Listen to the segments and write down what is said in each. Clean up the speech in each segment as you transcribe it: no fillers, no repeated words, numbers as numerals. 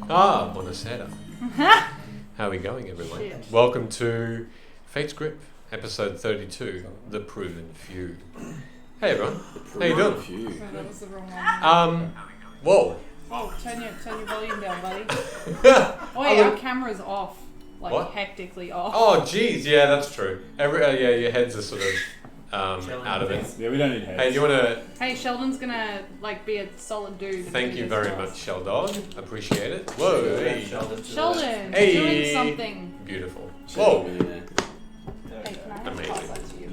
Buonasera. How are we going, everyone? Shit. Welcome to Fate's Grip, episode 32, The Proven Few. Hey, everyone. How you doing? Oh, that was the wrong one. Whoa. Oh, turn your volume down, buddy. Oh, wait, our camera's off. Like, What? hectically off. Oh, geez. Yeah, that's true. Yeah, your heads are sort of out of it. Yeah, we don't need heads. Hey, do you want to... Hey, Sheldon's gonna, be a solid dude. Thank you very much, Sheldon. Appreciate it. Whoa. Hey. Sheldon, Hey. doing something. Beautiful. Whoa. Hey, can I Amazing. pass that to you?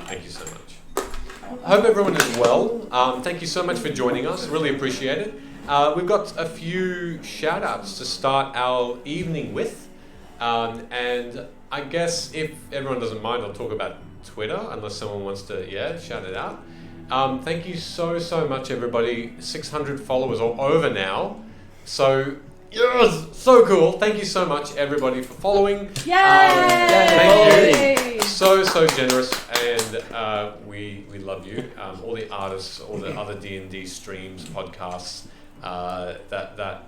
Thank you so much. I hope everyone is well. Thank you so much for joining us. Really appreciate it. We've got a few shout outs to start our evening with. And I guess if everyone doesn't mind, I'll talk about Twitter, unless someone wants to, shout it out. Thank you so much, everybody. 600 followers or over now. So, yes, so cool. Thank you so much, everybody, for following. Yay! Thank you. So generous, and we love you. All the artists, all the other D&D streams, podcasts that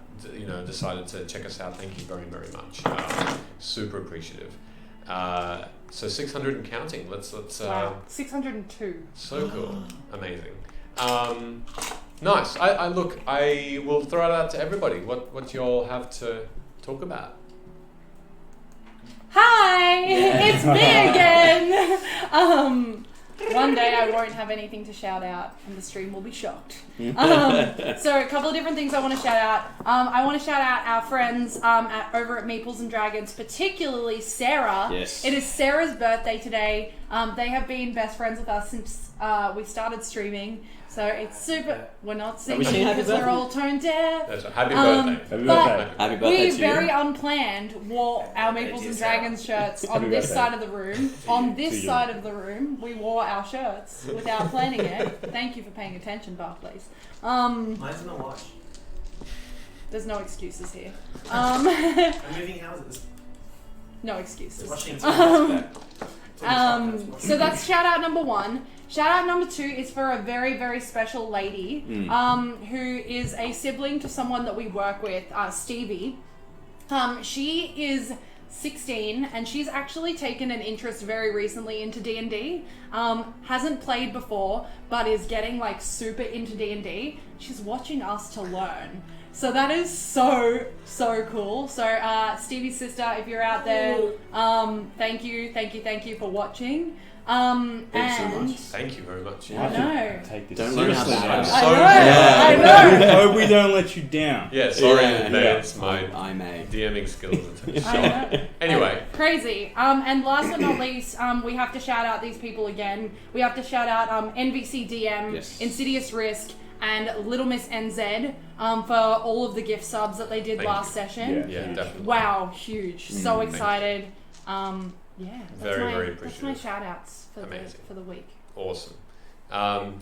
decided to check us out. Thank you very much. Super appreciative. So 600 and counting. Let's Wow, 602. So cool. Amazing. Nice. I will throw it out to everybody. What you all have to talk about? Hi, it's me again. One day I won't have anything to shout out, and the stream will be shocked. So a couple of different things I want to shout out. I want to shout out our friends over at Meeples and Dragons, particularly Sarah. Yes. It is Sarah's birthday today. They have been best friends with us since we started streaming. So it's super. We're not singing because we're all tone deaf. That's right. Happy birthday. Happy But birthday. Happy birthday we to very you. unplanned wore our Meeples and Dragons shirts on this side of the room. On this side of the room, we wore our shirts without planning it. Thank you for paying attention, Barclays. Mine's in the wash. There's no excuses here. I'm moving houses. No excuses. Washing So that's shout out number one. Shout out number two is for a very, very special lady who is a sibling to someone that we work with, Stevie. She is 16 and she's actually taken an interest very recently into D&D. Hasn't played before, but is getting super into D&D. She's watching us to learn. So that is so cool. So Stevie's sister, if you're out there, thank you for watching. Thanks so much. Thank you very much. I know. Take this Don't learn how to seriously. I know. We hope we don't let you down. Yeah, sorry in Yeah. advance. My I may. DMing skills are shot. I know. Anyway. Crazy. And last but not least, we have to shout out these people again. We have to shout out NVC DM, Yes. Insidious Risk, and Little Miss NZ for all of the gift subs that they did Thank last you. session. Yeah, definitely. Wow, huge. So Thank you. excited. Yeah, that's Very, my, very that's my appreciative. shout outs for Amazing. the week. Awesome. The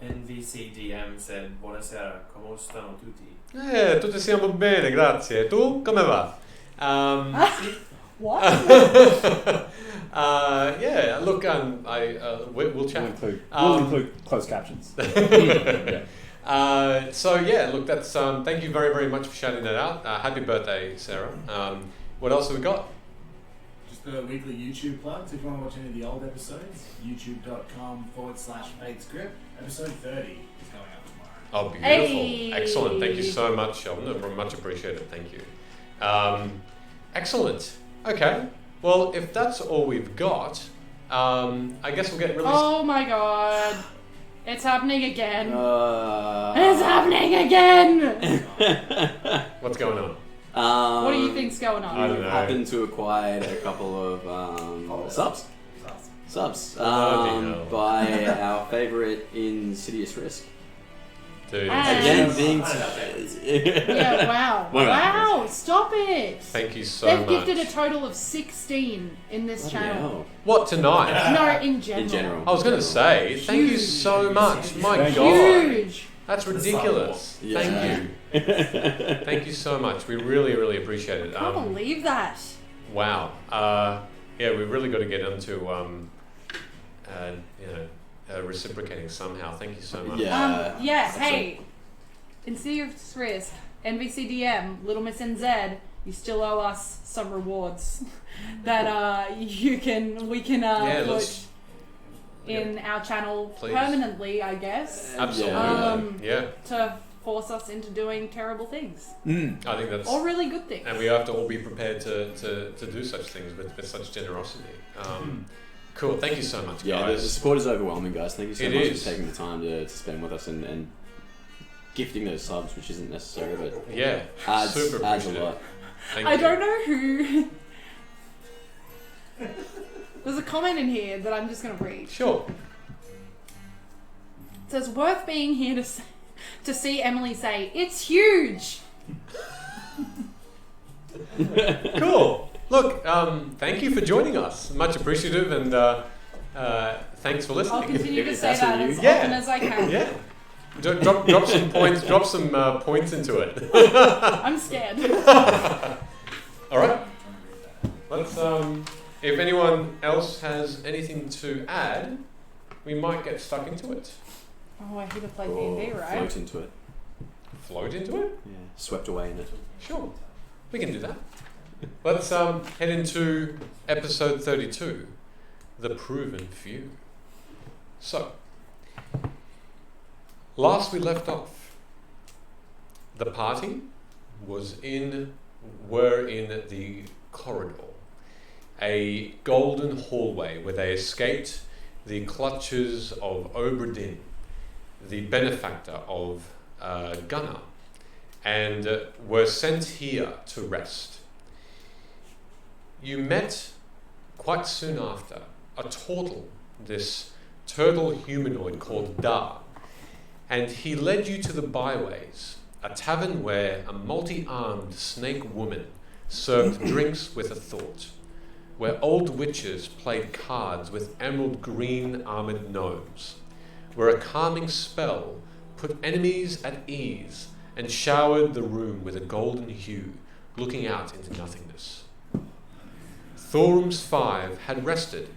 NVCDM said Buonasera, come stanno tutti? Tutti siamo bene, grazie. Tu come va? What? Yeah, look, we'll chat. We'll include closed captions. So yeah, look, that's thank you very much for shouting that out. Happy birthday, Sarah. What else have we got? Just the weekly YouTube plugs. If you want to watch any of the old episodes, youtube.com/FatesGrip. Episode 30 is going up tomorrow. Oh, beautiful. Hey. Excellent. Thank you so much, Sheldon. Much appreciated. Thank you. Excellent. Okay. Well, if that's all we've got, I guess we'll get really... Oh my god. It's happening again. It's happening again! What's going on? What do you think's going on? I don't We know. happened to acquire a couple of subs. Bloody hell. By our favourite Insidious Risk. Dude, And- Again, being... Yeah, wow. Wow, stop it! thank you so They've much. gifted a total of 16 in this channel. What, tonight? No, in general. In general. I was going to say, thank you so much. My Thank you. God. Huge! That's ridiculous. Yeah. Thank you. Thank you so much. We really appreciate it. I can't believe that. Wow. Yeah, we've really got to get into reciprocating somehow. Thank you so much. Yeah. Yeah, hey. in serious risk, NVCDM, Little Miss NZ, you still owe us some rewards that we can put in our channel permanently, I guess. Absolutely. To force us into doing terrible things. I think that's... Or really good things. And we have to all be prepared to do such things with such generosity. Cool. Thank you so much, guys. The support is overwhelming, guys. Thank you so much is. for taking the time to spend with us and gifting those subs, which isn't necessary, but adds super a appreciative. lot. I don't know who... There's a comment in here that I'm just going to read. Sure. It says, worth being here to see Emily say, it's huge! Cool. Look, thank you for joining us. Much appreciative, and thanks for listening. I'll continue to If say that's that what as you- often as I can. Yeah. Drop some points. Drop some points into it. I'm scared. All right. Let's. If anyone else has anything to add, we might get stuck into it. Oh, I hear to play Or D&D, right? float into it. Float into it. Yeah, swept away in it. Sure, we can do that. Let's head into episode 32, The Proven Few. So, last we left off, the party were in the corridor, a golden hallway where they escaped the clutches of Obra Dinn, the benefactor of Gunnar, and were sent here to rest. You met quite soon after a turtle, this turtle humanoid called Dar, and he led you to the Byways, a tavern where a multi-armed snake woman served drinks with a thought, where old witches played cards with emerald green armoured gnomes, where a calming spell put enemies at ease and showered the room with a golden hue, looking out into nothingness. Thulroms Five had rested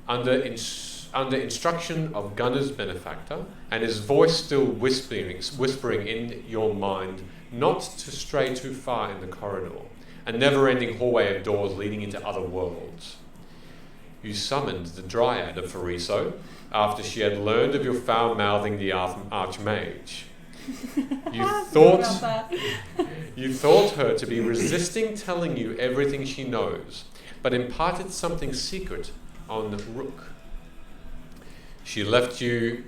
under instruction of Gunnar's benefactor, and his voice still whispering in your mind not to stray too far in the corridor, a never-ending hallway of doors leading into other worlds. You summoned the Dryad of Fariso after she had learned of your foul-mouthing the Archmage. You thought her to be resisting telling you everything she knows, but imparted something secret on Rook. She left you...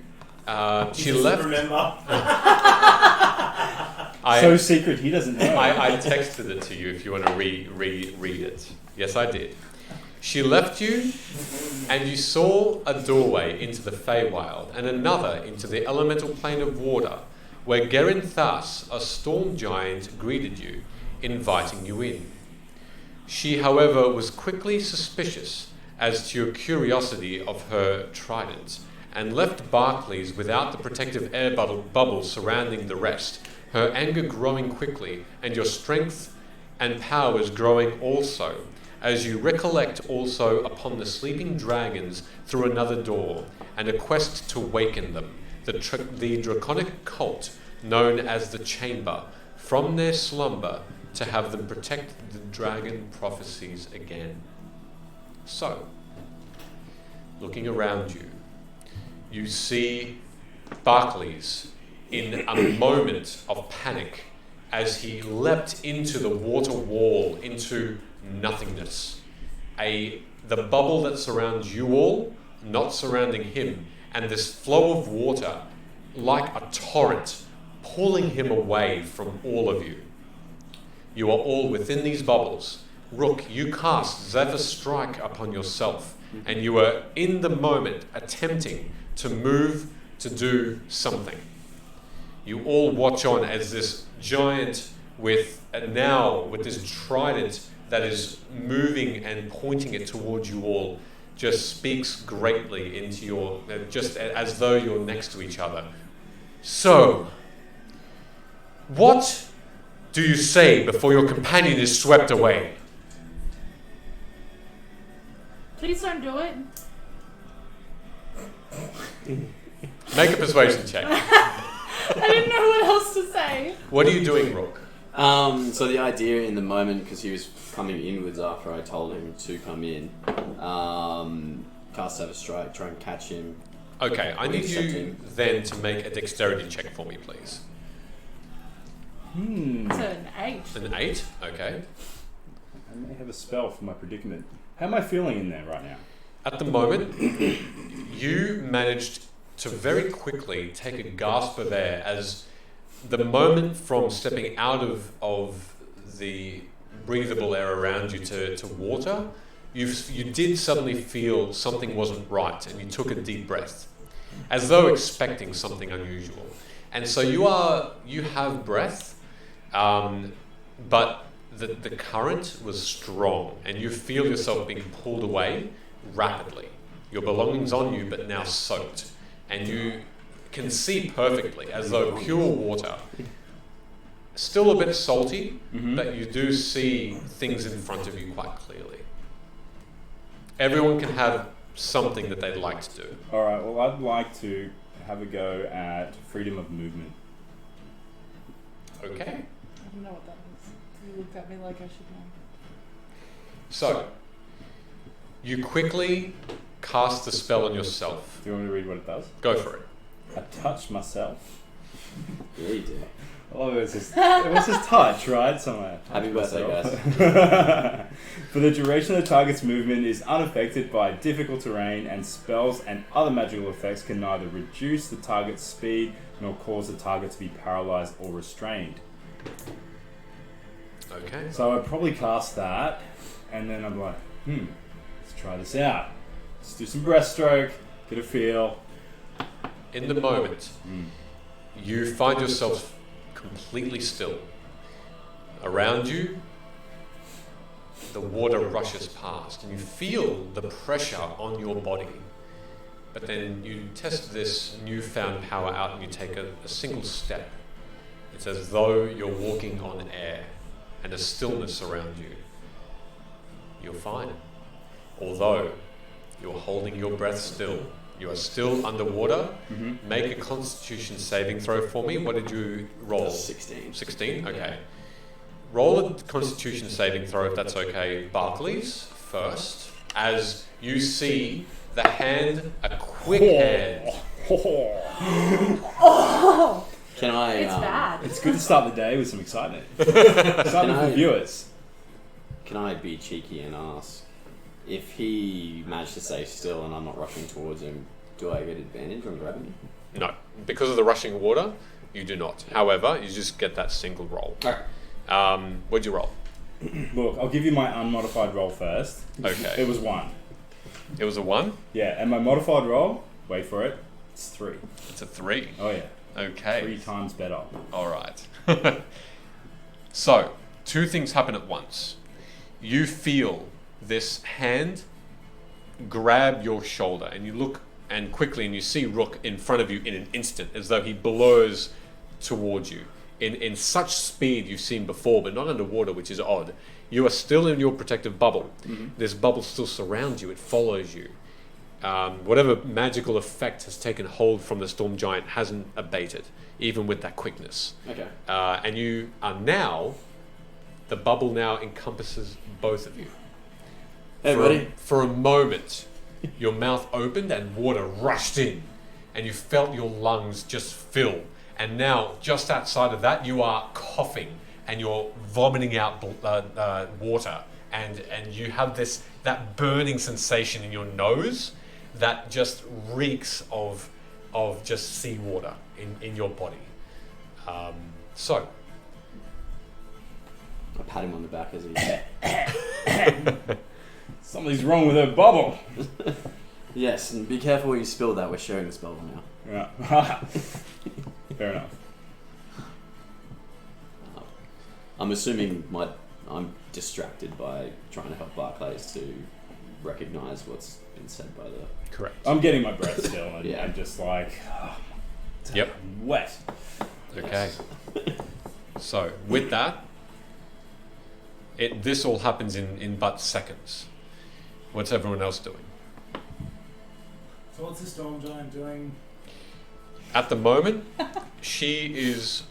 Remember? So secret, he doesn't know. I texted it to you if you want to read it. Yes, I did. She left you, and you saw a doorway into the Feywild, and another into the elemental plane of water, where Garunthus, a storm giant, greeted you, inviting you in. She, however, was quickly suspicious as to your curiosity of her trident, and left Barclays without the protective air bubble surrounding the rest, her anger growing quickly, and your strength and powers growing also, as you recollect also upon the sleeping dragons through another door, and a quest to waken them, the draconic cult known as the Chamber, from their slumber to have them protect the dragon prophecies again. So, looking around you, you see Barclays in a moment of panic as he leapt into the water wall, into nothingness. The bubble that surrounds you all, not surrounding him, and this flow of water like a torrent pulling him away from all of you. You are all within these bubbles. Rook, you cast Zephyr Strike upon yourself, and you are in the moment attempting to move to do something. You all watch on as this giant with this trident that is moving and pointing it towards you all just speaks greatly into your, just as though you're next to each other. So, what do you say before your companion is swept away? Please don't do it. Make a persuasion check. I didn't know what else to say. What are you doing, Rook? So the idea in the moment, because he was coming inwards after I told him to come in, cast Have a Strike, try and catch him. Okay, I need you then to make a dexterity check for me, please. It's an 8. An 8? Okay. I may have a spell for my predicament. How am I feeling in there right now? At the moment, you managed to very quickly take a gasp of air as the moment from stepping out of the breathable air around you to water, you did suddenly feel something wasn't right, and you took a deep breath, as though expecting something unusual. And so you have breath, but the current was strong, and you feel yourself being pulled away rapidly. Your belongings on you, but now soaked, and you can see perfectly, as though pure water. Still a bit salty, but you do see things in front of you quite clearly. Everyone can have something that they'd like to do. Alright, well I'd like to have a go at freedom of movement. Okay. I don't know what that is. You looked at me like I should know. So, you quickly cast the spell on yourself. Do you want me to read what it does? Go for it. I touch myself. Yeah, you do. Oh, it was just touch, right? Somewhere. Happy birthday, guys. For the duration of the target's movement is unaffected by difficult terrain, and spells and other magical effects can neither reduce the target's speed nor cause the target to be paralyzed or restrained. Okay. So I'd probably cast that, and then I'm like, let's try this out. Let's do some breaststroke, get a feel. In the moment, you find yourself completely still. Around you, the water rushes past, and you feel the pressure on your body. But then you test this newfound power out, and you take a single step. It's as though you're walking on air, and a stillness around you. You're fine. Although you're holding your breath still. You are still underwater. Make a Constitution saving throw for me. What did you roll? 16. 16? Okay. Roll a Constitution saving throw, if that's okay, Barclays, first, as you see the hand, a quick hand. Oh! Can I? It's bad. It's good to start the day with some excitement. Excitement for viewers. Can I be cheeky and ask, if he managed to stay still and I'm not rushing towards him, do I get advantage on grabbing him? No. Because of the rushing water, you do not. However, you just get that single roll. Okay. What'd you roll? Look, I'll give you my unmodified roll first. Okay. It was 1. It was a 1? Yeah, and my modified roll, wait for it, it's 3. It's a 3. Oh yeah. Okay. 3 times better. All right. So, two things happen at once. You feel this hand grab your shoulder, and you look and quickly, and you see Rook in front of you in an instant, as though he blurs towards you in such speed you've seen before, but not underwater, which is odd. You are still in your protective bubble. This bubble still surrounds you. It follows you. Whatever magical effect has taken hold from the storm giant hasn't abated, even with that quickness. Okay. And you are now, the bubble now encompasses both of you. Hey, buddy. For a moment, your mouth opened and water rushed in, and you felt your lungs just fill. And now, just outside of that, you are coughing and you're vomiting out water, and you have that burning sensation in your nose that just reeks of just seawater in your body. So. I pat him on the back as he... Something's wrong with her bubble. Yes, and be careful where you spill that. We're sharing this bubble now. Yeah. Fair enough. I'm assuming I'm distracted by trying to help Barclays to recognise what's been said by the... Correct. I'm getting my breath still, and Yeah. I'm just like, Yep. wet. Okay. So, with that, this all happens in but seconds. What's everyone else doing? So what's the storm giant doing? At the moment, she is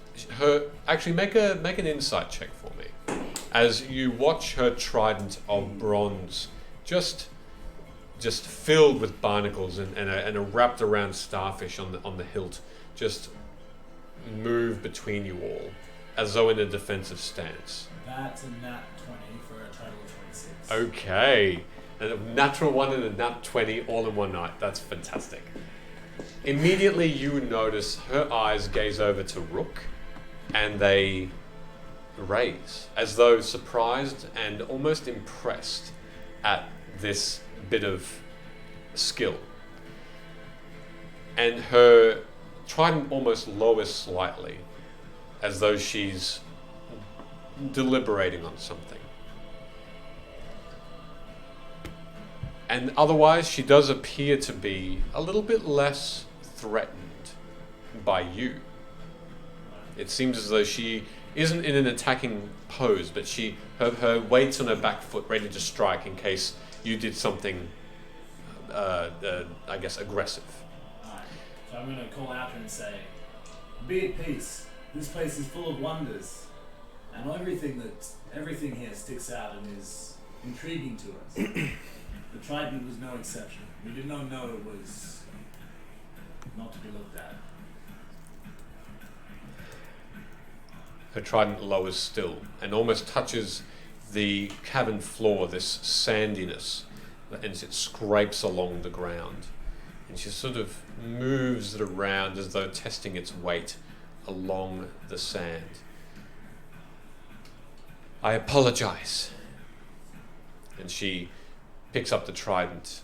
make an insight check for me, as you watch her trident of bronze, just filled with barnacles and a wrapped around starfish on the hilt, just move between you all, as though in a defensive stance. That's a nat 20 for a total of 26. Okay, a natural 1 and a nat 20 all in one night. That's fantastic. Immediately you notice her eyes gaze over to Rook, and they raise, as though surprised and almost impressed at this bit of skill. And her trident almost lowers slightly, as though she's deliberating on something. And otherwise, she does appear to be a little bit less threatened by you. It seems as though she isn't in an attacking pose, but her weight's on her back foot, ready to strike in case you did something, I guess, aggressive. Alright, so I'm going to call out to her and say, be at peace. This place is full of wonders. And everything here sticks out and is intriguing to us. The trident was no exception. We did not know it was not to be looked at. Her trident lowers still and almost touches the cavern floor, this sandiness, and it scrapes along the ground. And she sort of moves it around as though testing its weight along the sand. I apologize. And she picks up the trident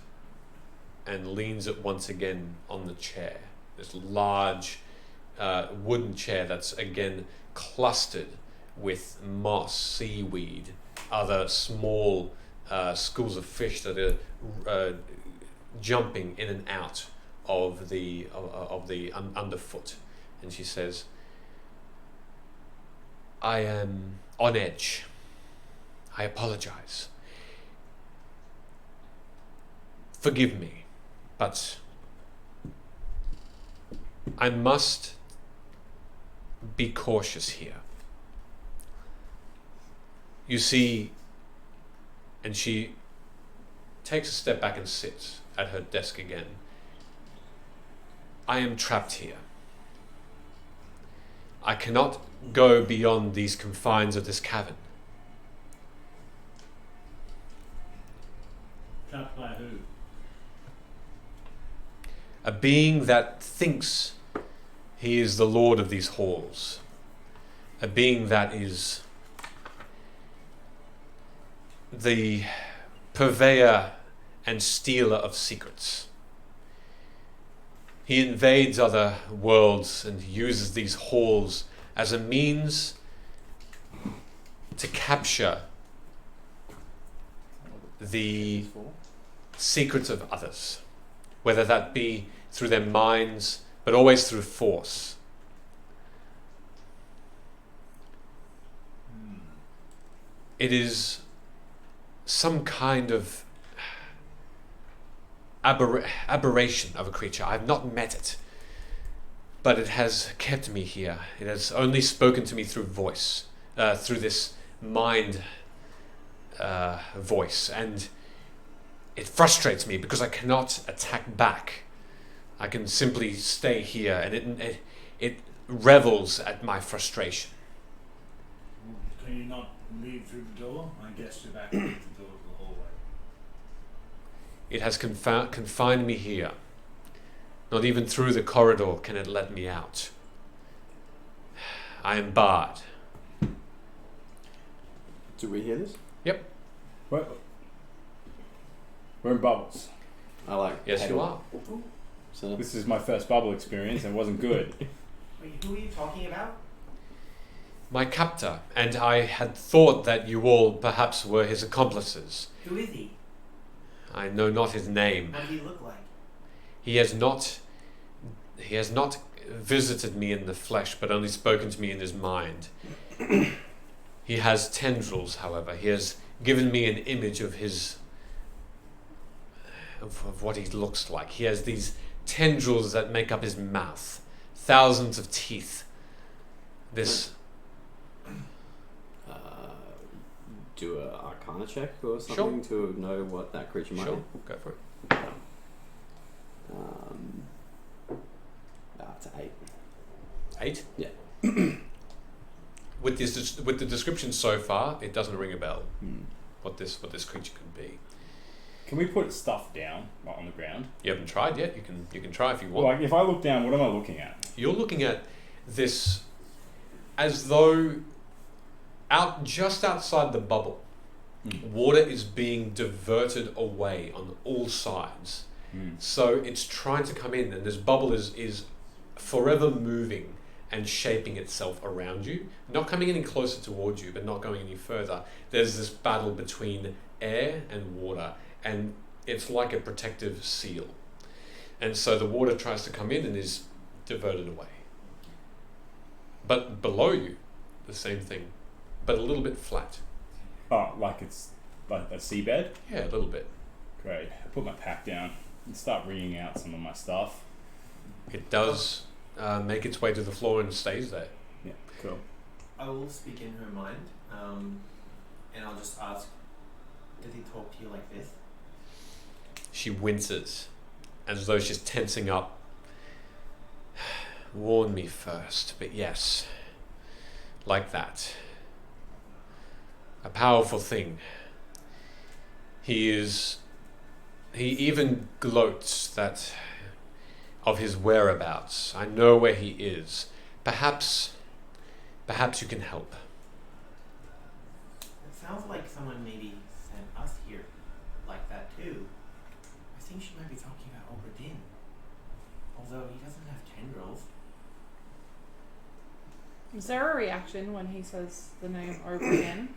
and leans it once again on the chair. This large wooden chair that's again clustered with moss, seaweed, other small schools of fish that are jumping in and out of the underfoot. And she says, I am on edge. I apologize. Forgive me, but I must be cautious here. You see, and she takes a step back and sits at her desk again. I am trapped here. I cannot go beyond these confines of this cavern. Trapped by who? A being that thinks he is the lord of these halls. A being that is the purveyor and stealer of secrets. He invades other worlds and uses these halls as a means to capture the secrets of others, whether that be through their minds, but always through force. It is some kind of aberration of a creature. I've not met it, but it has kept me here. It has only spoken to me through voice, through this mind voice, and it frustrates me because I cannot attack back. I can simply stay here, and it revels at my frustration. Can you not leave through the door? I guess you're back through the door of the hallway. It has confined me here. Not even through the corridor can it let me out. I am barred. Do we hear this? Yep. We're in bubbles. I like. Yes, you are. So This is my first bubble experience and it wasn't good. Wait, who are you talking about? My captor, and I had thought that you all perhaps were his accomplices. Who is he? I know not his name. What does he look like? He has not visited me in the flesh, but only spoken to me in his mind. He has tendrils, however. He has given me an image of of what he looks like. He has these tendrils that make up his mouth, thousands of teeth This Do a Arcana check or something to know what that creature might sure, be. go for it. It's 8. 8. Yeah. With the description so far, it doesn't ring a bell. Hmm. What this creature could be. Can we put stuff down, like on the ground? You haven't tried yet. You can try if you want. Well, like if I look down, what am I looking at? You're looking at this as though just outside the bubble, water is being diverted away on all sides. So it's trying to come in, and this bubble is forever moving and shaping itself around you, not coming any closer towards you, but not going any further. There's this battle between air and water, and it's like a protective seal. And so the water tries to come in and is diverted away. But below you, the same thing, but a little bit flat. Oh, like it's like a seabed? Yeah, a little bit. Great. I put my pack down and start wringing out some of my stuff. It does make its way to the floor and stays there. Yeah, cool. I will speak in her mind, and I'll just ask, did he talk to you like this? She winces, as though she's tensing up. Warn me first, but yes, like that. A powerful thing. He even gloats that of his whereabouts. I know where he is. Perhaps you can help. It sounds like someone maybe sent us here like that too. I think she might be talking about Oberdin. Although he doesn't have tendrils. Is there a reaction when he says the name Oberdin?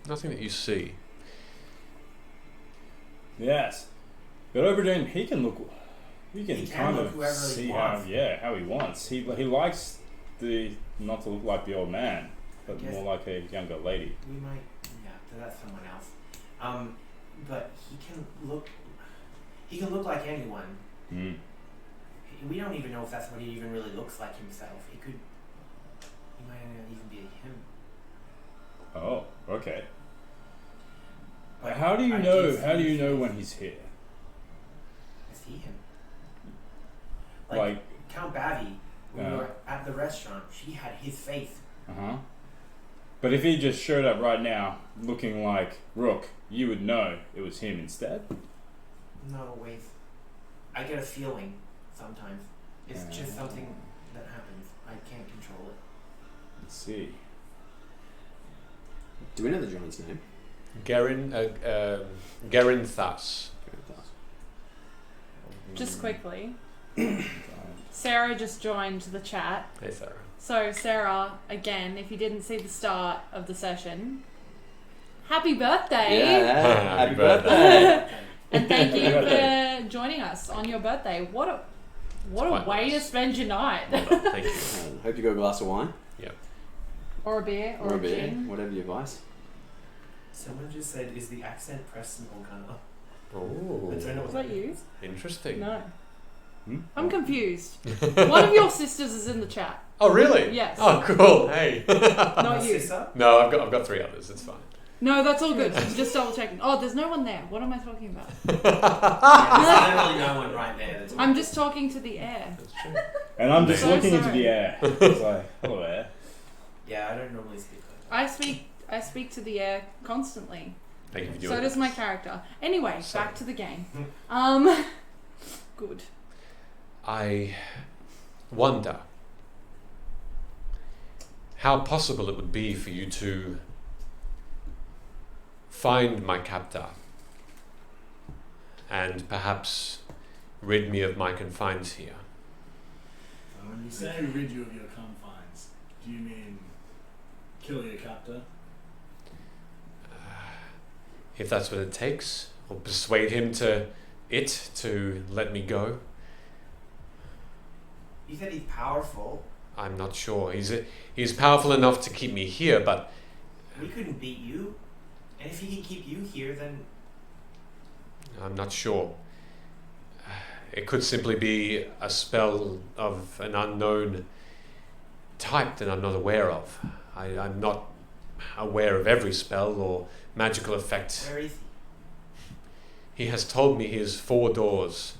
Nothing that you see. Yes. But Oberdin, he can He kind can look of whoever he see wants. how he wants. He likes not to look like the old man, but Yes. more like a younger lady. We might, yeah, that's someone else. But he can look like anyone. Mm. We don't even know if that's what he even really looks like himself. He might not even be him. Oh, okay. But How do you I know? did How do see you his know face. when he's here? I see him. Like, Count Bavi, when we Yeah. were at the restaurant, she had his face. But if he just showed up right now, looking like Rook, you would know it was him instead. Not always. I get a feeling sometimes. It's just something that happens. I can't control it. Let's see. Do we know the giant's name? Garunthus. Just quickly, Sarah just joined the chat. Hey, Sarah. So Sarah, again, if you didn't see the start of the session, happy birthday! Yeah, Happy happy birthday. And thank you Happy birthday. for joining us on your birthday. What a Quite way to nice. spend your night. Well done, thank you. Hope you got a glass of wine Or a beer, or a beer, gin. whatever your vice. Someone just said, is the accent Preston or Gunner? Oh, I don't know Was what that you? interesting. No. Hmm? I'm confused. One of your sisters is in the chat. Oh, really? Yes. Oh, cool. Hey. Not you. Sister? No, I've got 3 others. It's fine. No, that's all good. Just double checking. Oh, there's no one there. What am I talking about? Yeah, there's literally no one right there. That's I'm just talking to the air. That's true. And I'm just So looking into sorry. the air. It's like, hello air. Yeah, I don't normally speak like I speak to the air constantly. Thank you for doing So it. does my character. Anyway, Sorry. back to the game. Good. I wonder how possible it would be for you to find my captor and perhaps rid me of my confines here. When you say rid you of your confines, do you mean kill your captor? If that's what it takes, or persuade him to let me go. that. You said he's powerful. I'm not sure. He's powerful enough to keep me here, but We couldn't beat you. And if he can keep you here, then I'm not sure. It could simply be a spell of an unknown type that I'm not aware of. I'm not aware of every spell or magical effect. Where is he? He has told me he is 4 doors.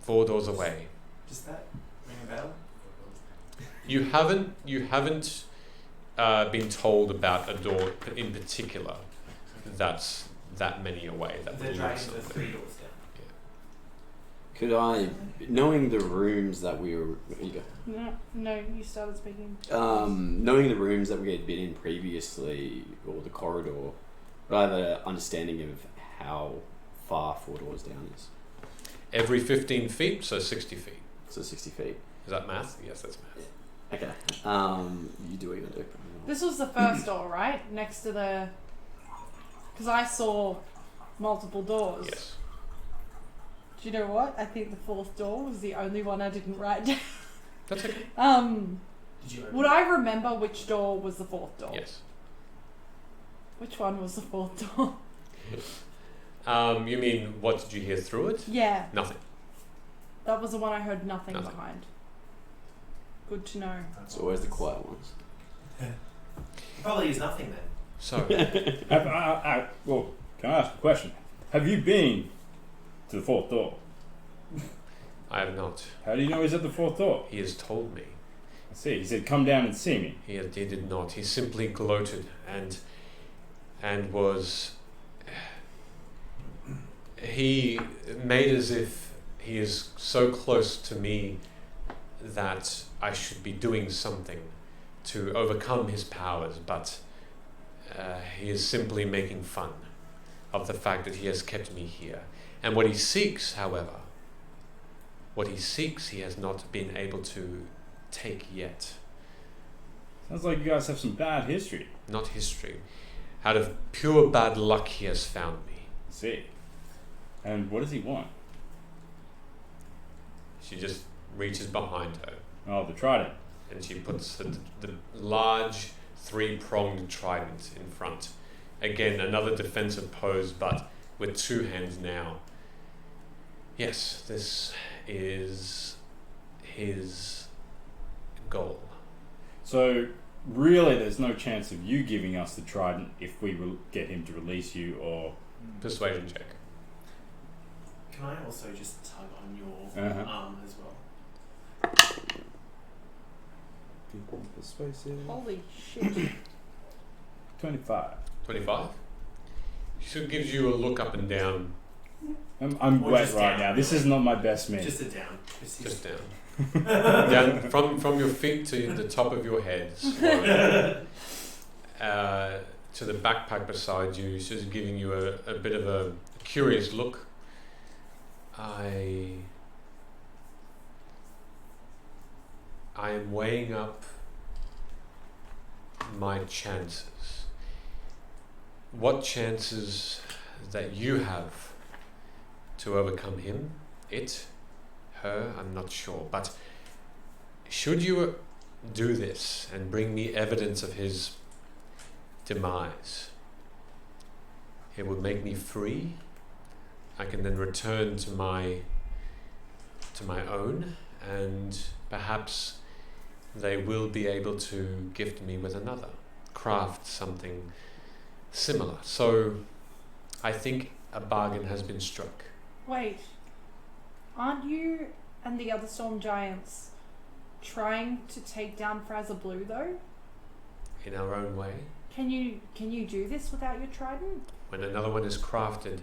4 doors away. Does that ring a bell? You haven't been told about a door in particular that's that many away. That The will dragons look are something. 3 doors down. Could I, knowing the rooms that we were, you go. No, you started speaking. Knowing the rooms that we had been in previously, or the corridor, would I have an understanding of how far 4 doors down is? Every 15 feet, so 60 feet. So 60 feet. Is that math? Yes, that's math. Okay. You do what you do. This was the first door, right? Next to the... Because I saw multiple doors. Yes. Do you know what? I think the 4th door was the only one I didn't write down. That's okay. Did you open Would it? I remember which door was the 4th door? Yes. Which one was the 4th door? You mean, what did you hear through it? Yeah, Nothing. that was the one I heard nothing Nothing. behind. Good to know. It's always the quiet ones. Probably is nothing then. So, Well, can I ask a question? Have you been to the 4th door? I have not. How do you know he's at the 4th door? He has told me. I see. He said, "Come down and see me." He did not. He simply gloated and was... He made as if he is so close to me that I should be doing something to overcome his powers, but he is simply making fun of the fact that he has kept me here. And what he seeks, however, he has not been able to take yet. Sounds like you guys have some bad history. Not history. Out of pure bad luck, he has found me. I see. And what does he want? She just reaches behind her Oh, the trident. and she puts the large 3-pronged trident in front. Again, another defensive pose, but with 2 hands now. Yes, this is his goal. So, really, there's no chance of you giving us the trident if we get him to release you, or... Persuasion check. Can I also just tug on your Uh-huh. arm as well? Persuasive. Holy shit. 25. 25. She sort of gives you a look up and down, I'm Or wet just right down. now. This is not my best man. Just a down. just down. Down from your feet to the top of your head. slowly. To the backpack beside you, she's giving you a bit of a curious look. I am weighing up my chances. What chances that you have to overcome him, it, her, I'm not sure. But should you do this and bring me evidence of his demise, it would make me free. I can then return to my own, and perhaps they will be able to gift me with another, craft something similar. So I think a bargain has been struck. Wait, aren't you and the other storm giants trying to take down Frazzrblue though? In our own way. Can you do this without your trident? When another one is crafted,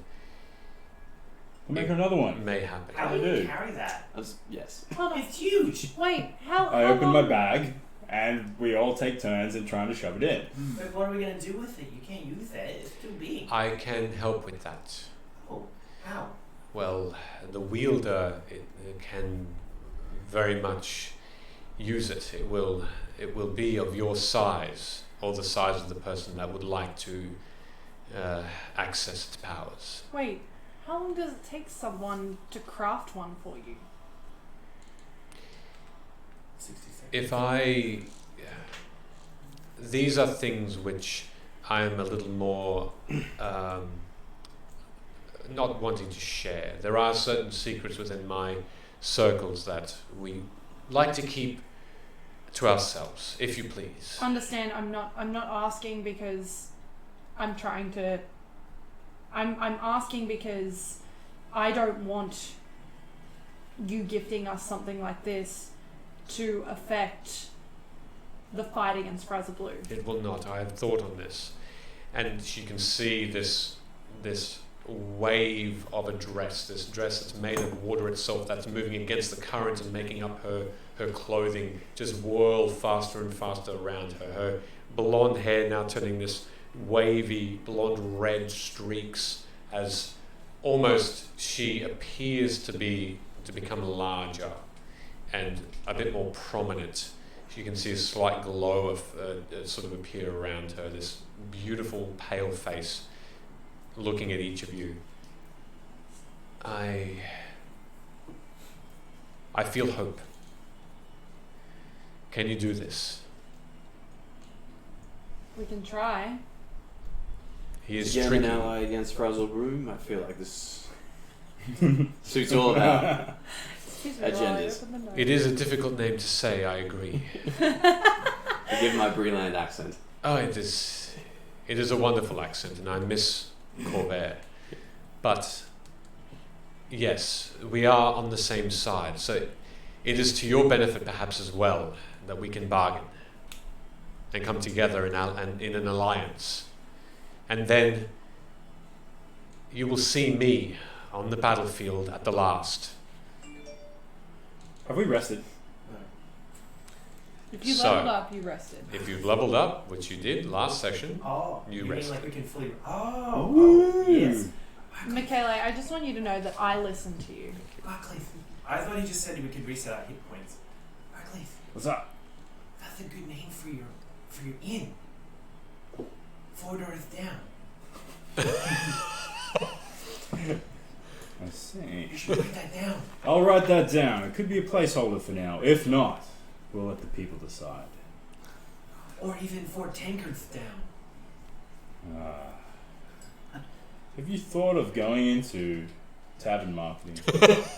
We'll make another one. it may happen. How I do you do. carry that? Yes. Hold on. It's huge. Wait, how I how open my long- bag, and we all take turns in trying to shove it in. But what are we going to do with it? You can't use it. It's too big. I can help with that. Oh, how? Well, the wielder it can very much use it. It will be of your size, or the size of the person that would like to access its powers. Wait, how long does it take someone to craft one for you? 60 seconds. If I... These are things which I am a little more not wanting to share. There are certain secrets within my circles that we like to keep to ourselves, if you please. Understand, I'm not asking because I'm trying to... I'm asking because I don't want you gifting us something like this to affect the fight against Frazzrblue. It will not. I have thought on this. And she can see this wave of a dress, this dress that's made of water itself, that's moving against the current and making up her clothing, just whirl faster and faster around her. Her blonde hair now turning this wavy blonde red streaks as almost she appears to become larger and a bit more prominent. You can see a slight glow of sort of appear around her, this beautiful pale face looking at each of you. I feel hope. Can you do this? We can try. He is Again, tricky. an ally against Frazzrblue. I feel like this suits all of our Excuse me, agendas. open the note. It is a difficult name to say, I agree. Forgive my Breland accent. Oh, it is a wonderful accent, and I miss Corvair. But yes, we are on the same side, so it is to your benefit perhaps as well that we can bargain and come together in an alliance. And then you will see me on the battlefield at the last. Have we rested? If you So- leveled up, you rested. If you've leveled up, which you did last session, Oh, You mean rested. like we can fully... Woo! yes. Michele, I just want you to know that I listened to you. Barclays. I thought he just said we could reset our hit points. Barclays, What's up? that's a good name for your inn. 4 doors down. I see. You should write that down. I'll write that down. It could be a placeholder for now. If not, we'll let the people decide. Or even 4 tankards down. Have you thought of going into tavern marketing? Yes,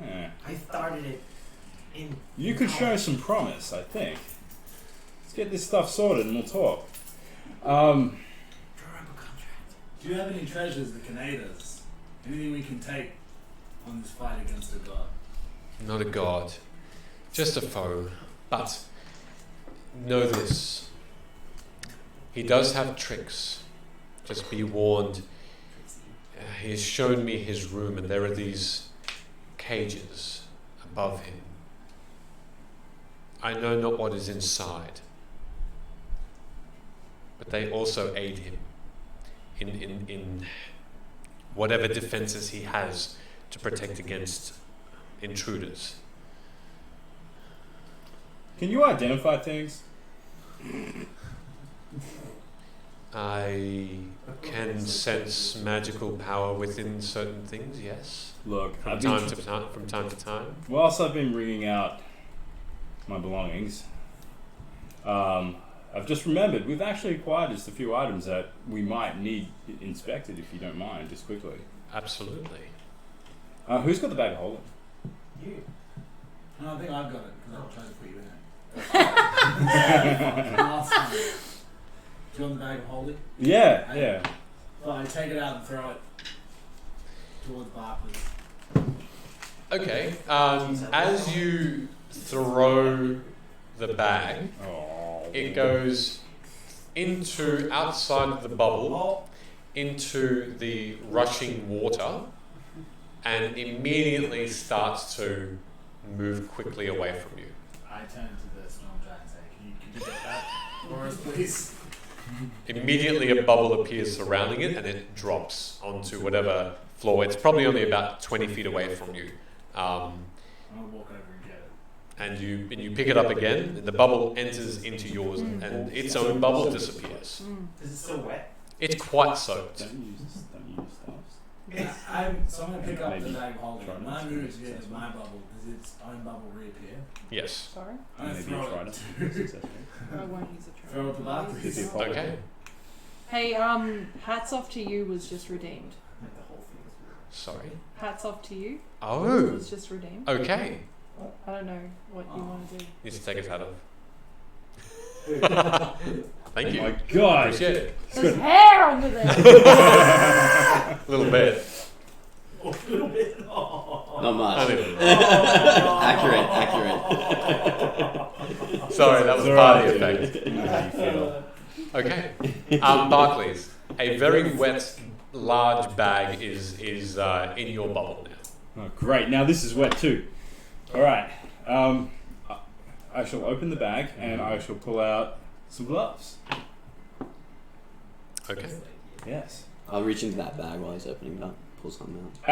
Yeah. I started it in... You could show some promise, I think. Let's get this stuff sorted and we'll talk. Draw up a contract. Do you have any treasures that can aid us? Anything we can take on this fight against the god? not a god, just a foe. But know this, he does have tricks. Just be warned. He has shown me his room, and there are these cages above him. I know not what is inside, but they also aid him in whatever defenses he has to protect against intruders. Can you identify things? I can sense magical power within certain things, yes. Look, From time to time. whilst I've been ringing out my belongings, I've just remembered we've actually acquired just a few items that we might need inspected, if you don't mind, just quickly. Absolutely. Who's got the bag of holding? You. No, I think I've got it because I tried to put you in it. Last time. Do you want the bag of holding? Yeah. Well, I take it out and throw it towards Barclays. Okay. As you throw the bag, Oh. it goes into outside of the bubble, into the rushing water, and immediately starts to move quickly away from you. I turn to the storm giant and say, can you get that for us, please? Immediately a bubble appears surrounding it, and it drops onto whatever floor. It's probably only about 20 feet away from you. I'm going to walk over and get it. And you pick it up again, and the bubble enters into yours, and its own bubble disappears. Is it still wet? It's quite soaked. Don't use stuff. So I'm going to pick up Maybe the bag of holding. try My to move use is get my bubble. Does its own bubble reappear? Yes. Sorry? I'm going to Maybe you throw tried it. it successfully. I won't use a Throw it to Barclays. Is it possible? Okay. Hey, hats off to you was just redeemed. Like the whole thing is weird. Sorry. Hats off to you Oh. was just redeemed. Okay. I don't know what you want to do. Needs to take his hat off. Thank Oh you. my god! Appreciate it. There's hair under there. A little bit. A little bit. Oh. Not much. A little. Accurate. Sorry, that was It's part of alright, the effect. dude. I know how you feel. Okay. Barclays, a very wet, large bag is in your bubble now. Oh, great. Now this is wet too. All right. I shall open the bag and I shall pull out some gloves. Okay. Yes. I'll reach into that bag while he's opening it up. Pull something out.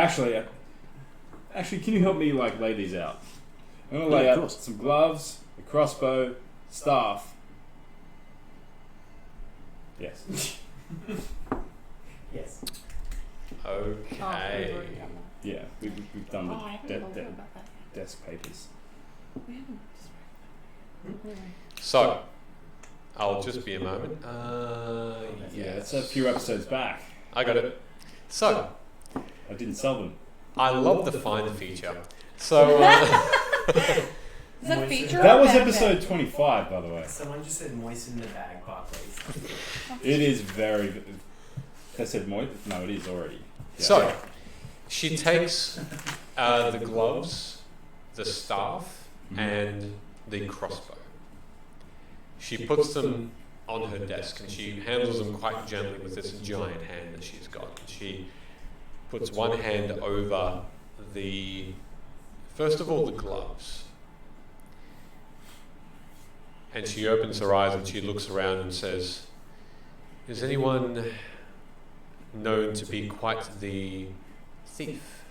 Actually, can you help me like lay these out? I'm gonna lay Yeah, of out course. some gloves, a crossbow, staff. Yes. Yes. Oh, we've Okay. already done that. Yeah, we've done Oh, I the haven't de- thought de- about that. desk papers. We haven't. Anyway. So, I'll just be a moment. Yeah, Yes. it's a few episodes back. I got it. So, I didn't sell them. I love the find feature. So, Is that a feature? That or was benefit? episode 25, by the way. Someone just said moisten the bag, Barclays. It is very. They said moist. No, it is already. Yeah. so she takes the gloves, the staff, and the crossbow. She puts them on her desk and she handles them quite gently with this giant hand that she's got. She puts one hand over first of all, the gloves. And she opens her eyes and she looks around and says, "Is anyone known to be quite the thief?"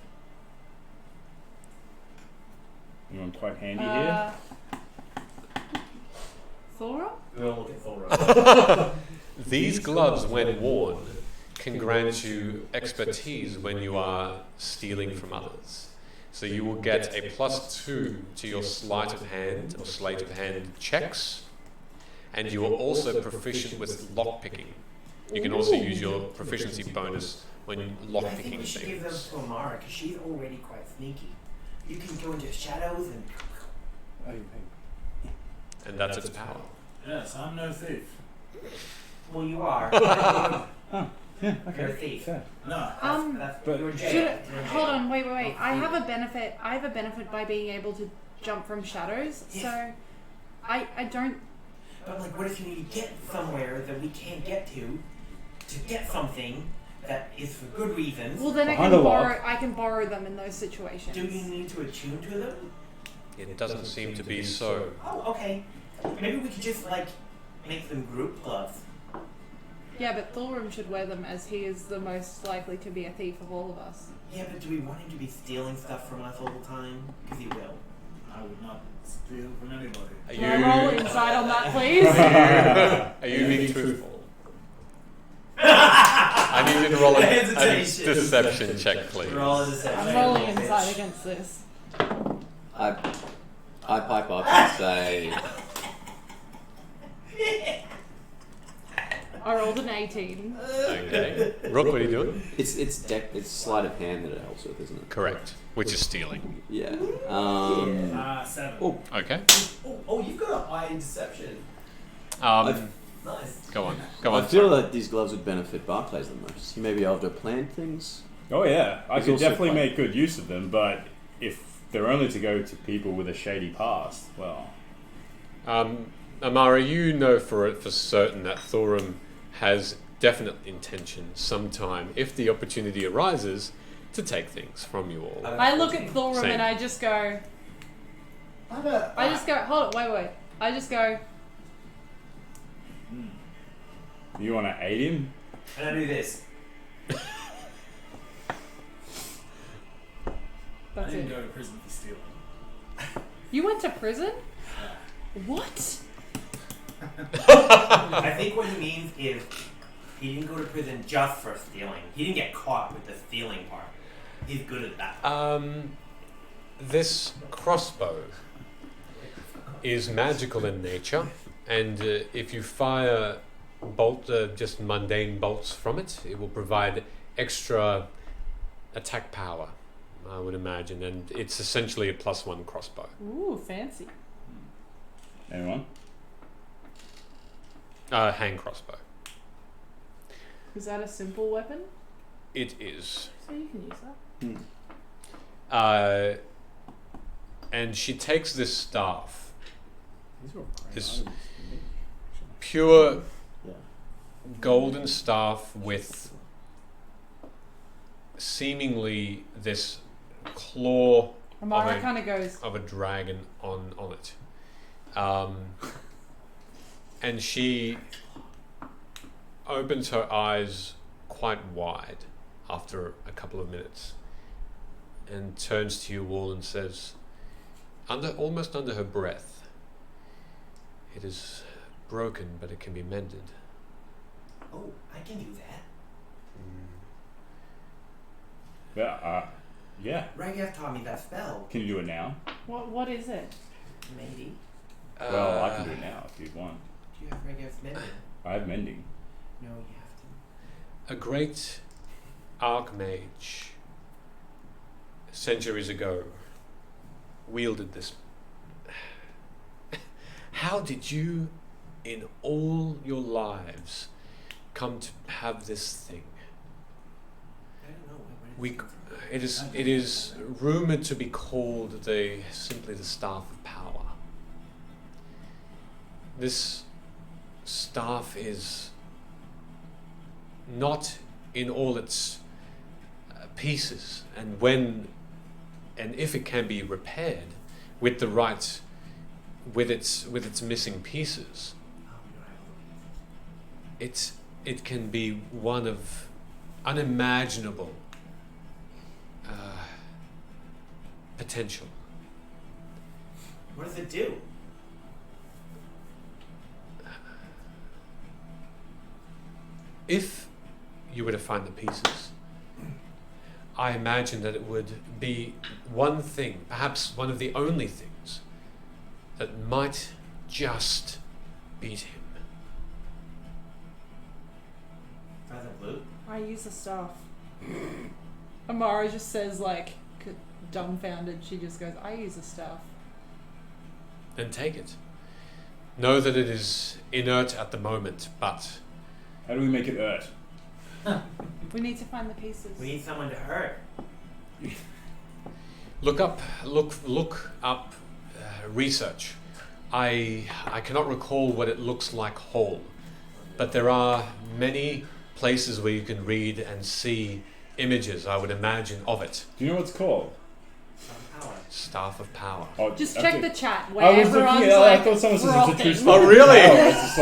Anyone quite handy here? Thora? We all look at Thulroms. These gloves, when worn, can grant you expertise when you are stealing from others. So you will get a +2 to your sleight of hand or slate of hand checks, and you are also proficient with lockpicking. You can also use your proficiency bonus when I think lockpicking we should give them things. to Amara because she's already quite sneaky. You can go into shadows and. And that's its power. Yes, I'm no thief. Well, you are. Yeah, You're a okay. thief. Fair. No. But- You're in jail. Should You're in hold jail. on, wait. I have a benefit. I have a benefit by being able to jump from shadows. Yes. So, I don't. But like, what if you need to get somewhere that we can't get to get something that is for good reasons? Well, then Behind a log. I can borrow them in those situations. Do you need to attune to them? It doesn't seem to be so. Oh, okay. Maybe we could just like make them group gloves. Yeah, but Thulrum should wear them as he is the most likely to be a thief of all of us. Yeah, but do we want him to be stealing stuff from us all the time? Because he will. I would not steal from anybody. Are Can I roll you, inside on that, please? are you being truthful? I need you to roll a Hesitation. deception check, please. Roll a deception. I'm rolling inside against this. I pipe up and say, I rolled an 18. Okay. Rook, what are you doing? it's sleight of hand that it helps with, isn't it? Correct. Which is stealing. Yeah. 7. Oh, Okay. Oh, you've got a high deception. Nice. Go on. I feel that these gloves would benefit Barclays the most. He may be able to plan things. Oh yeah, I He's could also definitely quite- make good use of them, but if they're only to go to people with a shady past, well, Amara, you know for certain that Thulrum has definite intention sometime, if the opportunity arises, to take things from you all. I look at Thulrum Same. and I just go. Hold on, wait. I just go. you want to aid him? And I do this. I That's didn't it. go to prison for stealing. You went to prison? What? I think what he means is he didn't go to prison just for stealing. He didn't get caught with the stealing part. He's good at that. This crossbow is magical in nature, and if you fire just mundane bolts from it, it will provide extra attack power I would imagine, and it's essentially a +1 crossbow. Ooh, fancy. Anyone? Hand crossbow. Is that a simple weapon? It is. So you can use that. And she takes this staff, These are all great This- items. pure Yeah. golden staff with seemingly this claw Amara Okay. kind of goes, of a dragon on it. And she opens her eyes quite wide after a couple of minutes and turns to you all and says, almost under her breath, "It is broken, but it can be mended." Oh, I can do that. Yeah. Raghav taught me that spell. Can you do it now? what is it? Maybe. Well, I can do it now if you'd want. Do you have Raghav's mending? I have mending. No, you have to. A great archmage centuries ago wielded this. How did you, in all your lives, come to have this thing? I don't know. We, it is rumored to be called simply the Staff of Power. This staff is not in all its pieces, and if it can be repaired with the right, with its missing pieces, Oh, we don't have all the pieces. it can be one of unimaginable potential. What does it do? If you were to find the pieces, I imagine that it would be one thing, perhaps one of the only things, that might just beat him. Frazzrblue? I use the staff. Amara just says, like, dumbfounded. She just goes, I use the staff. Then take it. Know that it is inert at the moment, but How do we make it hurt? We need to find the pieces. We need someone to hurt. look up research. I cannot recall what it looks like whole, but there are many places where you can read and see images, I would imagine, of it. Do you know what it's called? Power. Staff of Power. Oh, Just okay. check the chat where I was looking everyone's at like, I thought someone said it's a true frothing. staff Oh, really? of power. It's just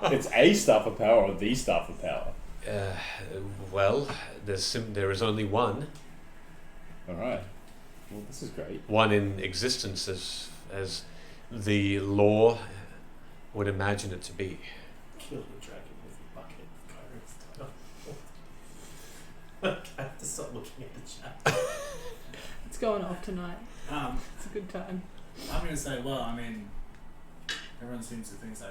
like it's a staff of power or the staff of power. Well, there is only one Alright. Well, this is great. one in existence as the law would imagine it to be. Kill the dragon with a bucket of Kyron's I have to stop looking at the chat. It's going off tonight. It's a good time. I'm going to say, well, I mean, everyone seems to think I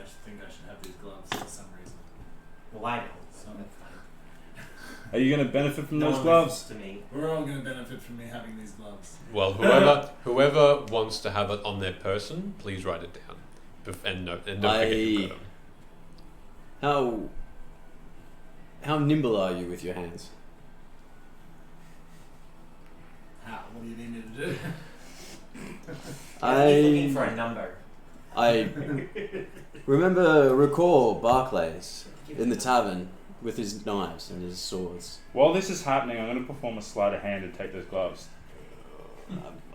should have these gloves for some reason. Well, I don't. So That's fine. Are you going to benefit from No those one gloves? listens to me. we're all going to benefit from me having these gloves. Well, whoever wants to have it on their person, please write it down, and don't forget to put them. How nimble are you with your hands? How? What do you need me to do? He's looking for a number. I recall Barclays in the tavern with his knives and his swords. While this is happening, I'm going to perform a sleight of hand and take those gloves.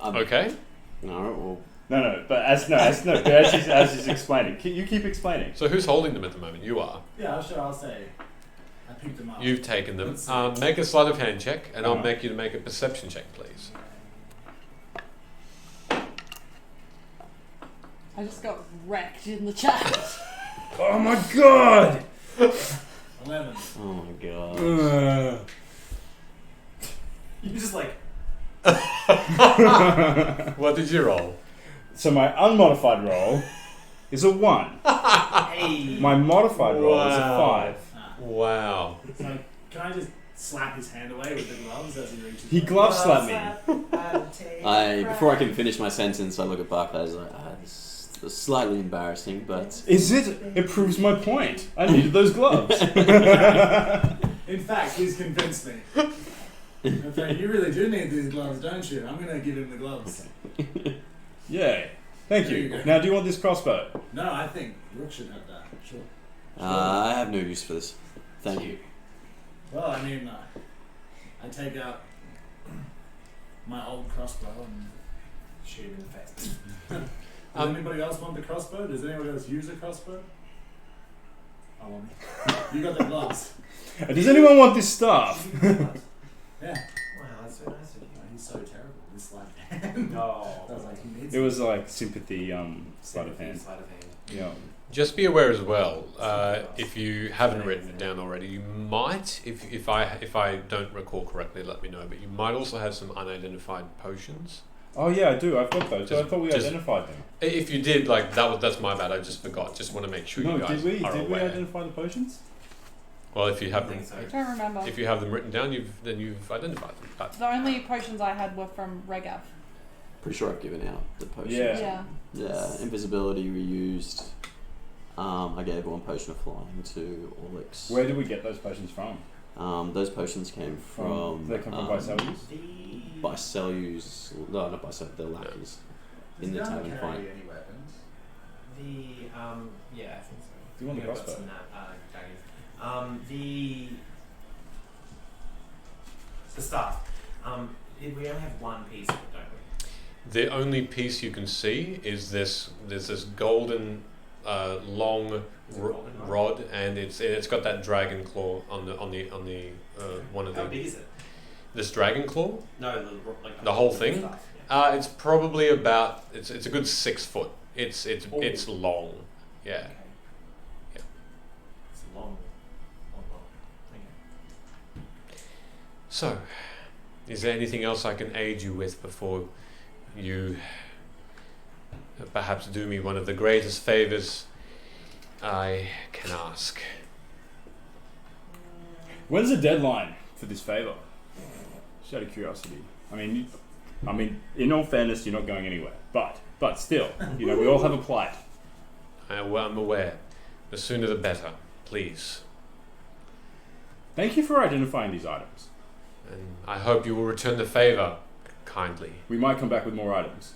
Okay. No, No, but as he's explaining, you keep explaining. So who's holding them at the moment? You are. Yeah, sure, I'll say. I picked them up. You've taken them. Let's see. Make a sleight of hand check, and I'll Uh-huh. make you to make a perception check, please. I just got wrecked in the chat. Oh my god! 11. oh my god. You're just like, What did you roll? So my unmodified roll is a 1. hey. My modified roll is a Wow. 5. Wow. So, can I just slap his hand away with the gloves as he reaches. He over. glove slapped me. Before I can finish my sentence, I look at Barclays like, this is slightly embarrassing, but Is it? It proves my point. I needed those gloves. In fact, he's convinced me. In fact, you really do need these gloves, don't you? I'm gonna give him the gloves. Yay. Thank There you you. go. Now, do you want this crossbow? No, I think Rook should have that. Sure. I have no use for this. Thank you. Well, I mean, I take out my old crossbow and Shoot him in the face. Does anybody else want the crossbow? Does anybody else use a crossbow? I want it. You got the gloves. Does anyone want this staff? Yeah. Wow, that's so nice of you. Oh, he's so terrible. This sleight of hand. No. I was like, he needs It was like sympathy, sleight of hand. Sleight of hand. Yeah. Just be aware as well, if you haven't written it down already, you might, if I don't recall correctly, let me know, but you might also have some unidentified potions. Oh yeah, I do. I've got those. I thought we Just- identified them. If you did, like, that's my bad, I just forgot. Just want to make sure No, you guys did we? are Did we aware. identify the potions? Well, if you have I them, think so. I don't remember. if you have them written down, then you've identified them. But The only potions I had were from Regav. Pretty sure I've given out the potions. Yeah. Yeah, invisibility reused. I gave one potion of flying to Orlix. Where did we get those potions from? Those potions came from. They come from Byways? Bycelus. No, not Bycelus. They're lackeys in the Does tavern Gunn fight. carry any weapons? Yeah, I think so. Do you want the I've got crossbow? some, daggers. The staff. We only have one piece of it, don't we? the only piece you can see is there's this golden long rod, and it's got that dragon claw on the one of How the big is it? this dragon claw. No, The whole thing? Staff, yeah. It's probably about it's a good 6 foot. It's Oh. long. Yeah. Okay. Yeah. It's a long. Okay. So, is there anything else I can aid you with before you perhaps do me one of the greatest favors I can ask? When's the deadline for this favor? Just out of curiosity. I mean, in all fairness, you're not going anywhere. But still, we all have a plight. I'm aware. The sooner the better, please. Thank you for identifying these items. And I hope you will return the favor kindly. We might come back with more items.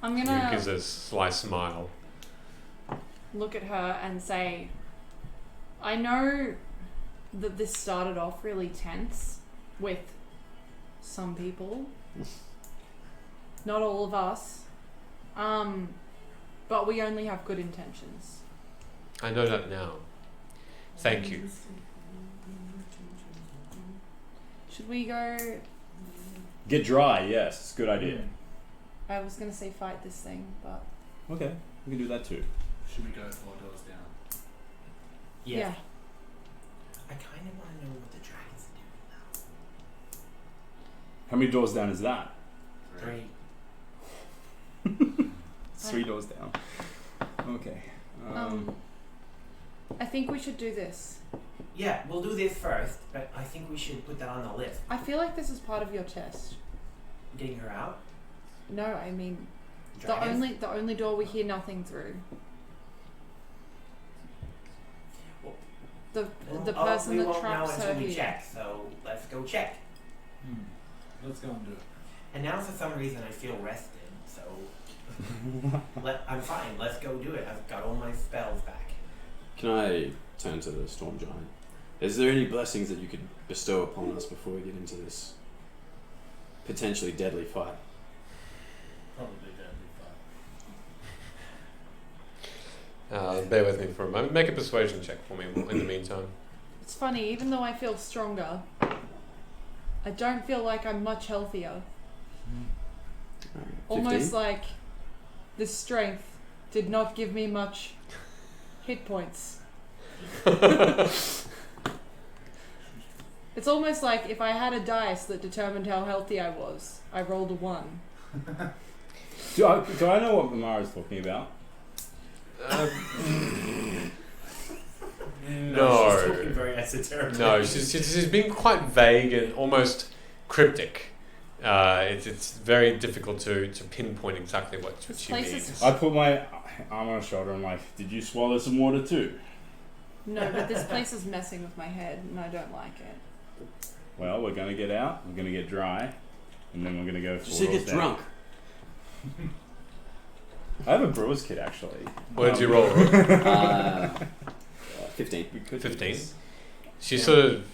I'm He gonna gives a sly smile. look at her and say, I know that this started off really tense with some people. Not all of us. But we only have good intentions. I know that now. Thank you. Should we go? Get dry, yes. It's a good idea. I was gonna say fight this thing, but Okay, we can do that too. Should we go 4 doors down? yeah. I kind of want to know what the dragons are doing now. How many doors down is that? 3. 3 doors down. Okay. I think we should do this. Yeah, we'll do this first, but I think we should put that on the list. I feel like this is part of your test. Getting her out. No, I mean Dragons? the only door we hear nothing through. Well, The Well, person we that won't know traps until her we here. check, so let's go check. Let's go and do it. And now for some reason I feel rested, so I'm fine. Let's go do it. I've got all my spells back. Can I turn to the Storm Giant? Is there any blessings that you could bestow upon us before we get into this potentially deadly fight? Probably deadly fight. Bear with me for a moment. Make a persuasion check for me in the meantime. It's funny, even though I feel stronger, I don't feel like I'm much healthier. Alright, Almost 15? like this strength did not give me much hit points. It's almost like if I had a dice that determined how healthy I was, I rolled a 1. Do I know what Mamara's talking about? No. She's talking very esoteric. No, she's been quite vague and almost cryptic. It's very difficult to pinpoint exactly what she place means. is- I put my arm on her shoulder and like, did you swallow some water too? No, but this place is messing with my head, and I don't like it. Well, we're gonna get out. We're gonna get dry, and then we're gonna go. Just to get drunk. I have a brewer's kit actually. What did you roll? 15. 15. She sort of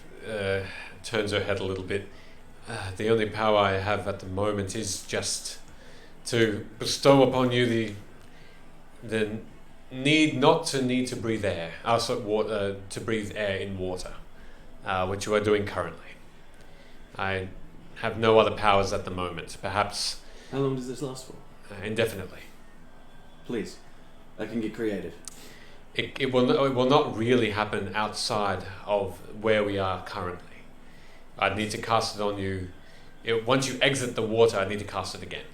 turns her head a little bit. The only power I have at the moment is just to bestow upon you the need to breathe air. Also, to breathe air in water, which you are doing currently. I have no other powers at the moment. Perhaps How long does this last for? indefinitely. Please. I can get creative. It will not really happen outside of where we are currently. I'd need to cast it on you. Once you exit the water, I need to cast it again.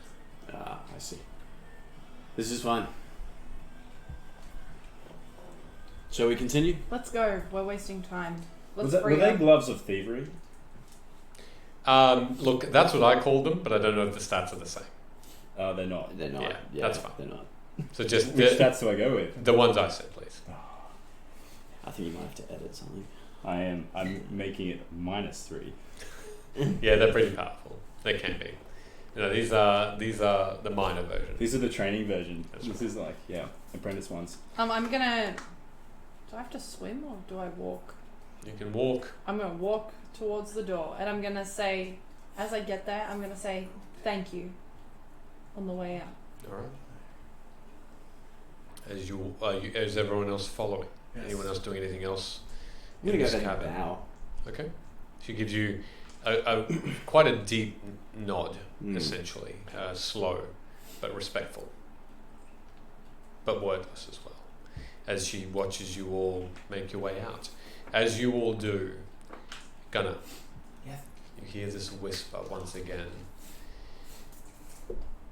Ah, I see. This is fine. Shall we continue? Let's go. We're wasting time. Let's Were free they her. gloves of thievery? Look, that's what I called them, but I don't know if the stats are the same. They're not. They're not. Yeah, that's fine. They're not. So just Which stats do I go with? the ones I said, please. I think you might have to edit something. I'm making it -3. Yeah, they're pretty powerful. They can be. These are the minor versions. These are the training version. That's This is like, apprentice ones. I'm gonna. Do I have to swim or do I walk? You can walk. I'm gonna walk towards the door, and I'm gonna say, as I get there, I'm gonna say thank you on the way out. All right. Is everyone else following? Yes. Anyone else doing anything else? I'm gonna in go this ahead and cabin? bow. Okay. She gives you a quite a deep nod, Mm. essentially, slow but respectful, but wordless as well, as she watches you all make your way out. As you all do, Gunnar, Yes. you hear this whisper once again.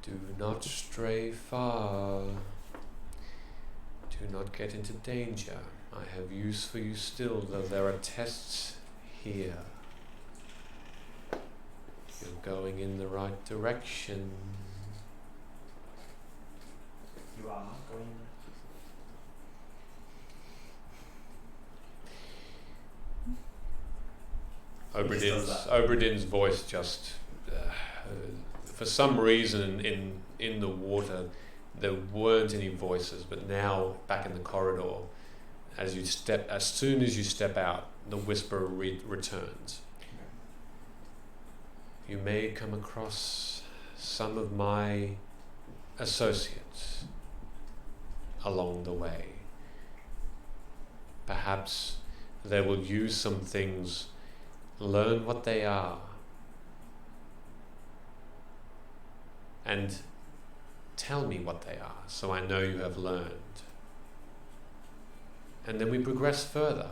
Do not stray far. Do not get into danger. I have use for you still, though there are tests here. You're going in the right direction. You are going. He just does that. Obradin's voice just, for some reason in the water, there weren't any voices, but now back in the corridor, as soon as you step out, the whisper returns. You may come across some of my associates along the way. Perhaps they will use some things, learn what they are, and tell me what they are, so I know you have learned. And then we progress further.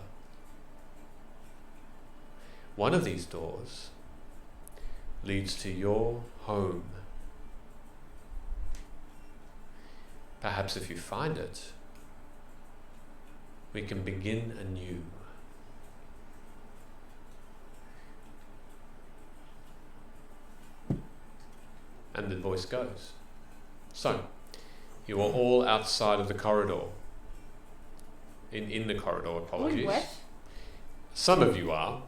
One of these doors leads to your home. Perhaps if you find it, we can begin anew. And the voice goes. So, you are all outside of the corridor. In the corridor, Are we apologies. wet? Some of you are.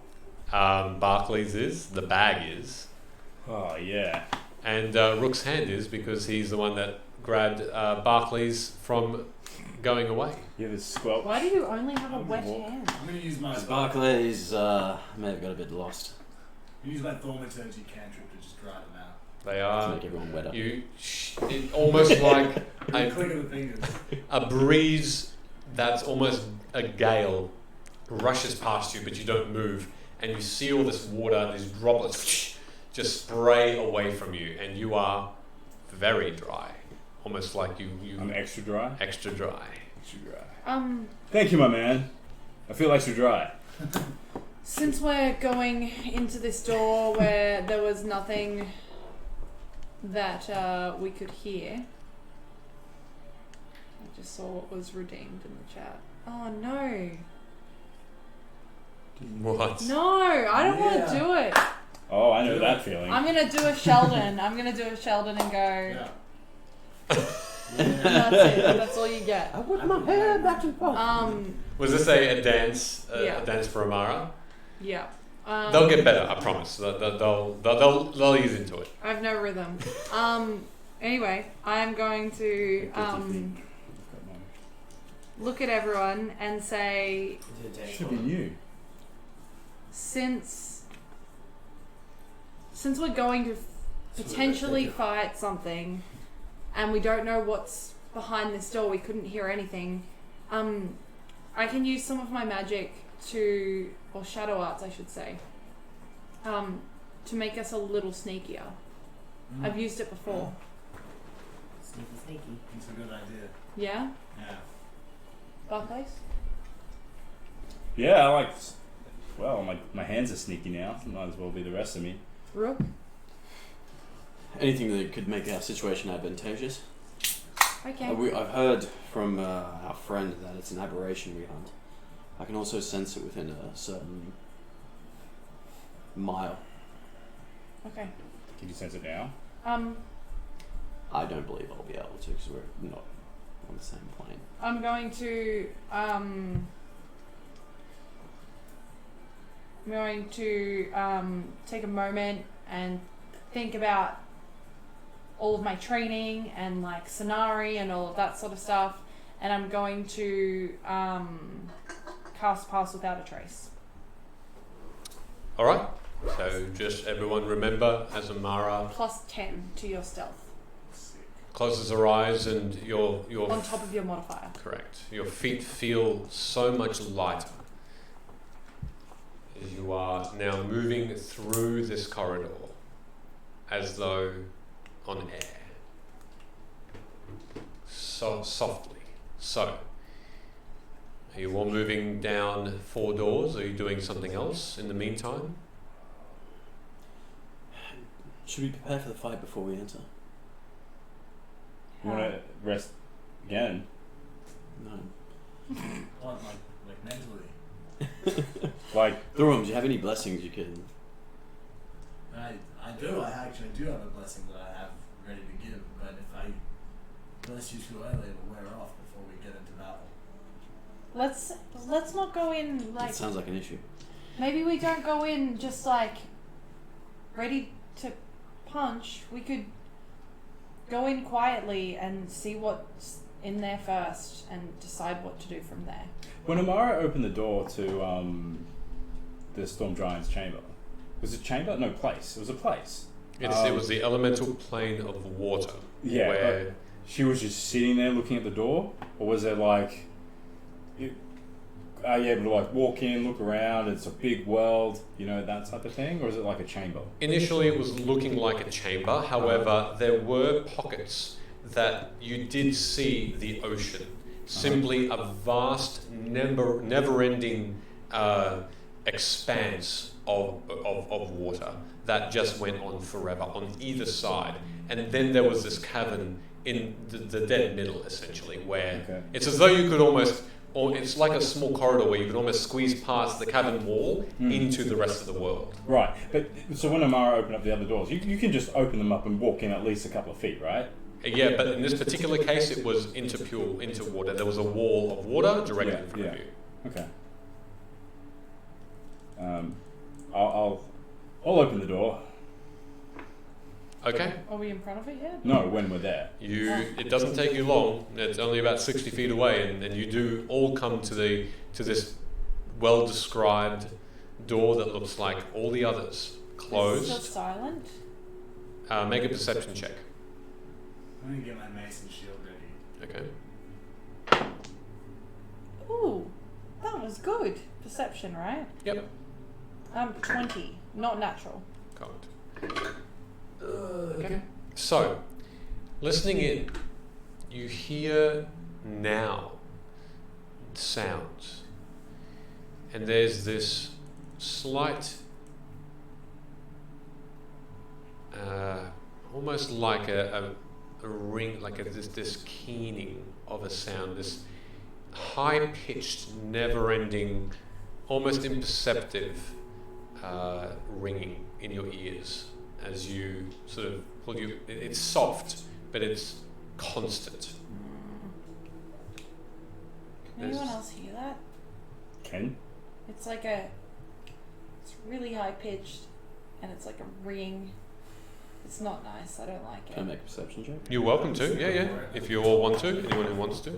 Barclays is, the bag is, Oh yeah. and Rook's hand is, because he's the one that grabbed Barclays from going away. You have a squelch. Why do you only have a I'm wet walk- hand? I'm going to use my Barclays may have got a bit lost. use my thaumaturgy cantrip to just dry them out. They To are. make everyone wetter. It almost like Click of the fingers. a breeze that's almost a gale rushes past you, but you don't move, and you see all this water, these droplets just spray away from you, and you are very dry, almost like I'm extra dry. extra dry. Extra dry. Thank you, my man. I feel extra dry. Since we're going into this door where there was nothing that we could hear, I just saw what was redeemed in the chat. Oh no! What? No, I don't want to do it. Oh, I know that feeling. I'm gonna do a Sheldon. I'm gonna do a Sheldon and go. Yeah. That's it. That's all you get. I whip my hair back and forth. Was this a dance? Yeah. A dance for Amara? Yeah. They'll get better, I promise. They'll ease into it. I have no rhythm. Anyway, I'm going to look at everyone and say, Should be you. since we're going to potentially fight something, and we don't know what's behind this door, we couldn't hear anything. I can use some of my magic or shadow arts, I should say, to make us a little sneakier. I've used it before. Sneaky. It's a good idea. Yeah? Yeah. Byways? Yeah, I like. Well, my hands are sneaky now. Might as well be the rest of me. Rook? Anything that could make our situation advantageous. Okay. I've heard from our friend that it's an aberration we hunt. I can also sense it within a certain mile. Okay. Can you sense it now? I don't believe I'll be able to because we're not on the same plane. I'm going to take a moment and think about all of my training and like scenarii and all of that sort of stuff, and I'm going to cast Pass Without a Trace. All right. So just everyone remember, as Amara Plus 10 to your stealth closes her eyes and your on top of your modifier. correct. Your feet feel so much lighter as you are now moving through this corridor, as though on air. So softly. So, are you all moving down 4 doors? Are you doing something else in the meantime? Should we prepare for the fight before we enter? You want to rest again? No. What, like mentally? Like, Thulroms, do you have any blessings you can... I do. I actually do have a blessing that I have ready to give, but if I bless you too early, it'll wear off before we get into battle. Let's not go in like. That sounds like an issue. Maybe we don't go in just like ready to punch. We could go in quietly and see what's in there first and decide what to do from there. when Amara opened the door to the Storm Giant's chamber, was it chamber? No, place. It was a place. It was the elemental plane of water. Yeah, Where but she was just sitting there looking at the door, or was it like, are you able to like walk in, look around, it's a big world, you know, that type of thing, or is it like a chamber? initially it was looking like a chamber, however, there were pockets that you did see the ocean. Simply a vast, never-ending expanse of water that just went on forever on either side. And then there was this cavern in the dead middle, essentially, where it's as though you could almost, or it's like a small corridor where you could almost squeeze past the cavern wall into the rest of the world. Right, but so when Amara opened up the other doors, you can just open them up and walk in at least a couple of feet, right? Yeah, but in this particular case, it was into water. There was a wall of water directly in front of you. Okay. I'll open the door. Okay. Are we in front of it yet? No, when we're there. It doesn't take you long. It's only about 60 feet away, and you do all come to this well-described door that looks like all the others. Is it Closed. still silent? Make a perception check. I'm gonna get my mace and shield ready. Okay. Ooh, that was good. Perception, right? Yep. 20, not natural. Correct. Okay. So, listening in, you hear now sounds, and there's this slight, almost like a ring, like this keening of a sound, this high-pitched, never-ending almost imperceptive ringing in your ears as you sort of pull you. It's soft, but it's constant. Can anyone else hear that? Ken? It's like it's really high pitched, and it's like a ring. It's not nice. I don't like Can I it. make a perception check? You're welcome to, yeah. If you all want to, anyone who wants to.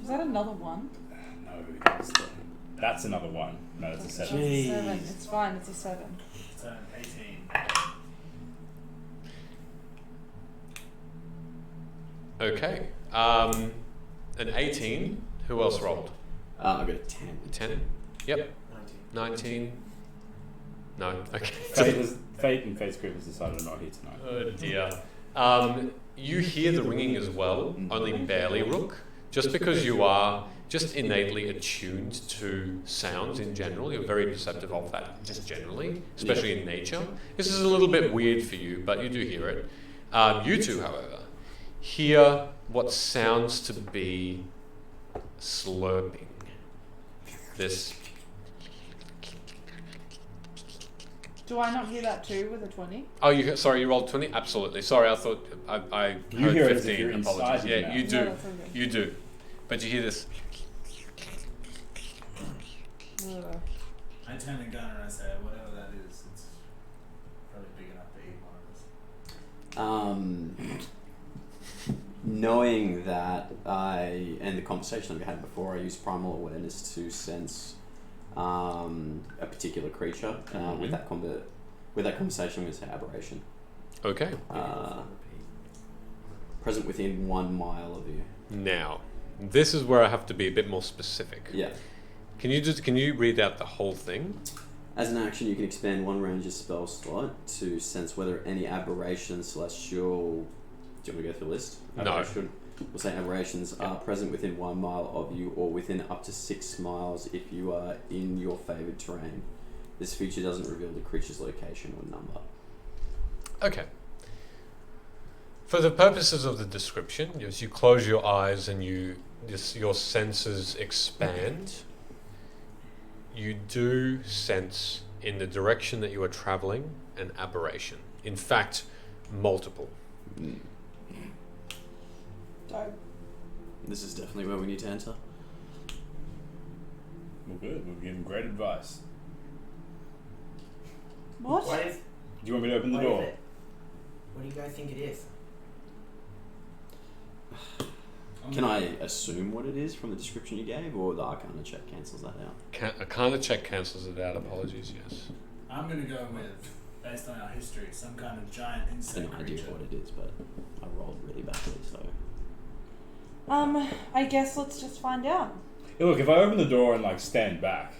Is that another one? No, that's another one. No, it's a 7. That's a 7. It's fine. It's a 7. Turn 18. Okay. An 18. Who else rolled? I got a 10. 10. Yep. 19. No. Okay. Fate and Fate's group has decided to not here tonight. Oh dear. You hear the ringing as well, only barely, Rook. Just because you are just innately attuned to sounds in general, you're very perceptive of that, just generally, especially in nature. This is a little bit weird for you, but you do hear it. You two, however, hear what sounds to be slurping. This. Do I not hear that too with a 20? Oh, sorry, you rolled 20? Absolutely. Sorry, I thought I You heard hear it 15. as if you're inside Apologies. your Yeah, mouth. you do. No, that's okay. You do. But you hear this. Ugh. I turn the gun and I say, whatever that is, it's probably big enough to eat one of us. Knowing that and the conversation that we had before, I used primal awareness to sense a particular creature. With that conversation, was aberration. Okay. Present within 1 mile of you. Now, this is where I have to be a bit more specific. Yeah. Can you read out the whole thing? As an action, you can expand one ranger's spell slot to sense whether any aberrations celestial. Do you want to go through the list? No. We'll say aberrations are present within 1 mile of you or within up to 6 miles if you are in your favoured terrain. This feature doesn't reveal the creature's location or number. Okay. For the purposes of the description, as you close your eyes and your senses expand, you do sense in the direction that you are travelling an aberration. In fact, multiple. Dope. This is definitely where we need to enter. Well, good. We've given great advice. What? What is? Do you want me to open the What door? is it? What do you guys think it is? Can I assume what it is from the description you gave, or the Arcana check cancels that out? Arcana check cancels it out. Apologies, yes. I'm going to go with, based on our history, some kind of giant An insect idea creature. of what it is, but I rolled really badly, so. I guess let's just find out. Hey, look, if I open the door and stand back,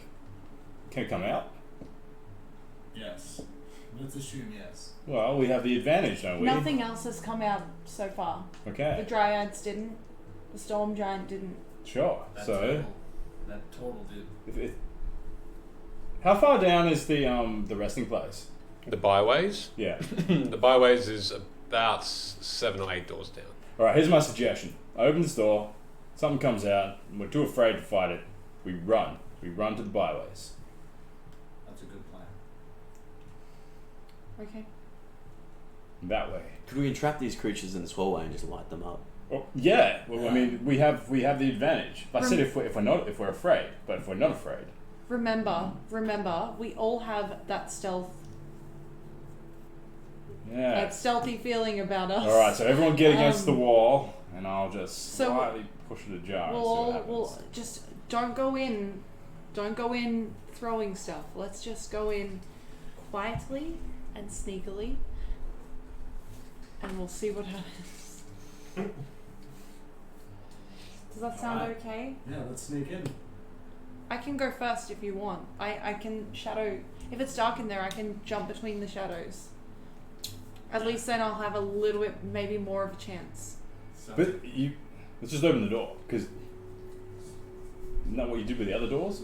can it come out? Yes. Let's assume yes. Well, we have the advantage, don't we? Nothing else has come out so far. The Okay. Dryads didn't. The Storm Giant didn't. Sure. That So, total did. how far down is the resting place? The Byways. Yeah. The Byways is about 7 or 8 doors down. All right. Here's my suggestion. I open this door. Something comes out. And we're too afraid to fight it. We run. We run to the byways. That's a good plan. Okay. That way. Could we entrap these creatures in this hallway and just light them up? Oh, yeah. Well, I mean, we have the advantage. I said if we're afraid, but if we're not afraid. Remember, we all have that Yeah. that stealthy feeling about us. All right. So everyone get against the wall, and I'll just so slightly push it ajar. and see what happens. We'll just don't go in throwing stuff. Let's just go in quietly and sneakily, and we'll see what happens. Does that sound Alright. okay? Yeah, let's sneak in. I can go first if you want. I can shadow. If it's dark in there, I can jump between the shadows. At least then I'll have a little bit, maybe more of a chance. So, But let's just open the door, because isn't that what you did with the other doors?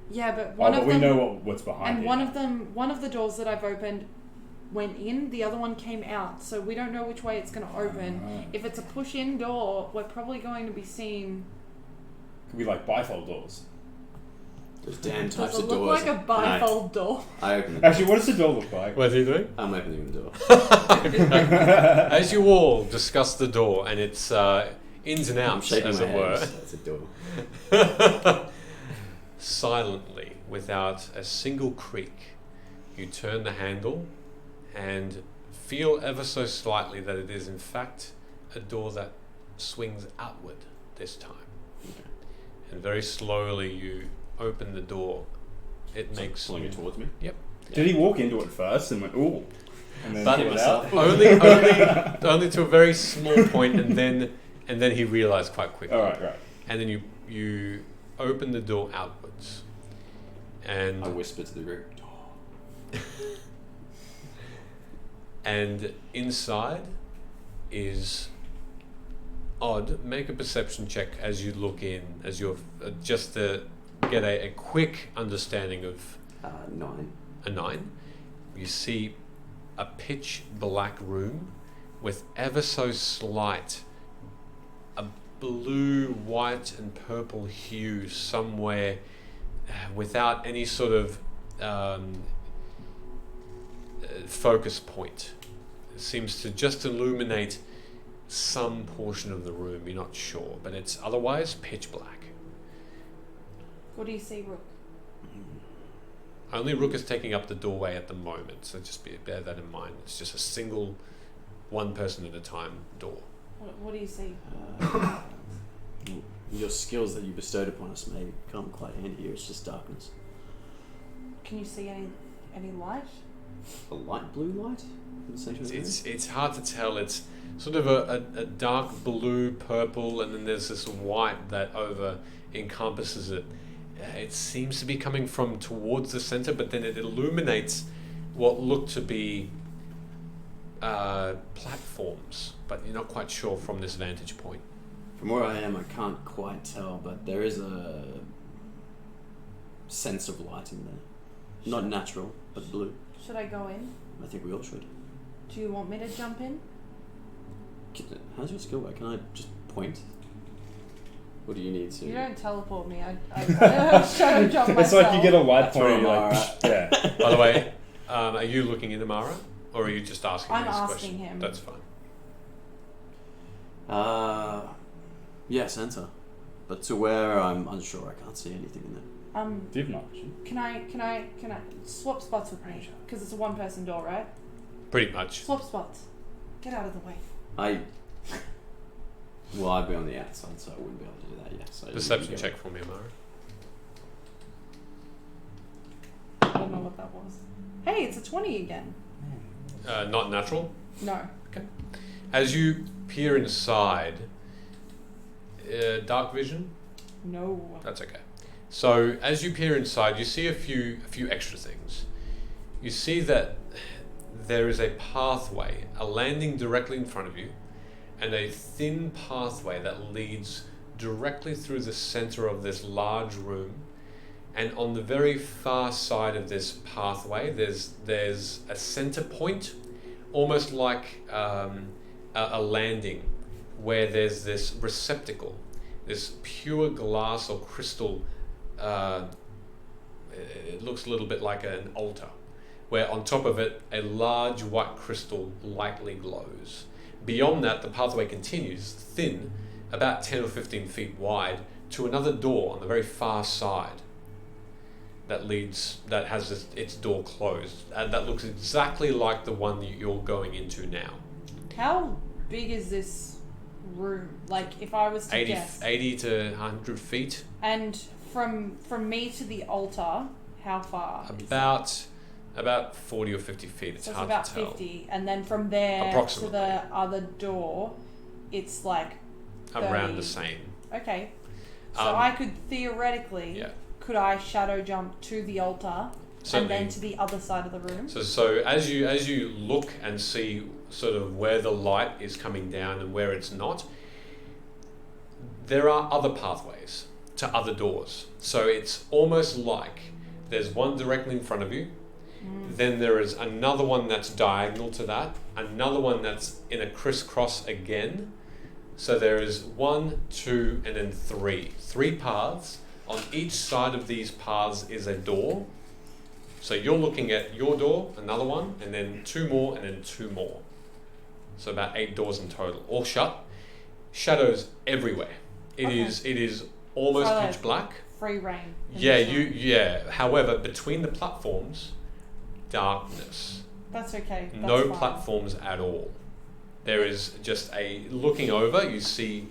Yeah, but But we know what's behind and here. one of the doors that I've opened went in, the other one came out. So we don't know which way it's going to open. Right. If it's a push-in door, we're probably going to be seeing... Could be like bifold doors. Those damn Does types it of look doors. like a bifold door? I open the door. Actually, what does the door look like? What's he doing? I'm opening the door. As you all discuss the door and its ins and I'm outs, shaking as my it head. were, That's a door. silently, without a single creak, you turn the handle and feel ever so slightly that it is in fact a door that swings outward this time. Okay. And very slowly you open the door. It makes Pulling it towards me. Did he walk into it first and went, ooh? And then But pull it out? only to a very small point, and then he realized quite quickly. All right. And then you open the door outwards, and I whisper to the group. and inside is odd. Make a perception check as you look in, as you're just to get a quick understanding of 9. a 9. You see a pitch black room with ever so slight a blue, white and purple hue somewhere without any sort of focus point. It seems to just illuminate some portion of the room, you're not sure, but it's otherwise pitch black. What do you see, Rook? Only Rook is taking up the doorway at the moment, so just bear that in mind. It's just a single, one person at a time door. What do you see? Your skills that you bestowed upon us may come quite handy here. It's just darkness. Can you see any light? A light blue light? In the center of the room? It's hard to tell. It's sort of a dark blue, purple, and then there's this white that over encompasses it. It seems to be coming from towards the center, but then it illuminates what look to be platforms, but you're not quite sure from this vantage point. From where I am, I can't quite tell, but there is a sense of light in there. Not natural, but blue. Should I go in? I think we all should. Do you want me to jump in? How's your skill work? Can I just point? What do you need to? You don't teleport me. I shadow jump myself. It's like you get a light That's point and where you're like, Amara- yeah. By the way, are you looking into Mara, or are you just asking I'm me this asking question? him. That's fine. Yes, enter. But to where I'm unsure, I can't see anything in there. Div not. Can I swap spots with me? Because it's a one-person door, right? Pretty much. Swap spots. Get out of the way. Well, I'd be on the outside, so I wouldn't be able to do that yet. So Perception check for me, Amara. I don't know what that was. Hey, it's a 20 again. Not natural. No. As you peer inside, dark vision. No. That's okay. So as you peer inside, you see a few extra things. You see that there is a pathway, a landing directly in front of you, and a thin pathway that leads directly through the center of this large room. And on the very far side of this pathway, there's a center point, almost like a landing, where there's this receptacle, this pure glass or crystal. It looks a little bit like an altar, where on top of it a large white crystal lightly glows. Beyond that, the pathway continues, thin, about 10 or 15 feet wide, to another door on the very far side that has its door closed, and that looks exactly like the one that you're going into now. How big is this room? Like, if I was to guess. 80 to 100 feet. And from me to the altar, how far? About 40 or 50 feet. It's So it's hard about to tell. 50, and then from there to Approximately. the other door, it's like 30. Around the same. Okay. So Um, I could theoretically, Yeah. could I shadow jump to the altar Certainly. and then to the other side of the room? So as you look and see sort of where the light is coming down and where it's not, there are other pathways to other doors. So it's almost like there's one directly in front of you, Then there is another one that's diagonal to that, another one that's in a crisscross again. So there is 1, 2, and then 3. 3 paths. On each side of these paths is a door. So you're looking at your door, another one, and then 2 more, and then 2 more. So about 8 doors in total, all shut. Shadows everywhere. It is almost So pitch black. Free reign. However, between the platforms, darkness. That's okay. That's No fine. platforms at all. There is just looking over, you see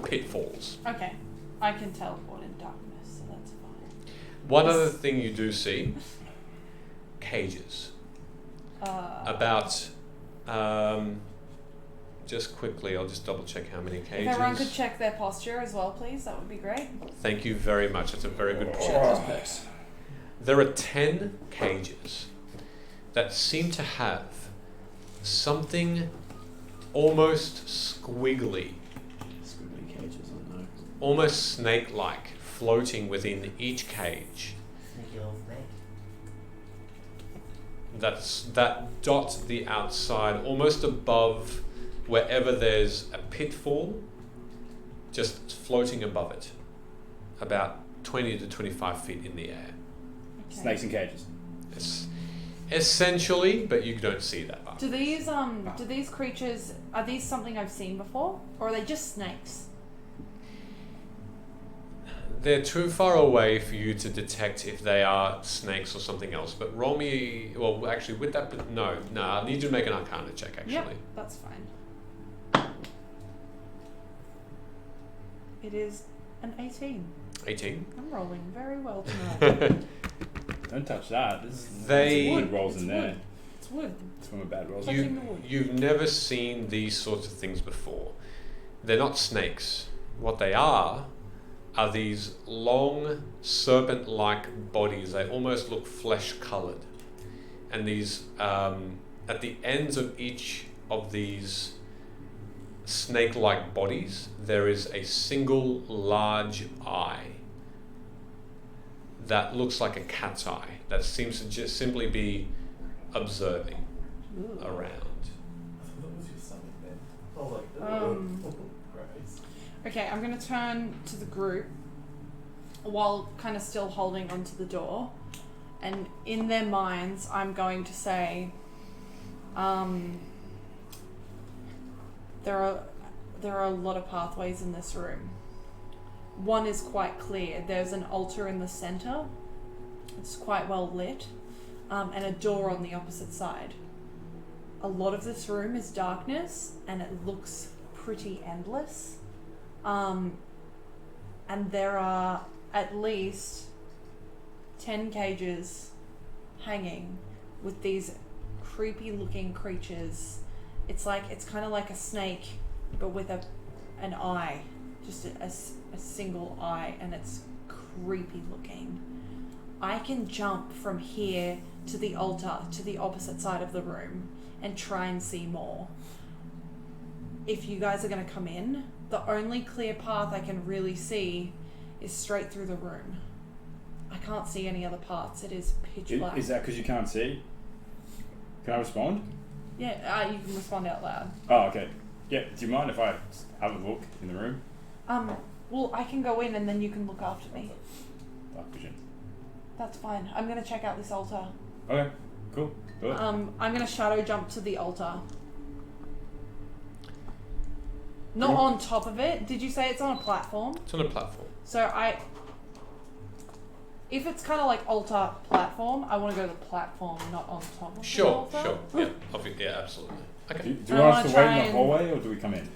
pitfalls. Okay. I can teleport in darkness, so that's fine. One other thing you do see, cages. About, just quickly, I'll just double check how many cages. If everyone could check their posture as well, please, that would be great. Thank you very much, that's a very good point. Aspects. There are 10 cages that seem to have something almost squiggly, Squiggly cages, I know. almost snake-like, floating within each cage. Sneaky little snake. That dot the outside, almost above wherever there's a pitfall, just floating above it, about 20 to 25 feet in the air. Okay. Snakes in cages. It's essentially, but you don't see that much. Do these creatures, are these something I've seen before? Or are they just snakes? They're too far away for you to detect if they are snakes or something else. But roll me, well, actually, with that, but no, I need you to make an Arcana check, actually. Yep, that's fine. It is an 18. 18. I'm rolling very well tonight. Don't touch that. There's They- some good rolls It's in wood. there. It's wood. It's from a bad rolls. Touching the wood. You've never seen these sorts of things before. They're not snakes. What they are these long serpent-like bodies. They almost look flesh-colored. And these, at the ends of each of these snake-like bodies, there is a single large eye that looks like a cat's eye that seems to just simply be observing around. That was your stomach then. I was like, Christ. Okay, I'm going to turn to the group while kind of still holding onto the door. And in their minds, I'm going to say, there are a lot of pathways in this room. One is quite clear. There's an altar in the center. It's quite well lit. And a door on the opposite side. A lot of this room is darkness, and it looks pretty endless. And there are at least 10 cages hanging with these creepy looking creatures. It's kind of like a snake, but with an eye, just a single eye, and it's creepy looking. I can jump from here to the altar to the opposite side of the room and try and see more. If you guys are going to come in, the only clear path I can really see is straight through the room. I can't see any other paths. It is pitch black. Is that because you can't see? Can I respond? Yeah, you can respond out loud. Oh, okay. Yeah, do you mind if I have a look in the room? Well, I can go in and then you can look after me. Dark vision. That's fine. I'm going to check out this altar. Okay, cool. Do it. I'm going to shadow jump to the altar. Not on top of it. Did you say it's on a platform? It's on a platform. So if it's kind of like altar platform, I want to go to the platform, not on top of the altar. Sure. Yeah, yeah, absolutely. Okay. Do you want us to wait in the hallway or do we come in?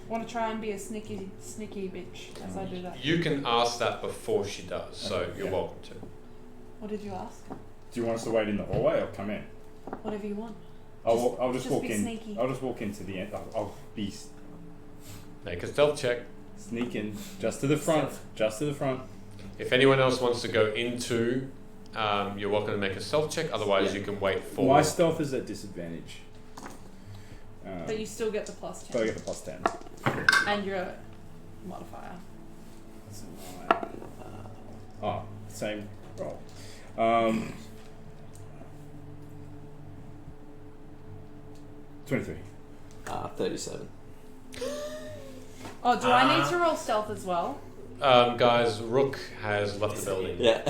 Want to try and be a sneaky bitch as I do that. You can ask that before she does, so you're Yeah. welcome to. What did you ask? Do you want us to wait in the hallway or come in? Whatever you want. I'll just just walk be in. sneaky. I'll just walk into the end. I'll be Make a stealth check. sneaking just to the front. Just to the front. If anyone else wants to go into, you're welcome to make a stealth check. Otherwise, you can wait for. My stealth is at disadvantage. But you still get the plus 10. But I get the plus 10. And your modifier. Oh, same roll. 23. 37. Oh, do I need to roll stealth as well? Guys, Rook has left the building. Yeah.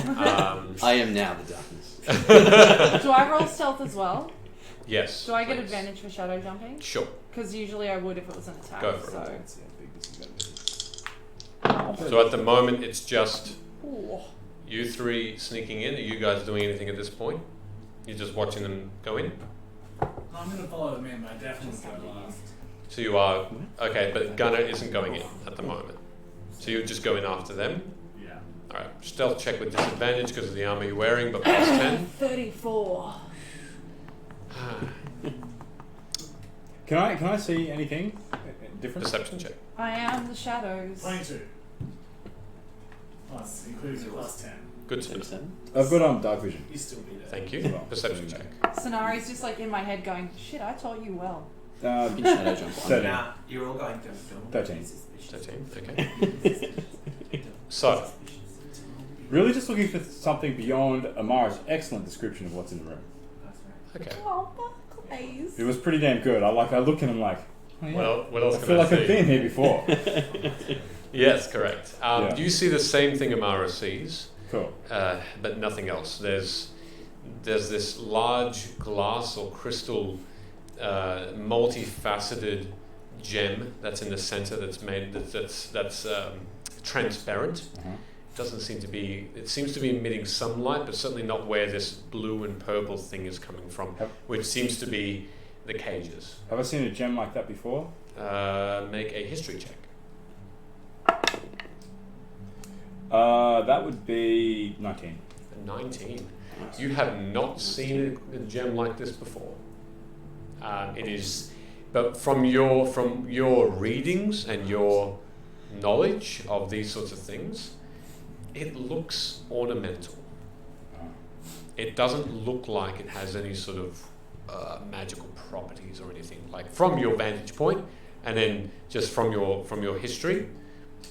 I am now the darkness. Do I roll stealth as well? Yes. Do I get please. advantage for shadow jumping? Sure. Because usually I would if it was an attack. Go for so. Let's see how big this is going to be. So at the moment, it's just Ooh. you three sneaking in. Are you guys doing anything at this point? You're just watching them go in? I'm going to follow them in, but I definitely go last. So you are... Okay, but Gunner isn't going in at the moment. So you just go in after them? Yeah. Alright, stealth check with disadvantage because of the armor you're wearing, but plus 10. 34. Can I see anything different? Perception check. I am the shadows. 22. Plus, including the plus 10. Good to know. 37. I've got dark vision. You still be there. Thank you. Well, Perception there check. Sonari's just like in my head going, shit, I taught you well. You can shadow jump on. 13. Nah, you're all going to 13. 13, okay. So, Really just looking for something beyond Amara's excellent description of what's in the room. okay. Oh, Byways. It was pretty damn good. I look and I'm like, oh yeah. Well, what else I can feel I like I've see? been here before. Yes, correct. Yeah. You see the same thing Amara sees, Cool. but nothing else. There's this large glass or crystal, multifaceted gem that's in the center that's made that's transparent. Uh-huh. Doesn't seem to be. It seems to be emitting some light, but certainly not where this blue and purple thing is coming from, which seems to be the cages. Have I seen a gem like that before? Make a history check. That would be 19. 19. You have not seen a gem like this before. It is, but from your readings and your knowledge of these sorts of things, it looks ornamental. It doesn't look like it has any sort of magical properties or anything. Like from your vantage point, and then just from your history,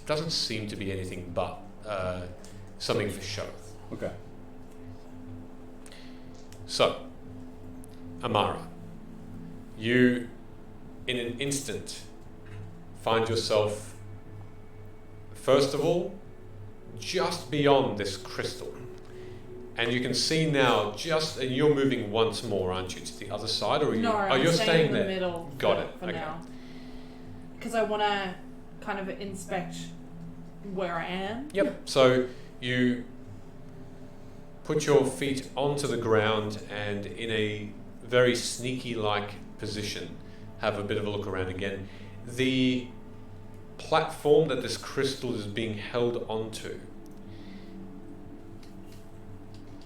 doesn't seem to be anything but something for show. Okay. So, Amara, you, in an instant, find yourself, first of all, just beyond this crystal. And you can see now, and you're moving once more, aren't you, to the other side? Or are you, No, I'm you're staying staying in the there? middle Got it, for okay. now. Because I want to kind of inspect where I am. Yep. So you put your feet onto the ground and in a very sneaky-like position, have a bit of a look around again. The platform that this crystal is being held onto,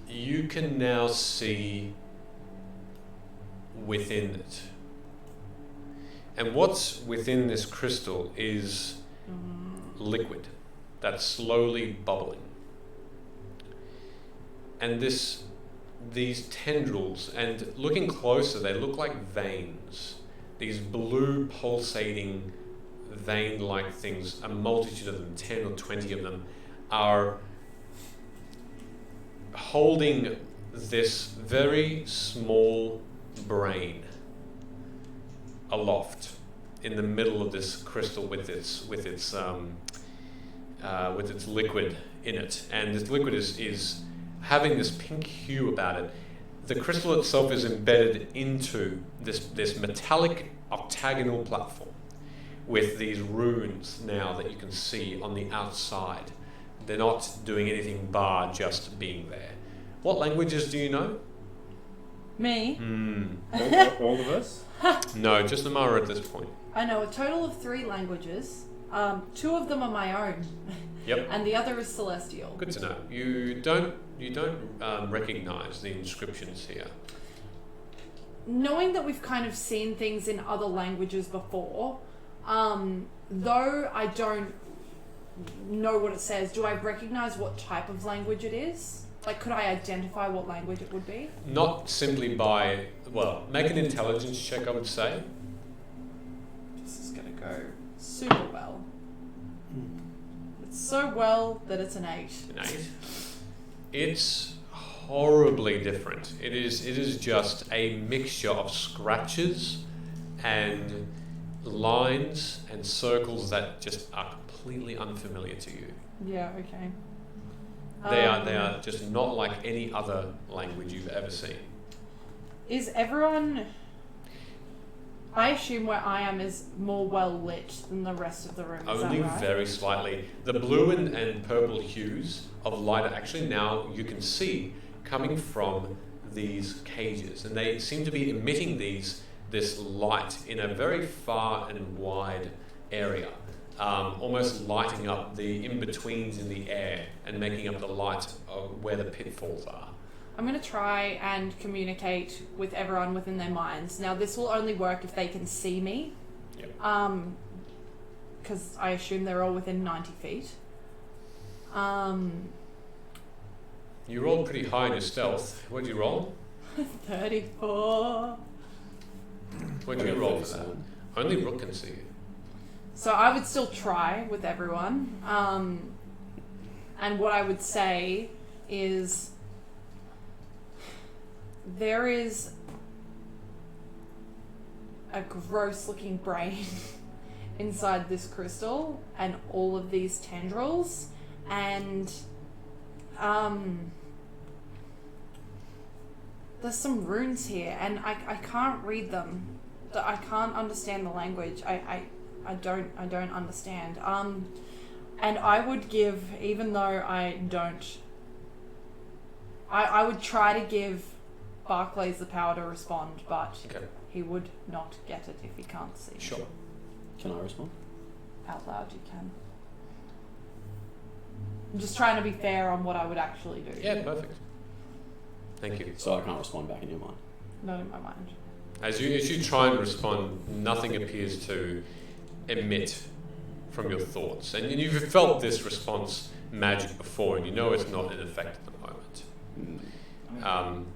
you can now see within it. And what's within this crystal is liquid that's slowly bubbling. And these tendrils, and looking closer, they look like veins. These blue pulsating vein-like things, a multitude of them, 10 or 20 of them, are holding this very small brain aloft in the middle of this crystal with its liquid in it, and this liquid is having this pink hue about it. The crystal itself is embedded into this metallic octagonal platform with these runes now that you can see on the outside. They're not doing anything bar just being there. What languages do you know? Me? All of us? No, just Amara at this point. I know a total of 3 languages. 2 of them are my own. Yep. And the other is Celestial. Good to know. You don't recognize the inscriptions here. Knowing that we've kind of seen things in other languages before, though I don't know what it says, do I recognize what type of language it is? Like, could I identify what language it would be? Not simply by, well, make an intelligence check, I would say. This is going to go super well. It's so well that it's an 8. An 8. It's horribly different. It is just a mixture of scratches and lines and circles that just are completely unfamiliar to you. Yeah, okay. They are just not like any other language you've ever seen. Is everyone... I assume where I am is more well lit than the rest of the room, is Only that right? very slightly. The blue and purple hues of light are actually now you can see coming from these cages, and they seem to be emitting this light in a very far and wide area, almost lighting up the in-betweens in the air and making up the light of where the pitfalls are. I'm going to try and communicate with everyone within their minds. Now, this will only work if they can see me. Yep. Because I assume they're all within 90 feet. You rolled pretty high in your stealth. What'd you roll? 34. What'd you roll for that? Only Rook can see you. So I would still try with everyone. And what I would say is... there is a gross looking brain inside this crystal and all of these tendrils, and there's some runes here and I can't read them. I can't understand the language. I don't understand. And I would give, even though I don't, I would try to give Barclays the power to respond, but Okay. he would not get it if he can't see. Sure. Can I respond? Out loud you can. I'm just trying to be fair on what I would actually do. Yeah, perfect. Thank you. So I can't respond back in your mind. Not in my mind. As you try and respond, nothing appears to emit from your thoughts. And you've felt this response magic before, and you know it's not in effect at the moment.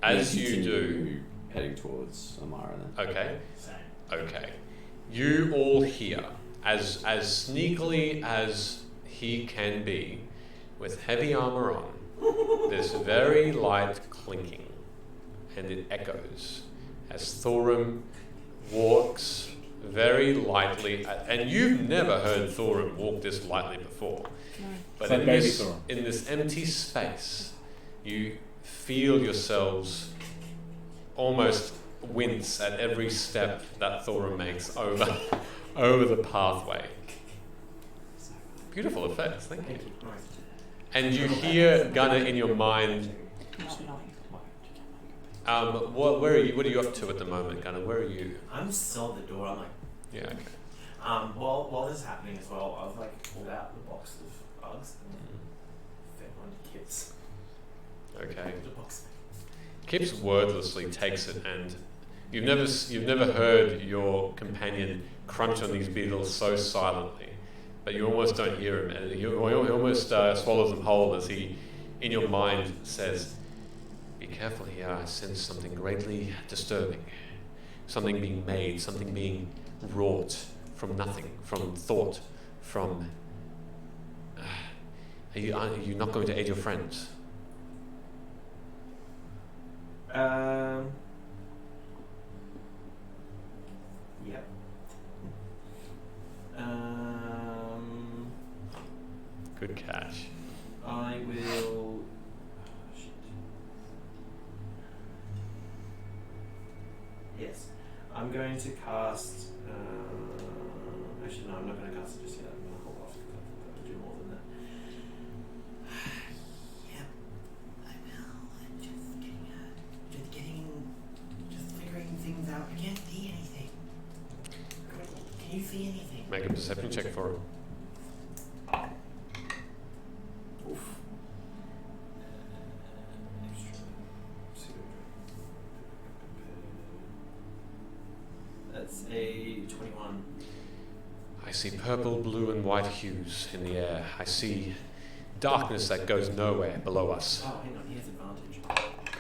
As you do... Heading towards Amara then. Okay. Same. Okay. You all hear, as sneakily as he can be, with heavy armor on, this very light clinking, and it echoes as Thulrum walks very lightly, and you've never heard Thulrum walk this lightly before. No. But It's like in this empty space, you feel yourselves almost wince at every step that Thulrum makes over the pathway. Beautiful effects, thank you. And you hear Gunnar in your mind. Where are you? What are you up to at the moment, Gunnar? Where are you? I'm still at the door. I'm like, Yeah. Okay. while this is happening as well, I've like pulled out the box of bugs and fed one to Kips. Okay. The box. Kips wordlessly takes it, and you've never heard your companion crunch on these beetles so silently, but you almost don't hear him. And he almost swallows them whole as he, in your mind, says, "Be careful here. I sense something greatly disturbing. Something being made. Something being wrought from nothing, from thought, from. Are you not going to aid your friends?" Yep. Good catch. I will. Shit. Yes, I'm going to cast. Actually, no, I'm not going to cast it just yet. I'm going to hold off because I've got to do more than that. Yep, I will. I'm just figuring things out. I can't see anything. Can you see anything? Make a perception check for him. Oof. That's a 21. I see purple, blue, and white hues in the air. I see darkness that goes nowhere below us. Oh, hang on, he has advantage.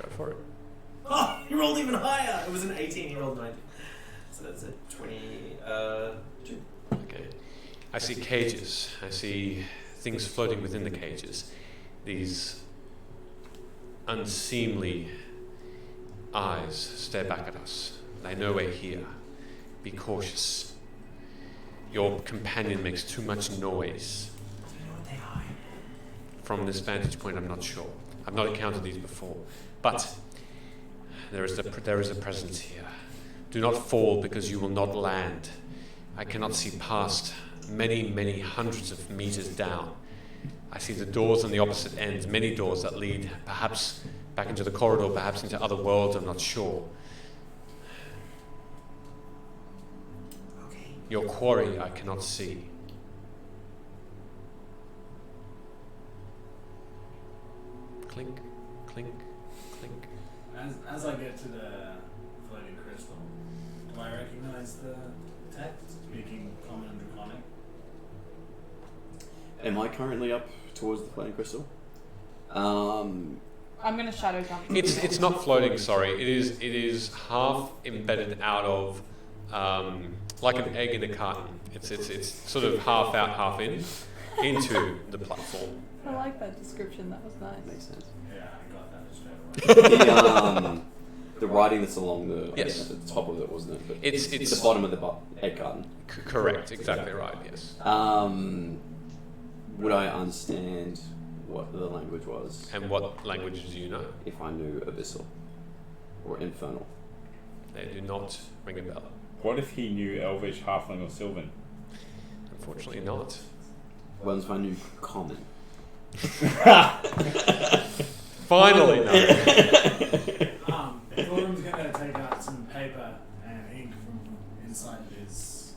Go for it. Oh, he rolled even higher! It was an 18, he rolled 90. So that's a 22. Okay. I see cages. I see things floating within the cages. These unseemly eyes stare back at us They know we're here. Be cautious. Your companion makes too much noise. Do you know what they are? From this vantage point, I'm not sure. I've not encountered these before. But there is a presence here. Do not fall because you will not land. I cannot see past many, many hundreds of meters down. I see the doors on the opposite ends, many doors that lead perhaps back into the corridor, perhaps into other worlds, I'm not sure. Okay. Your quarry I cannot see. Clink, clink, clink. As I get to the floating crystal, do I recognize the text speaking common and draconic? Am I currently up towards the floating crystal? I'm gonna shadow jump. It's not floating. Sorry, it is half embedded out of like an egg in a carton. It's sort of half out, half in into the platform. I like that description. That was nice. Makes sense. Yeah, I got that straight away. The writing that's along the Yes. at the top of it, wasn't it? But It's the bottom of the egg carton. Correct. Exactly right. Yes. Would I understand what the language was And what languages do you know? if I knew Abyssal or Infernal? They do not ring a bell. What if he knew Elvish, Halfling, or Sylvan? Unfortunately, not. What if I knew Common? Finally, no. Thulrom's gonna take out some paper and ink from inside of his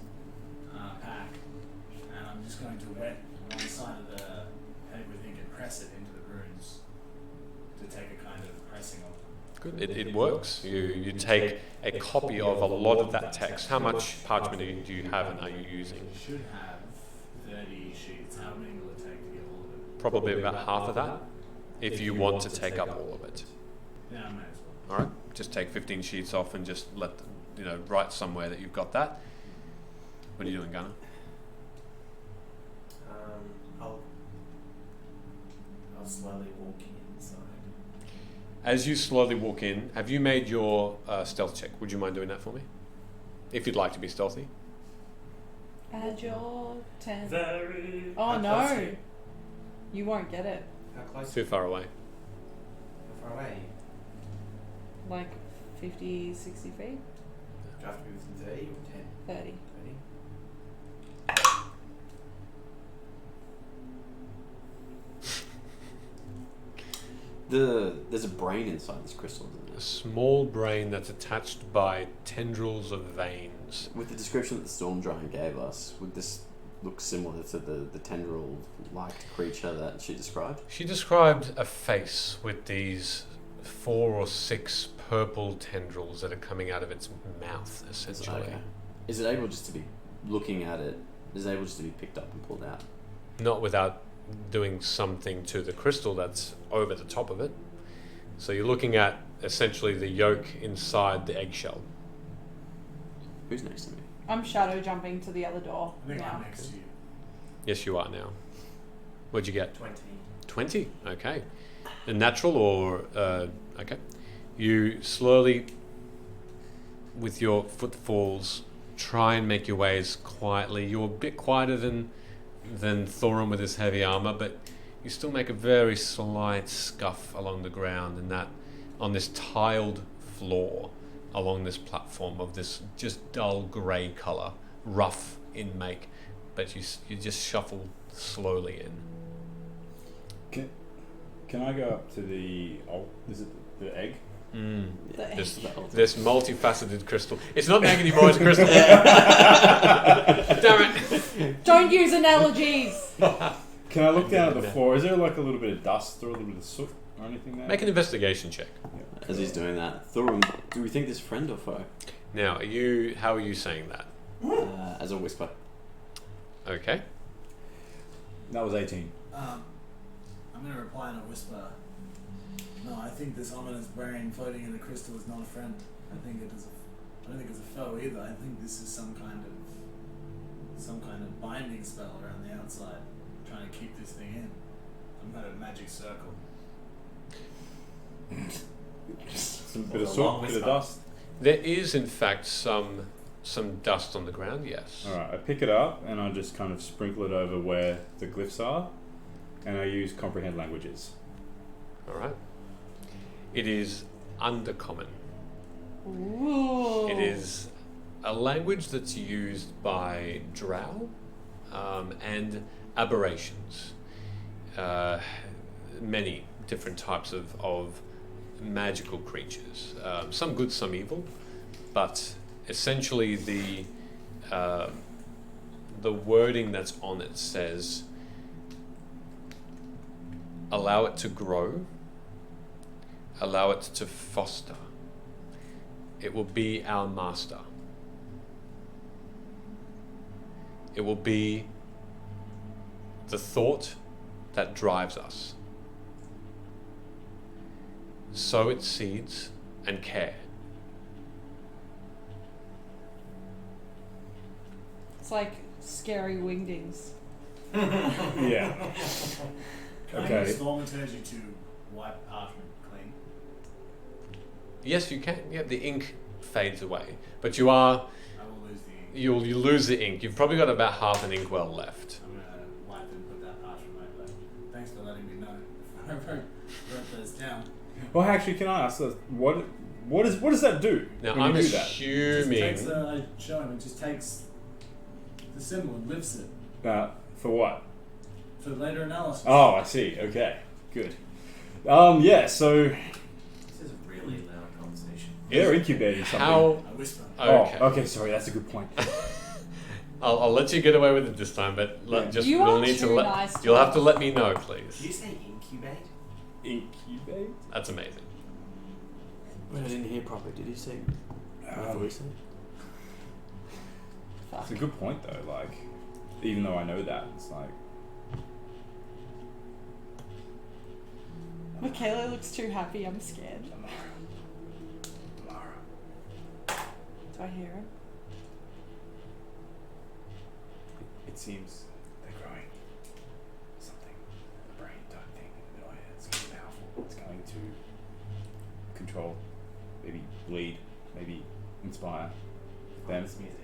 pack, and I'm just going to wet one side of the paper with ink and press it into the runes to take a kind of pressing of them. Good. It works. You take a copy of a lot of that text. How much parchment do you have and are you using? Should have 30 sheets. How many will it take to get all of it? Probably about half of that, if you want to take up all of it. Yeah, I may as well. All right. Just take 15 sheets off and just let them, write somewhere that you've got that. What are you doing, Gunnar? I'll slowly walk inside. As you slowly walk in, have you made your stealth check? Would you mind doing that for me? If you'd like to be stealthy. Add your 10. Very. Oh How close are no. you? You won't get it. How close? Too far away. How far away? Like 50, 60 feet? Do I have to be within 30 or 10? 30. 30? There's a brain inside this crystal, isn't A there? small brain that's attached by tendrils of veins. With the description that the Storm Giant gave us, would this look similar to the tendril-like creature that she described? She described a face with these 4 or 6 purple tendrils that are coming out of its mouth, essentially. Okay. Is it able just to be looking at it? Is it able just to be picked up and pulled out? Not without doing something to the crystal that's over the top of it. So you're looking at essentially the yolk inside the eggshell. Who's next to me? I'm shadow jumping to the other door I think now. I'm next to you. Yes, you are now. What'd you get? 20. 20? Okay. A natural or... okay. You slowly, with your footfalls, try and make your ways quietly. You're a bit quieter than Thulrom with his heavy armor, but you still make a very slight scuff along the ground, and that on this tiled floor along this platform of this just dull grey colour, rough in make, but you just shuffle slowly in. Can I go up to the... Oh, is it the egg? The egg. This multifaceted crystal. It's not an egg anymore, it's a crystal. Damn it. Don't use analogies! Can I look down at the floor? Is there like a little bit of dust or a little bit of soot or anything there? Make an investigation check. As he's doing that, Thulrom, do we think this friend or foe? Now, how are you saying that? As a whisper. Okay. That was 18. I'm going to reply in a whisper. No, I think this ominous brain floating in the crystal is not a friend. I don't think it's a foe either. I think this is some kind of binding spell around the outside, trying to keep this thing in. Some kind of magic circle. Some bit of soot, bit of dust. There is, in fact, some dust on the ground. Yes. All right, I pick it up and I just kind of sprinkle it over where the glyphs are, and I use comprehend languages. All right. It is undercommon. Ooh. It is a language that's used by drow and aberrations. Many different types of magical creatures. Some good, some evil, but essentially the wording that's on it says, allow it to grow, allow it to foster. It will be our master. It will be the thought that drives us. Sow its seeds and care. It's like scary wingdings. Yeah. Can Okay. I use Storm Liturgy to wipe parchment clean? Yes, you can. Yeah, the ink fades away, but you are I will lose the ink. you lose the ink. You've probably got about half an inkwell left. I'm gonna wipe and put that parchment away. Thanks for letting me know. I wrote those down. Well, actually, can I ask what does that do Now when I'm you do that? assuming. I show him. It just takes the symbol and lifts it For what? for later analysis. Oh, I see. Okay, good. Yeah. So This is a really loud conversation. they're incubating something. How? I whisper. Okay. Oh, okay. Sorry, that's a good point. I'll let you get away with it this time, but Yeah. just You we'll are need to too let. nice to You'll have us. to let me know, Did you please. say incubate? Incubate. That's amazing. Wait, I didn't hear properly. Did you say? It's a good point though. Like, even though I know that, it's like. Michele looks too happy. I'm scared. Lamara. Do I hear him? It seems they're growing something, a brain type thing in the middle here. It's going to be powerful. It's going to control, maybe lead, maybe inspire them. This music.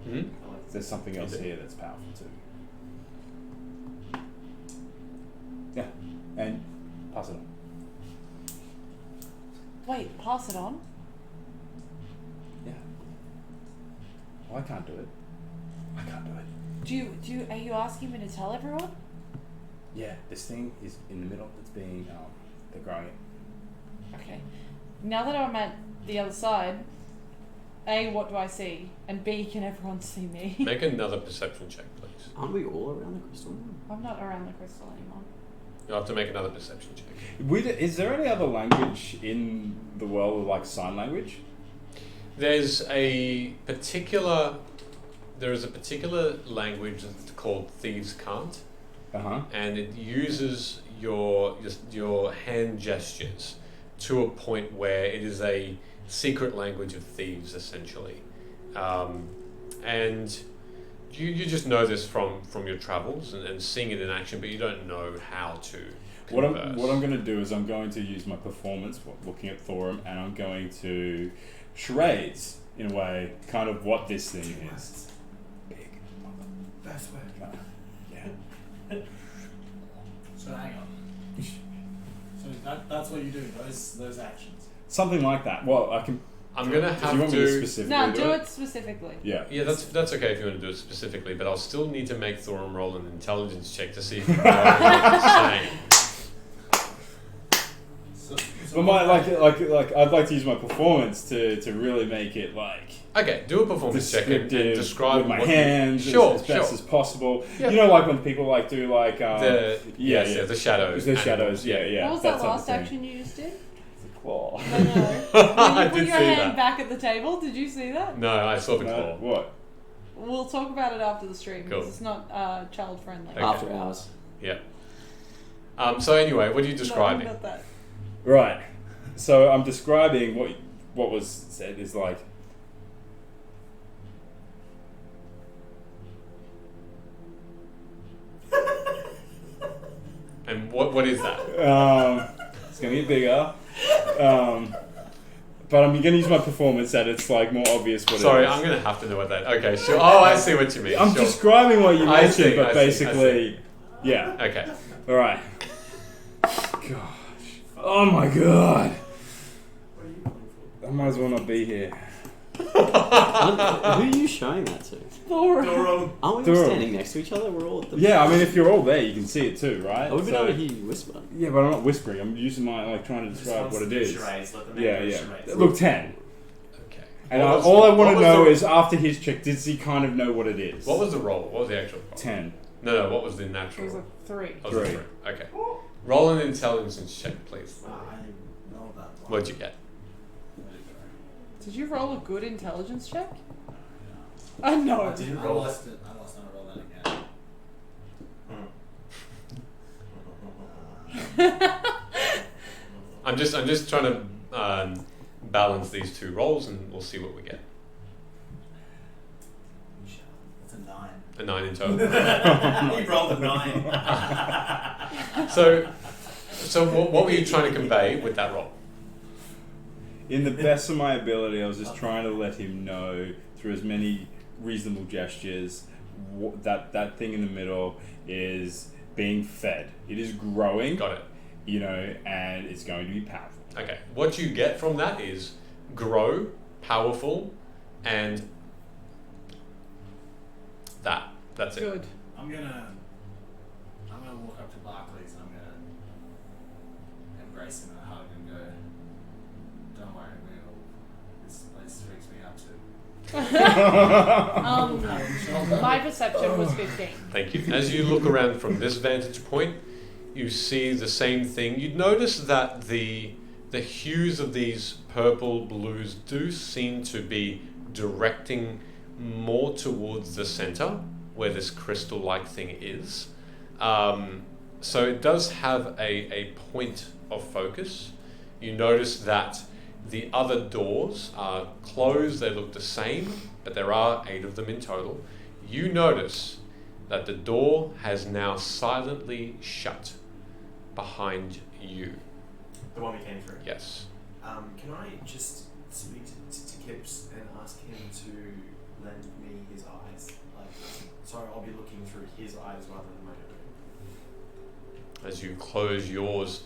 Hmm? I like There's something else Is it? here that's powerful too. Yeah, and pass it on. Wait, pass it on. Yeah. Well, I can't do it. I can't do it. Are you asking me to tell everyone? Yeah, this thing is in the middle. It's being, they're growing it. Okay. Now that I'm at the other side, A, what do I see? And B, can everyone see me? Make another perception check, please. Aren't we all around the crystal? I'm not around the crystal anymore. You'll have to make another perception check. Is there any other language in the world of like sign language? There is a particular language that's called Thieves' Can't, and it uses your hand gestures to a point where it is a secret language of thieves, essentially. And you just know this from your travels and seeing it in action, but you don't know how to converse. What I'm going to do is I'm going to use my performance, looking at Thorum, and I'm going to charades in a way, kind of what this thing is. Big. Best word. Yeah. So hang on. So that's what you do. Those actions. Something like that. Well, I can. I'm gonna Do you have want me to to. specifically No, do it specifically. Yeah. Yeah, that's okay if you want to do it specifically, but I'll still need to make Thorum roll an intelligence check to see if you know what it's saying. But my like I'd like to use my performance to really make it like Okay, do a performance check and descriptive describe with my what hands Sure, as best as possible. Yeah. You know, like when people like do like the yeah, the shadows. the animals, shadows. Yeah. What was that that type of last thing. action you just did? It's a claw. No, no. I When you put did your see hand that. back at the table, did you see that? No, I saw the claw. What? We'll talk about it after the stream because Cool. it's not child friendly. Okay. After hours. Yeah. So anyway, what are you describing? No, not that. Right. So I'm describing what was said is like. And what is that? It's gonna get bigger. but I'm gonna use my performance that it's like more obvious what Sorry, it is. I'm gonna have to know what that. Okay, sure. Oh, I see what you mean. I'm sure. describing what you I mentioned, see, but I see, basically, yeah. Okay. All right. Gosh. Oh my god. I might as well not be here. Who are you showing that to? Thulrum. Aren't we all Thulrum. standing next to each other? We're all at the... Yeah, I mean, if you're all there, you can see it too, right? I would be able to hear you whisper. Yeah, but I'm not whispering. I'm using my trying to describe what it is. Charades, let them Yeah, make yeah. charades. Look, 10. Okay. And What was- all I want what to was know the- is after his check, does he kind of know what it is? What was the roll? What was the actual roll? 10? No, what was the It natural was a roll? 3. Oh, it was a 3. Okay. Roll an intelligence check, please. I know that one. What'd you get? Did you roll a good intelligence check? I know. I didn't roll it. I lost and I rolled that again. I'm just trying to balance these two rolls, and we'll see what we get. Michele, that's a 9. A 9 in total. He rolled a 9. So what were you trying to convey with that roll? In the best of my ability, I was just trying to let him know through as many reasonable gestures that thing in the middle is being fed. It is growing, Got it. you know, and it's going to be powerful. Okay. What you get from that is grow, powerful, and that's it. Good. I'm gonna walk up to Barclays and I'm gonna embrace him and hug and go, "Don't worry, Will. This place freaks me out too." My perception was 15. Thank you. As you look around from this vantage point, you see the same thing. You notice that the hues of these purple blues do seem to be directing more towards the center where this crystal-like thing is. So it does have a point of focus. You notice that the other doors are closed, they look the same, but there are 8 of them in total. You notice that the door has now silently shut behind you. The one we came through. Yes. Can I just speak to Kips and ask him to lend me his eyes? So I'll be looking through his eyes rather than my own. As you close yours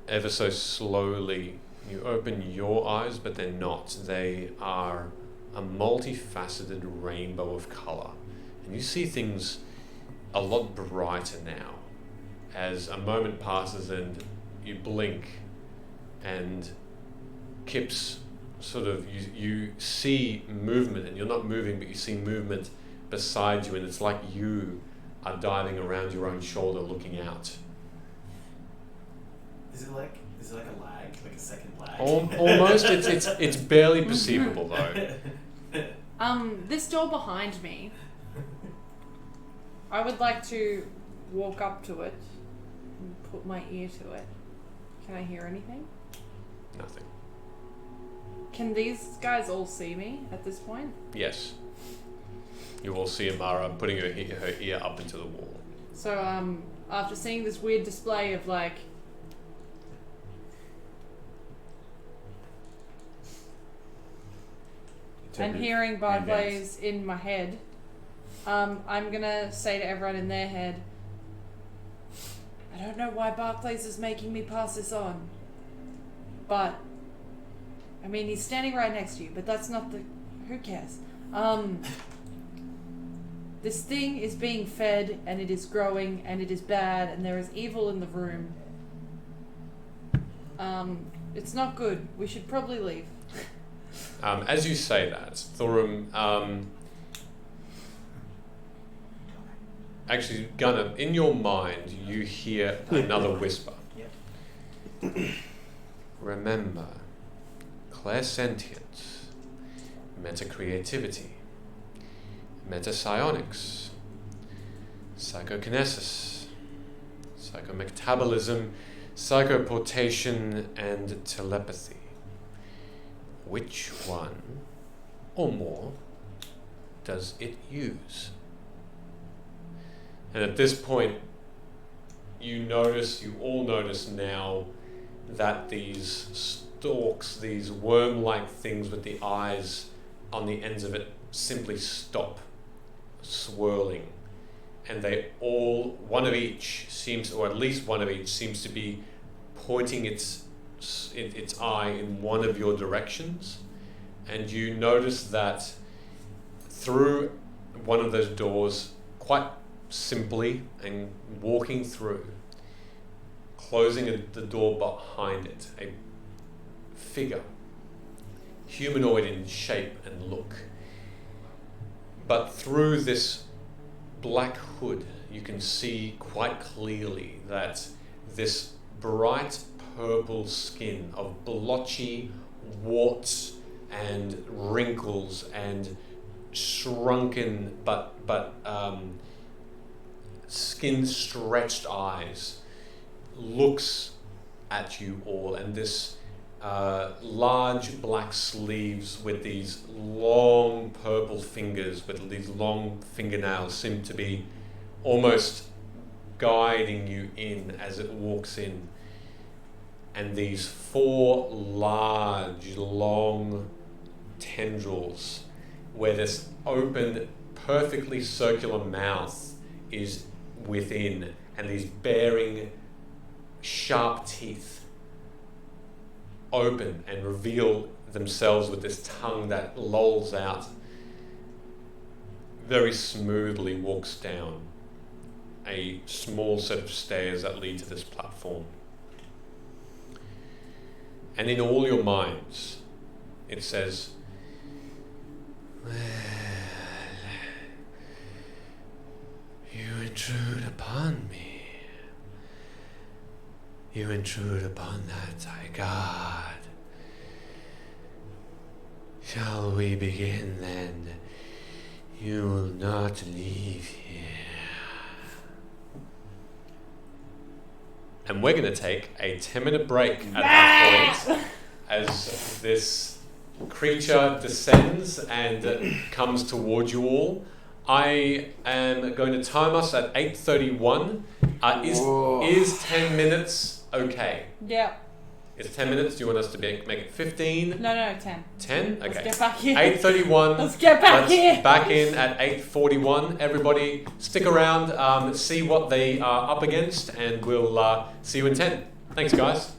ever so slowly, you open your eyes, but they're not. They are a multifaceted rainbow of color. And you see things a lot brighter now. As a moment passes and you blink, and Kips sort of, you see movement, and you're not moving, but you see movement beside you, and it's like you are diving around your own shoulder looking out. Is it like a lag, like a second lag? Almost. It's barely perceivable though. This door behind me, I would like to walk up to it and put my ear to it. Can I hear anything? Nothing. Can these guys all see me at this point? Yes. You will see Amara putting her ear up into the wall. So, after seeing this weird display of like and hearing Byways in my head, I'm gonna say to everyone in their head, I don't know why Barclays is making me pass this on, but I mean he's standing right next to you, but that's not the, who cares? This thing is being fed and it is growing and it is bad and there is evil in the room. It's not good. We should probably leave. As you say that, Thulrum, actually, Gunnar, in your mind, you hear another whisper. Remember, clairsentience, metacreativity, metapsionics, psychokinesis, psychometabolism, psychoportation, and telepathy. Which one or more does it use? And at this point, you all notice now that these stalks, these worm-like things with the eyes on the ends of it, simply stop swirling, and they all, one of each seems, or at least one of each seems to be pointing its eye in one of your directions, and you notice that through one of those doors, quite simply, and walking through, closing the door behind it, a figure, humanoid in shape and look. But through this black hood, you can see quite clearly that this bright purple skin of blotchy warts and wrinkles and shrunken but skin stretched eyes looks at you all, and this large black sleeves with these long purple fingers with these long fingernails seem to be almost guiding you in as it walks in, and these 4 large long tendrils where this open perfectly circular mouth is within, and these bearing sharp teeth open and reveal themselves with this tongue that lolls out, very smoothly walks down a small set of stairs that lead to this platform. And in all your minds, it says, "Well, you intrude upon me. You intrude upon that I guard. Shall we begin then? You will not leave here." And we're going to take a 10-minute break at that point as this creature descends and comes towards you all. I am going to time us at 8:31. Is 10 minutes okay? Yeah. Is 10 minutes? Do you want us to make it 15? No, 10. 10? Okay. Let's get back here. 8:31. Let's get back here. Back in at 8:41. Everybody stick around, see what they are up against, and we'll see you in 10. Thanks, guys.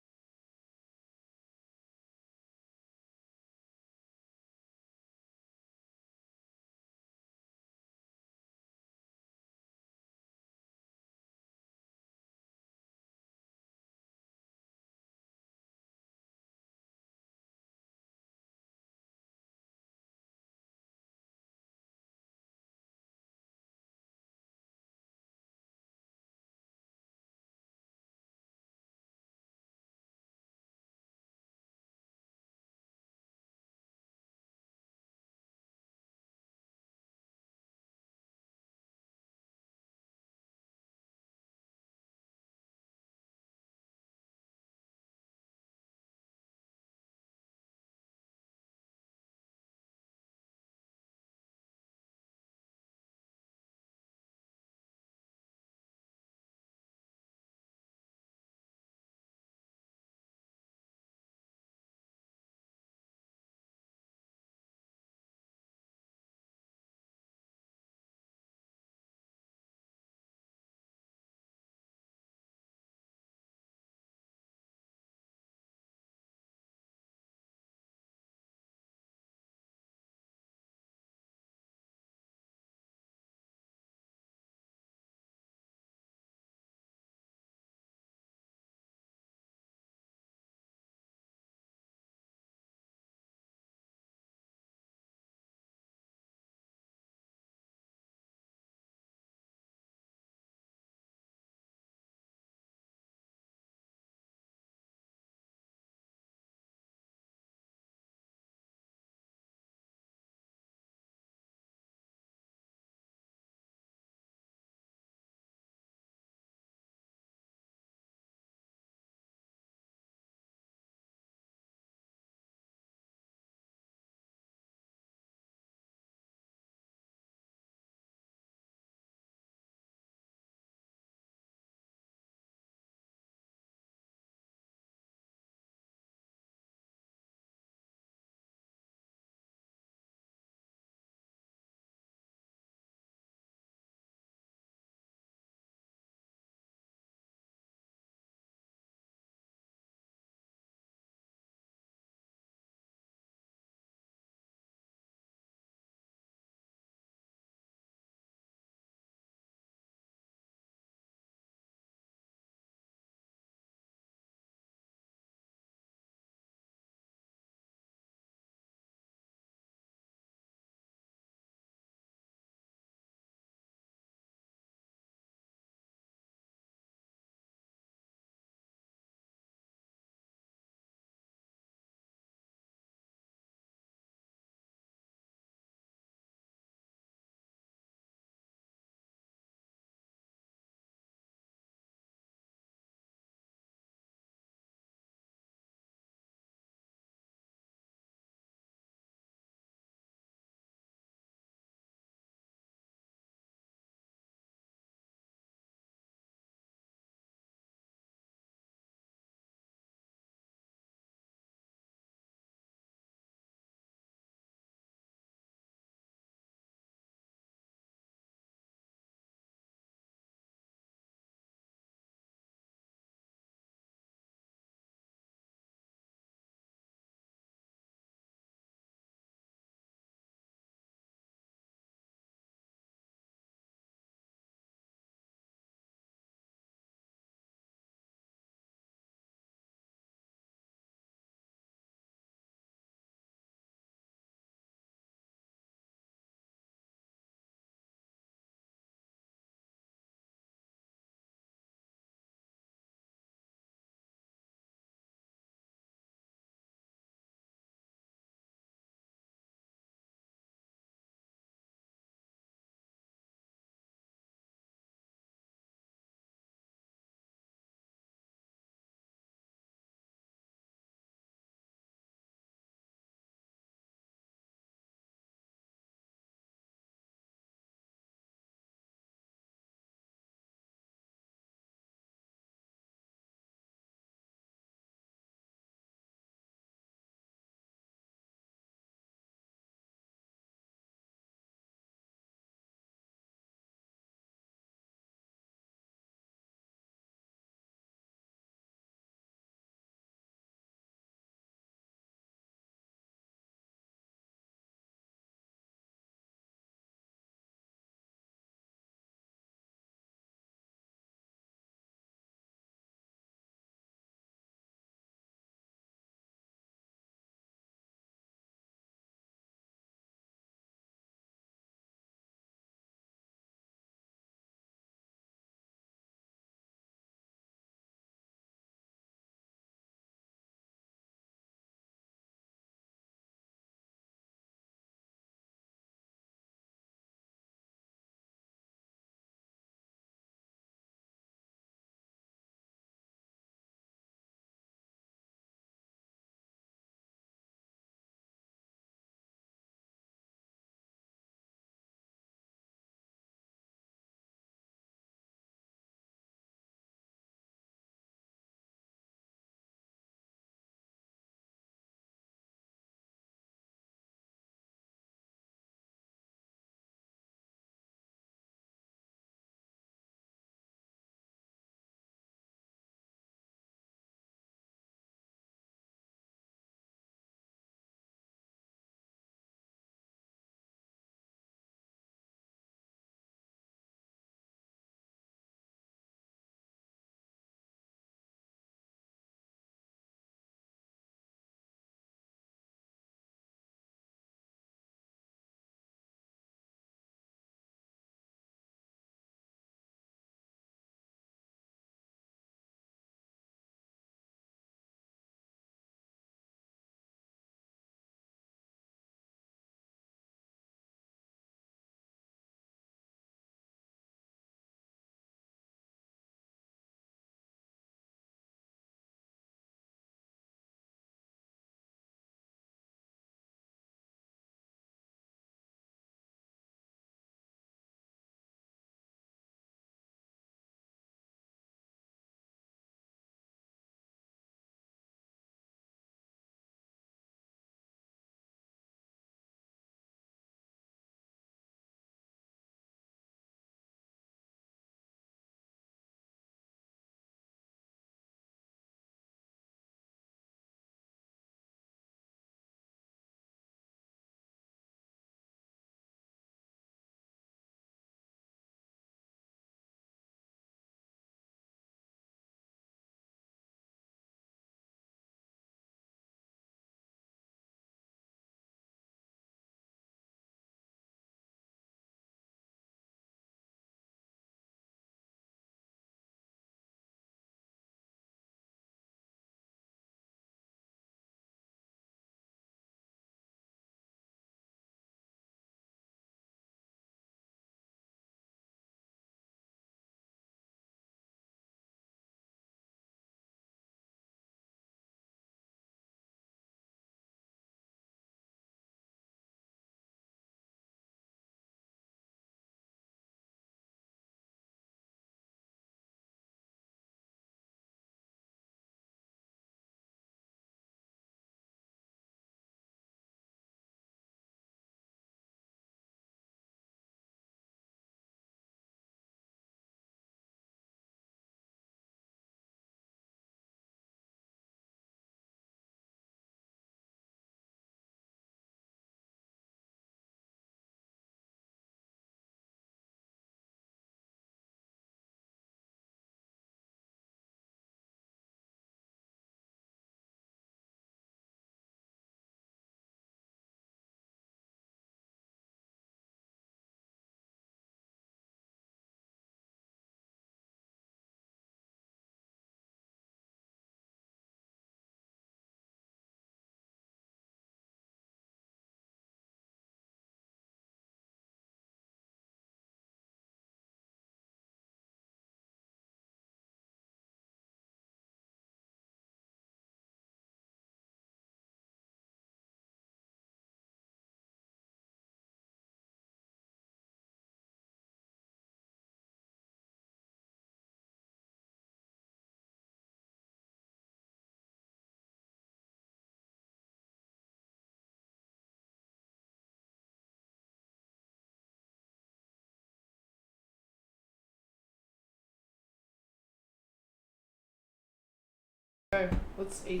Let's eat.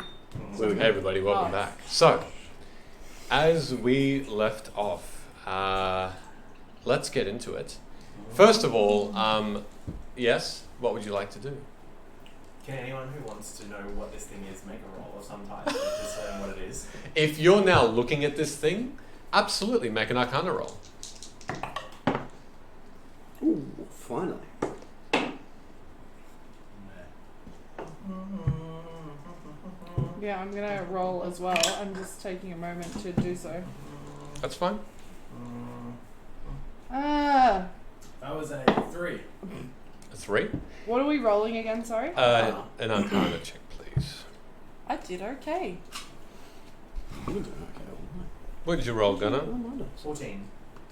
Hey everybody, welcome back. So, as we left off, let's get into it. First of all, yes, what would you like to do? Can anyone who wants to know what this thing is make a roll of some type to discern what it is? If you're now looking at this thing, absolutely make an Arcana roll. Ooh, finally. Yeah, I'm gonna roll as well. I'm just taking a moment to do so. That's fine. Ah, That was a 3. A 3. what are we rolling again? Sorry. An Arcana check, please. I did okay. You're doing okay. What did you roll, Gunnar? 14.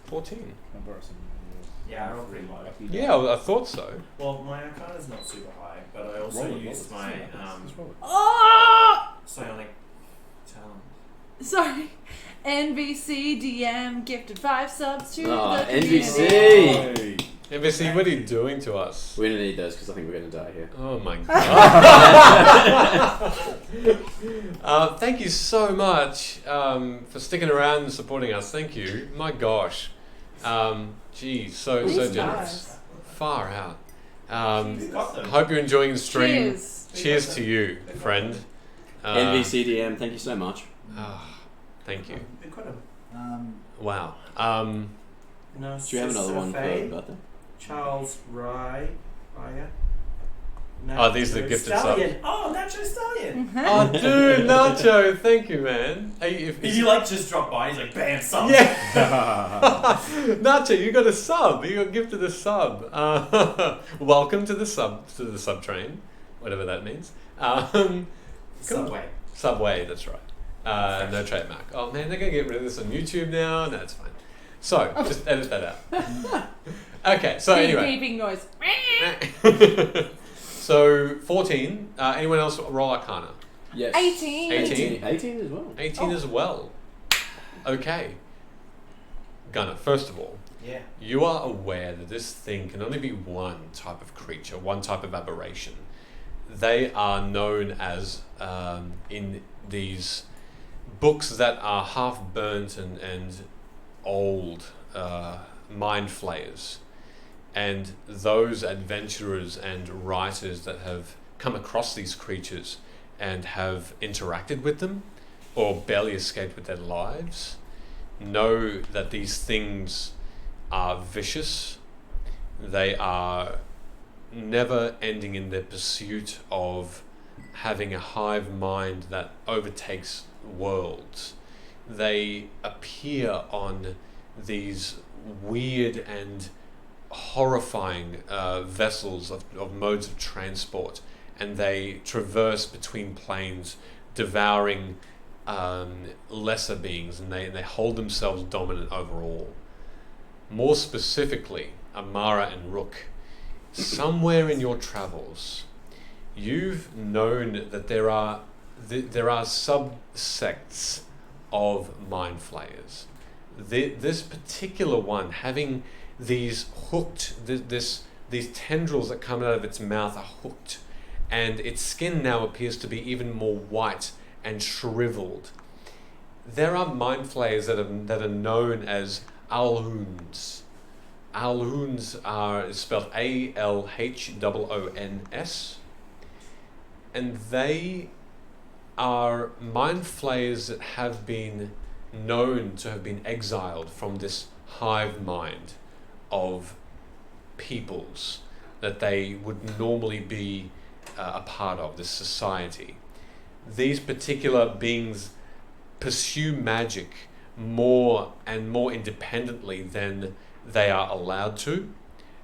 14. Can I borrow some? Yeah, I rolled pretty low. Yeah, I thought so. Well, my Arcana's not super high, but I also Roll it, used roll my it. Just roll it. Oh, psionic talent. sorry. NBC DM gifted 5 subs to Ah, the NBC. community. Hey. NBC, what are you doing to us? We're gonna need those because I think we're gonna die here. Oh my god. Thank you so much for sticking around and supporting us. Thank you. My gosh. Geez, so These generous. guys. Far out. You've got them. Hope you're enjoying the stream. Cheers. Cheers to you, friend. NVCDM, thank you so much. Thank you. You've got them. Wow. No, Do you have another one for Faye, birthday? Charles Rye. Oh, these are the gifted Stallion. subs. Oh, Nacho Stallion. Oh, dude, Nacho, thank you, man. Hey, If you like just drop by, he's like, bam, sub. Yeah. Nacho, you got a sub. You got gifted a sub. Welcome to the sub train, whatever that means. Subway. Subway, that's right. No trademark. Oh man, they're gonna get rid of this on YouTube now. No, it's fine. So just edit that out. Okay. So anyway. Beeping noise. So 14. Anyone else roll Arcana? Yes. 18. 18. 18 as well. 18 as well. Okay. Gunnar, first of all, Yeah. you are aware that this thing can only be one type of creature, one type of aberration. They are known as, in these books that are half burnt and old, mind flayers. And those adventurers and writers that have come across these creatures and have interacted with them or barely escaped with their lives know that these things are vicious. They are never ending in their pursuit of having a hive mind that overtakes worlds. They appear on these weird and horrifying vessels of modes of transport, and they traverse between planes, devouring lesser beings, and they hold themselves dominant over all. More specifically, Amara and Rook, somewhere in your travels, you've known that there are subsects of mind flayers. This particular one, having these hooked, these tendrils that come out of its mouth are hooked, and its skin now appears to be even more white and shriveled. There are mind flayers that are known as Alhoons. Alhoons is spelled Alhoons, and they are mind flayers that have been known to have been exiled from this hive mind of peoples that they would normally be a part of, this society. These particular beings pursue magic more and more independently than they are allowed to,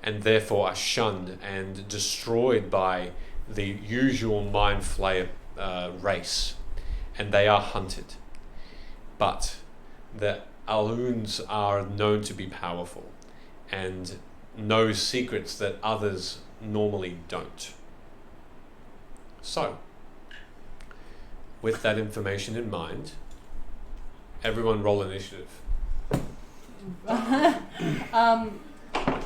and therefore are shunned and destroyed by the usual mind flayer race, and they are hunted. But the Alhoons are known to be powerful and know secrets that others normally don't. So, with that information in mind, everyone roll initiative.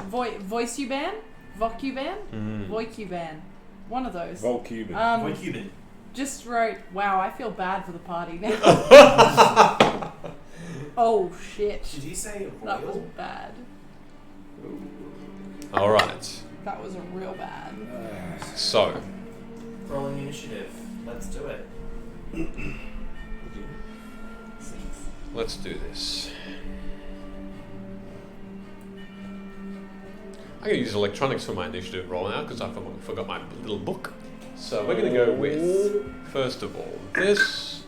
Voice-U-ban? Voc-U-ban? Mm. Voic-U-ban. One of those. Volcuban. Boy Cuban. just wrote, wow, I feel bad for the party now. Oh, shit. Did he say That was royal? bad. All right. That was real bad. So, Rolling initiative. Let's do it. let's do this. I'm going to use electronics for my initiative roll now because I forgot my little book. So we're going to go with, first of all, this.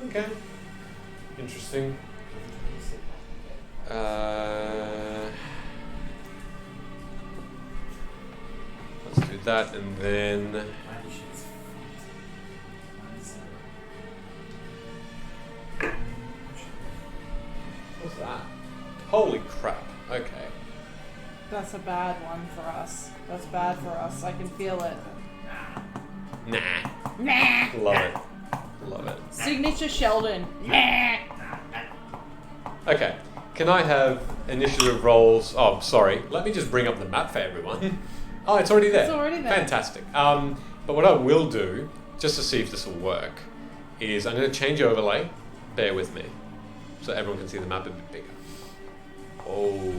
Okay. Interesting. Let's do that and then... What's that? Holy crap. Okay. That's a bad one for us. That's bad for us. I can feel it. Nah. Nah. Love it. Love it. Signature Sheldon. Nah. Okay. Can I have initiative rolls? Oh, sorry. Let me just bring up the map for everyone. Oh, it's already there. It's already there. Fantastic. But what I will do, just to see if this will work, is I'm going to change overlay. Bear with me. So everyone can see the map a bit bigger. Oh.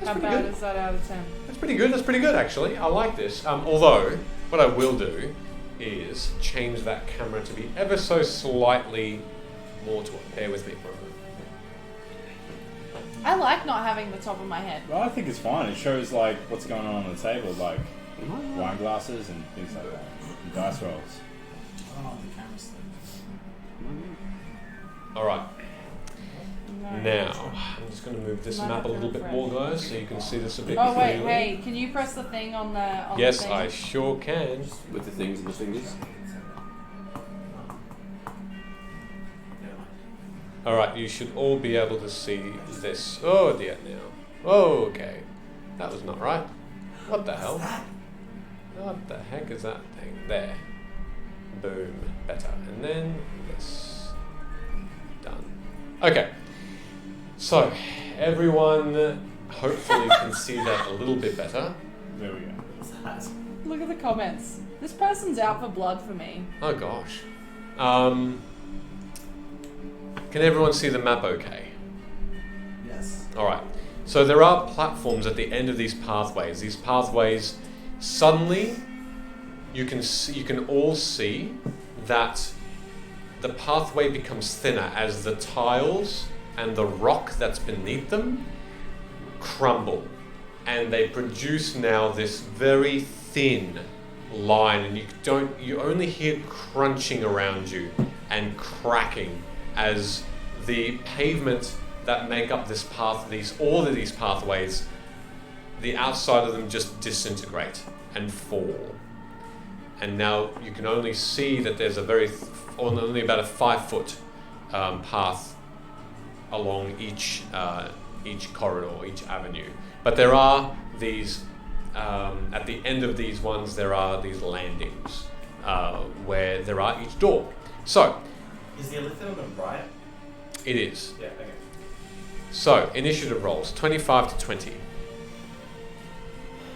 That's How pretty bad good. is that out of 10? That's pretty good. That's pretty good, actually. I like this. Although, what I will do is change that camera to be ever so slightly more to it. Bear with me for a moment. I like not having the top of my head. Well, I think it's fine. It shows like what's going on the table, like wine glasses and things like that, and dice rolls. Oh, the camera's thing. All right. No. Now, I'm just going to move this Might map have a to little bit refresh. more, guys, so you can see this a bit Oh wait, clearly. hey, can you press the thing on the Yes, the thing? I sure can. With the things and the fingers. All right, you should all be able to see this. Oh dear, now. Oh, okay. That was not right. What the hell? What the heck is that thing? There. Boom. Better. And then this. Done. Okay. So, everyone hopefully can see that a little bit better. There we go. Look at the comments. This person's out for blood for me. Oh gosh. Can everyone see the map okay? Yes. Alright. So there are platforms at the end of these pathways. These pathways, suddenly you can all see that the pathway becomes thinner as the tiles and the rock that's beneath them crumble. And they produce now this very thin line, and you only hear crunching around you and cracking as the pavement that make up this path, all of these pathways, the outside of them just disintegrate and fall. And now you can only see that there's only about a 5-foot path along each corridor, each avenue. But there are these, at the end of these ones, there are these landings where there are each door. So, Is the elliptic on the right? it is. Yeah, okay. So, initiative rolls, 25 to 20.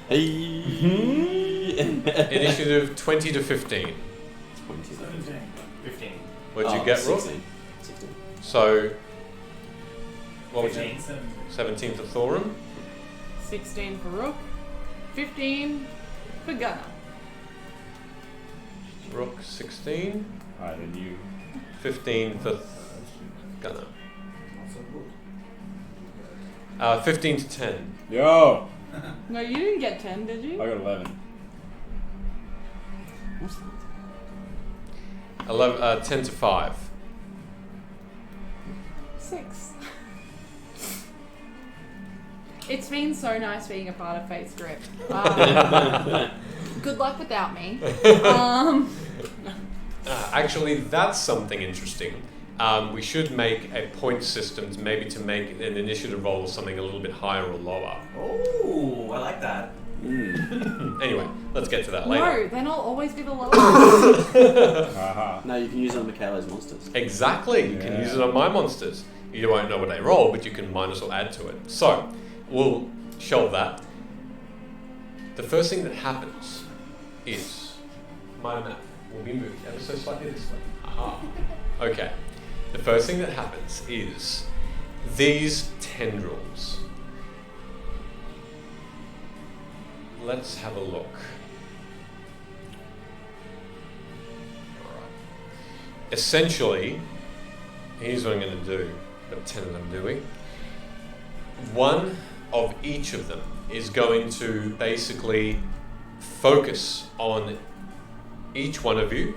Hey. Initiative 20 to 15. 15. What did you get, Rook? 16. 16. So, what was 15. it? 17 for Thulrum. 16 for Rook. 15 for Gunner. Rook 16. Alright, then you. 15 for Gunner. 15 to 10. Yo! No, you didn't get 10, did I you? got 11. What's that? 10 to 5. 6. It's been so nice being a part of Fate's Grip. Good luck without me. Actually, that's something interesting. We should make a point system to make an initiative roll something a little bit higher or lower. Oh, I like that. Anyway, let's get to that No, later. then I'll always be the lowest. Haha. No, you can use it on Michele's monsters. Exactly, you can Yeah. use it on my monsters. You won't know what they roll, but you can minus or add to it. So, we'll shelve that. The first thing that happens is my map will be moved ever so slightly this way. Aha. Okay. The first thing that happens is these tendrils. Let's have a look. Alright. Essentially, here's what I'm going to do. Got 10 of them, do we? One of each of them is going to basically focus on each one of you,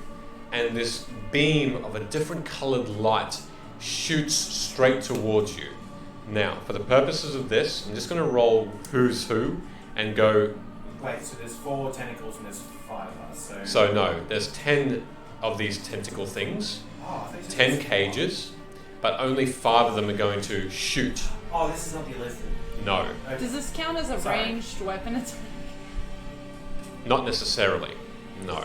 and this beam of a different coloured light shoots straight towards you. Now, for the purposes of this, I'm just going to roll who's who and go. Wait, so there's 4 tentacles and there's 5 of us. So no, there's 10 of these tentacle things, Oh, I thought you said 10 there's cages, but only 5 of them are going to shoot. Oh, this is not the list. No, Okay. Does this count as a Sorry. ranged weapon attack? not necessarily. No.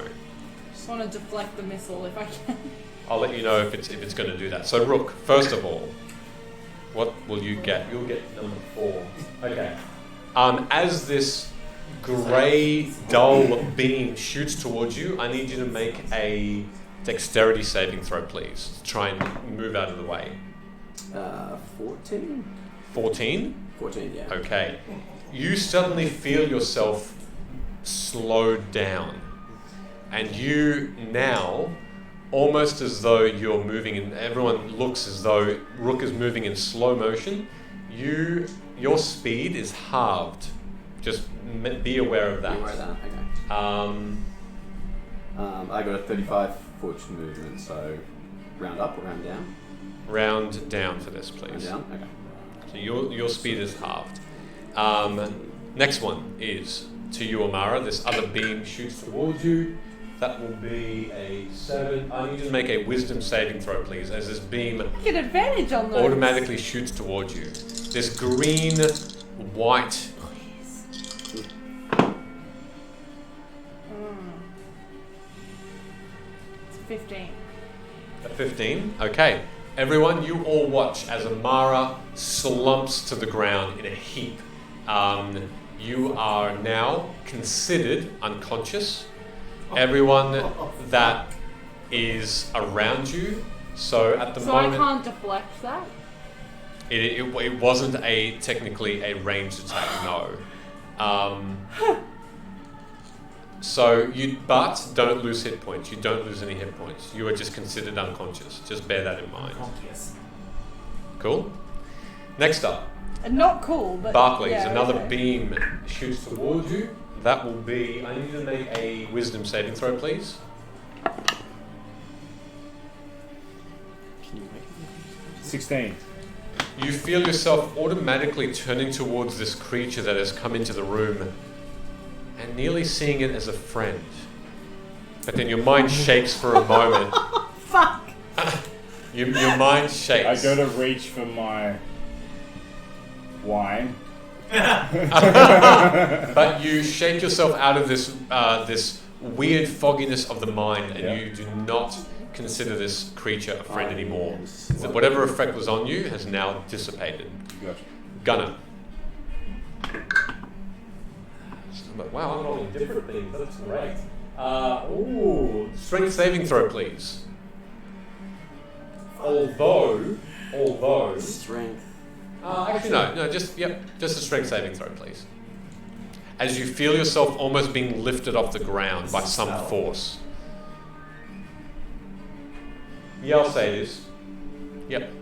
Just want to deflect the missile if I can. I'll let you know if it's going to do that. So Rook, first of all, what will you get? You'll get number 4. Okay. As this grey, dull beam shoots towards you, I need you to make a dexterity saving throw, please. To try and move out of the way. 14? 14? 14, yeah. Okay. You suddenly feel yourself slowed down. And you now, almost as though you're moving in, everyone looks as though Rook is moving in slow motion, your speed is halved. Just be aware of that. Be aware of that, okay. I got a 35-foot movement, so round up or round down? Round down for this, Round please. down, okay. So your speed is halved. Next one is to you, Amara. This other beam shoots towards you. That will be a 7. I need you to make a wisdom saving throw, please, as this beam Get advantage on those. automatically shoots towards you. This green, white. It's 15. A 15. Okay. Everyone, you all watch as Amara slumps to the ground in a heap. You are now considered unconscious. Everyone that is around you. So at the So I moment, can't deflect that? it wasn't technically a ranged attack. No. But don't lose hit points. You don't lose any hit points. You are just considered unconscious. Just bear that in mind. Yes. Cool. Next up, Not cool, but Barclays. yeah, Another okay. beam shoots towards you. That will be. I need you to make a wisdom saving throw, please. Can you make it? 16. You feel yourself automatically turning towards this creature that has come into the room and nearly seeing it as a friend. But then your mind shakes for a moment. Fuck! Your mind I shakes. go to reach for my wine. But you shake yourself out of this weird fogginess of the mind, and Yeah. you do not consider this creature a friend anymore. Yes. Whatever effect was on you has now dissipated. Gotcha. Gunner. Wow, I'm rolling different things. That's great. Strength saving throw, please. Although, Strength. actually no, just a strength saving throw, please. As you feel yourself almost being lifted off the ground by some force. Yeah, I'll say it is. Yep.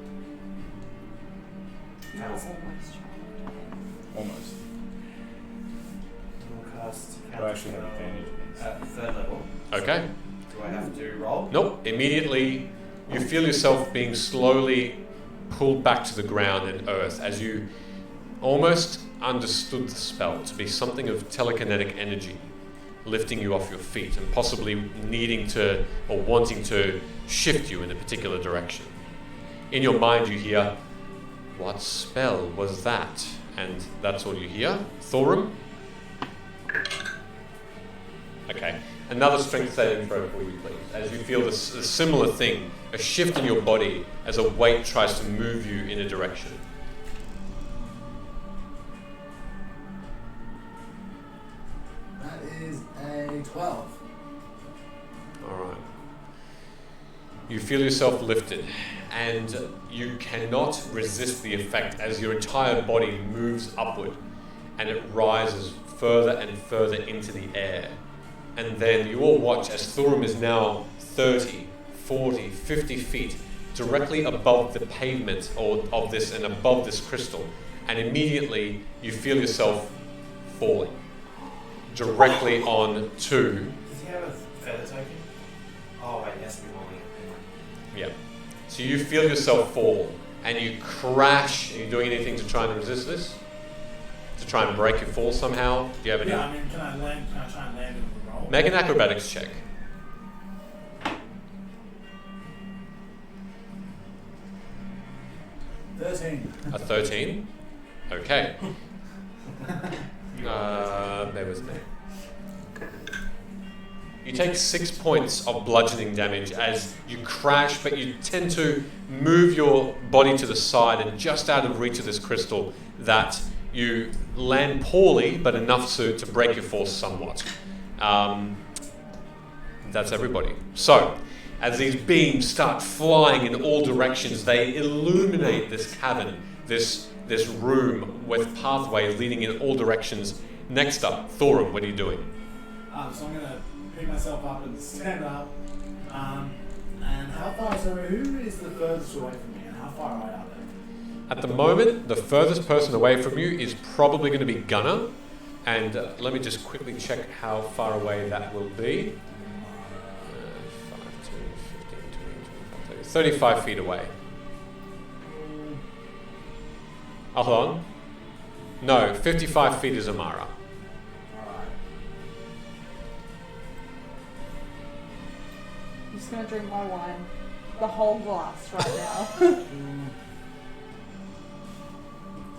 Almost. We'll cast I actually have advantage. at 3rd level. Okay. Do I have to roll? Nope. Immediately, you feel yourself being slowly pulled back to the ground and earth as you almost understood the spell to be something of telekinetic energy, lifting you off your feet and possibly needing to or wanting to shift you in a particular direction. In your mind, you hear, "What spell was that?" And that's all you hear. Thulrum? Okay. Another strength saving throw for you, please. As you feel this a similar thing, a shift in your body as a weight tries to move you in a direction. That is a 12. You feel yourself lifted, and you cannot resist the effect as your entire body moves upward, and it rises further and further into the air. And then you all watch as Thulrom is now 30, 40, 50 feet directly above the pavement of this and above this crystal, and immediately you feel yourself falling directly on to. Does he have a feather token? Oh wait, he has to be rolling it. Yeah. So you feel yourself fall, and you crash. Are you doing anything to try and resist this? To try and break your fall somehow? Do you have any? Yeah, I mean, can I try and land it with a roll? Make an acrobatics check. 13. A 13. Okay. There was me. You take 6 points of bludgeoning damage as you crash, but you tend to move your body to the side and just out of reach of this crystal that you land poorly, but enough to break your fall somewhat. That's everybody. So, as these beams start flying in all directions, they illuminate this cavern, this room with pathways leading in all directions. Next up, Thulrom, what are you doing? So I'm going to pick myself up and stand up. And how far, so who is the furthest away from me, and how far away are they? At the moment, the furthest person away from you is probably going to be Gunnar. And let me just quickly check how far away that will be. 5, 10, 15, 20, 25, 30, 35 feet away. Oh, hold on. No, 55 feet is Amara. I'm just gonna drink my wine. The whole glass right now.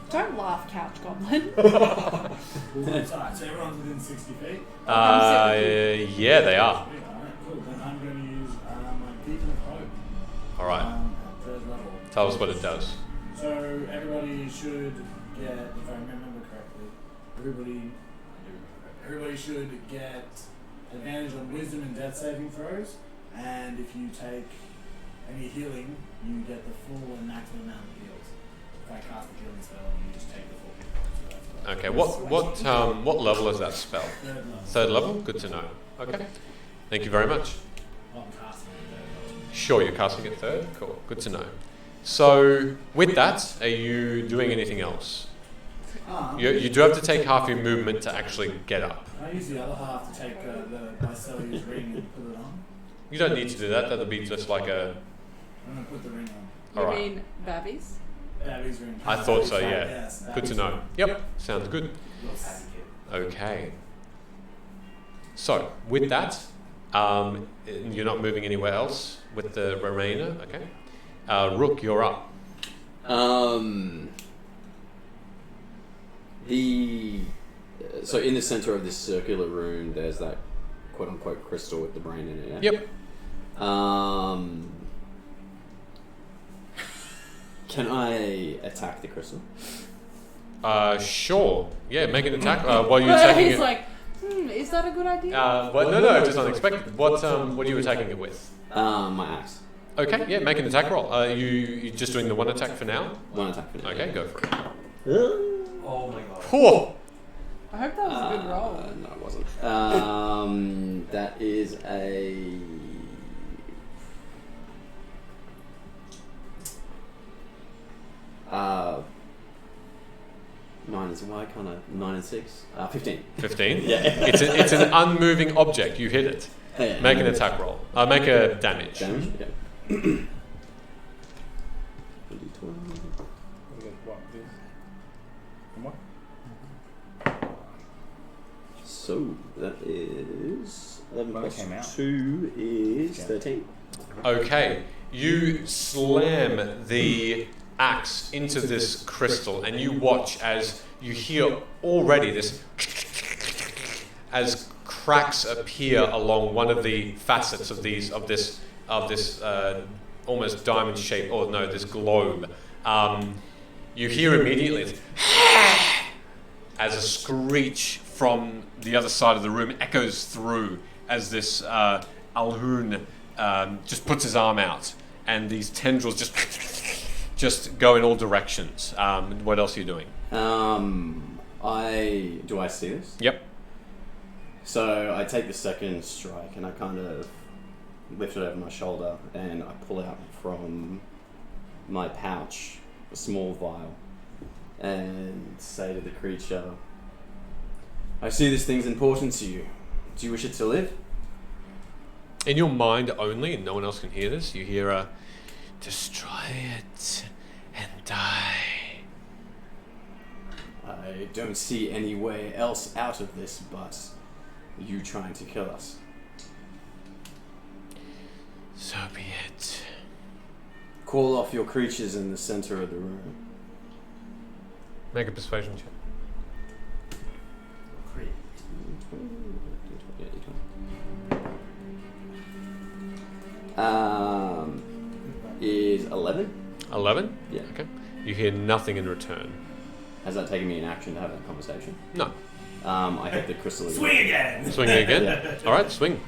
Don't laugh, couch goblin. Sorry, so everyone's within 60 feet? Yeah, they are. Alright, cool. Then I'm going to use my Beacon of Hope. Alright. At third level. Tell us what it does. So everybody should get, if I remember correctly, everybody should get advantage on Wisdom and Death saving throws, and if you take any healing, you get the full and maximum amount of heals. If I cast the healing spell, you just take the full hit points. Okay, what level is that spell? Third level. Third level? Good to know. Okay. Thank you very much. I'm casting it third level. Sure, you're casting it third? Cool. Good to know. So, with that, are you doing anything else? You do have to take half your movement to actually get up. Can I use the other half to take my Celia's ring and put it on? You don't need to do that. That'll be just like a... I'm going to put the ring on. You Alright. mean Babby's? Babby's ring. I thought so, yeah. Yes, Good to Babby's know. ring. Yep, sounds good. Looks happy kid. Okay. So, with that, you're not moving anywhere else with the remainder, okay? Rook, you're up. So in the center of this circular room, there's that quote-unquote crystal with the brain in it. Yeah? Yep. Can I attack the crystal? Sure. Yeah, make an attack. While you're attacking He's it. like, is that a good idea? Well, no, just unexpected. What are you attacking it with? My axe. Okay, yeah, make an attack roll. You just doing the one attack for now? One attack for now. Okay, go for it. Oh my god. Whew. I hope that was a good roll. No, it wasn't. That is a... Nine is why can't I? 9 and 6. 15. 15? Yeah. It's an unmoving object. You hit it. Yeah. Make an attack roll. Make a damage. Damage? Yeah. So that is 11 When it plus came out. 2 is 13. Okay, you slam the axe into this crystal, and you watch as you hear already this as cracks appear along one of the facets of this almost diamond shape, or no, this globe. You hear immediately this as a screech from the other side of the room echoes through as this Alhun just puts his arm out, and these tendrils just go in all directions. What else are you doing? Do I see this? Yep. So I take the second strike and I kind of lift it over my shoulder and I pull out from my pouch a small vial and say to the creature, I see this thing's important to you. Do you wish it to live? In your mind only, and no one else can hear this, you hear a destroy it and die. I don't see any way else out of this but you trying to kill us. So be it. Call off your creatures in the center of the room. Make a persuasion check. Is 11? 11? Yeah. Okay. You hear nothing in return. Has that taken me an action to have that conversation? No. I hit the crystal again. Swing again! Swing again? Alright, swing.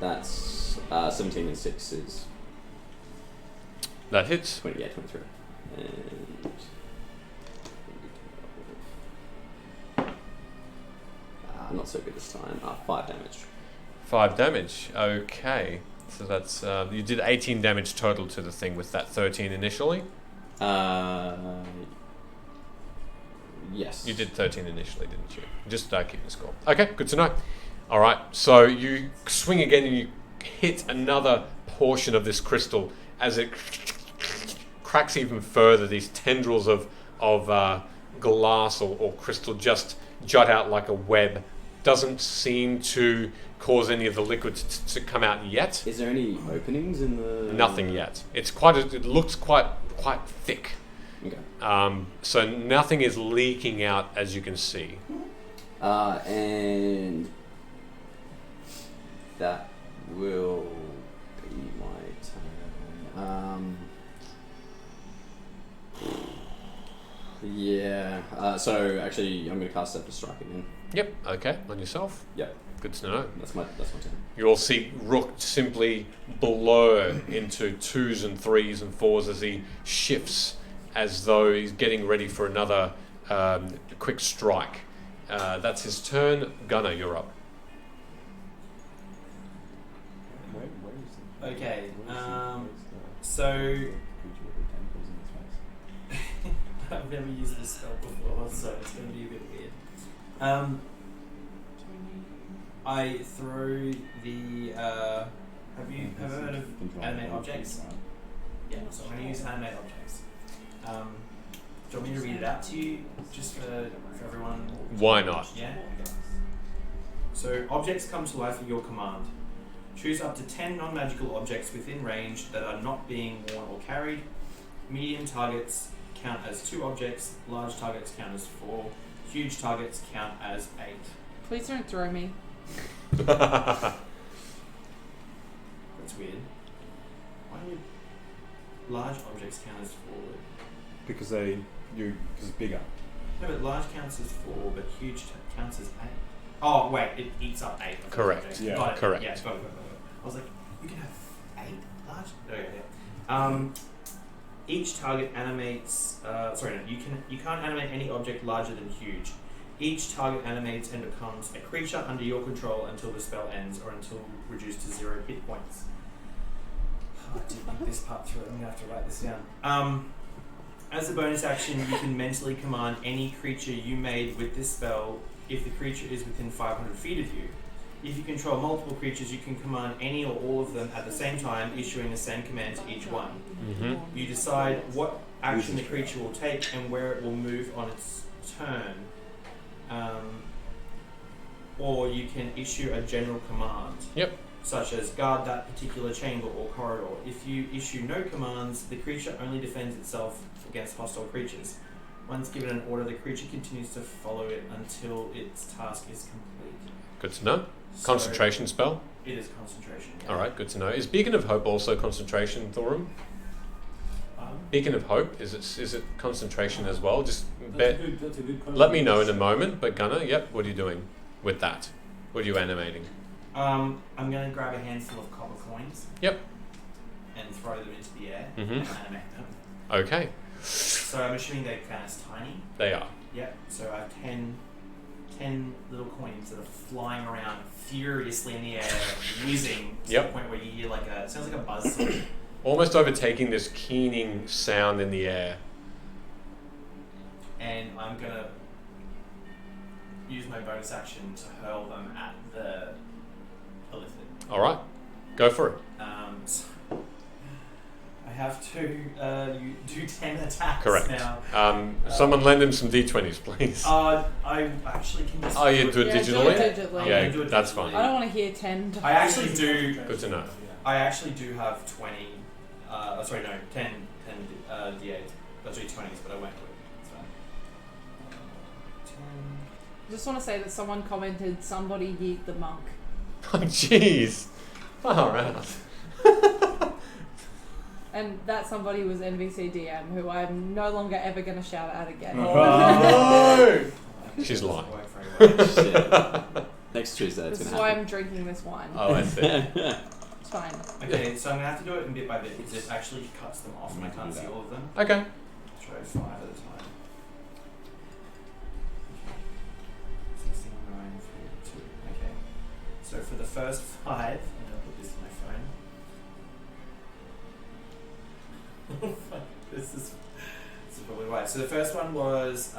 That's 17 and 6 is That hits. 23. And not so good this time. 5 damage. 5 damage. Okay. So that's you did 18 damage total to the thing with that 13 initially. Yes. You did 13 initially, didn't you? Just keeping score. Okay, good to know. All right. So you swing again and you hit another portion of this crystal as it cracks even further. These tendrils of glass or crystal just jut out like a web. Doesn't seem to cause any of the liquid to come out yet. Is there any openings in the... Nothing yet. It's quite. It looks quite thick. Okay. So nothing is leaking out as you can see. And that will be my turn. Yeah. So actually, I'm going to cast Scepter Strike again. Yep. Okay. On yourself. Yep. Good to know. That's my turn. You all see Rook simply blur into 2s and 3s and 4s as he shifts, as though he's getting ready for another quick strike. That's his turn. Gunnar, you're up. Okay, so I've never used this spell before, so it's going to be a bit weird. I throw the. Have you ever heard of animate objects? Yeah, so I'm going to use animate objects. Do you want me to read it out to you, just for everyone? Why not? Yeah. So objects come to life at your command. Choose up to 10 non-magical objects within range that are not being worn or carried. Medium targets count as 2 objects. Large targets count as 4. Huge targets count as 8. Please don't throw me. That's weird. Why would large objects count as 4? Because it's bigger. No, but large counts as 4, but huge counts as 8. Oh, wait, it eats up 8. Of Correct. Objects. Yeah. Got it. Correct. Yeah, got it. I was like, you can have 8 large? Okay, yeah. Each target animates. You can't animate any object larger than huge. Each target animates and becomes a creature under your control until the spell ends or until reduced to 0 hit points. Oh, I didn't think this part through. I'm gonna have to write this down. As a bonus action, you can mentally command any creature you made with this spell if the creature is within 500 feet of you. If you control multiple creatures, you can command any or all of them at the same time, issuing the same command to each one. Mm-hmm. You decide what action the creature will take and where it will move on its turn. Or you can issue a general command. Yep. Such as guard that particular chamber or corridor. If you issue no commands, the creature only defends itself against hostile creatures. Once given an order, the creature continues to follow it until its task is complete. Good to know. So Concentration spell. it is concentration. Yeah. All right. Good to know. Is Beacon of Hope also concentration, Thulrum? Beacon of Hope, is it concentration as well? Just That's a good let me know in a moment. But Gunnar, yep. What are you doing with that? What are you animating? I'm gonna grab a handful of copper coins. Yep. And throw them into the air Mhm. and animate them. Okay. So I'm assuming they count as tiny. They are. Yep. So I have 10 little coins that are flying around furiously in the air, whizzing to Yep. the point where you hear it sounds like a buzzsaw. Almost overtaking this keening sound in the air. And I'm gonna use my bonus action to hurl them at the Illithid. All right. Go for it. So I have to do 10 attacks Correct. now. Someone lend him some d20s, please. I actually can just. Oh, you do it Yeah, digitally? do it digitally. I'm Yeah, gonna do it that's digitally. fine. I don't want to hear 10. I actually do. Good to know. I actually do have 20. 10 d8s. Those are 20s, but I won't do it. It's fine. 10. I just want to say that someone commented, somebody yeet the monk. Oh, jeez. Far out. And that somebody was NVC DM, who I'm no longer ever going to shout at again. No! She's lying. Doesn't work very well. Shit. Next Tuesday, it's This is gonna why happen. I'm drinking this wine. Oh, I see. It's fine. Okay, so I'm gonna have to do it bit by bit because it actually cuts them off and I can't see all of them. Okay. Try 5 at a time. 16, 9, 4, 2. Okay. So for the first 5, I'm gonna put this in my phone. This is probably right. So the first one was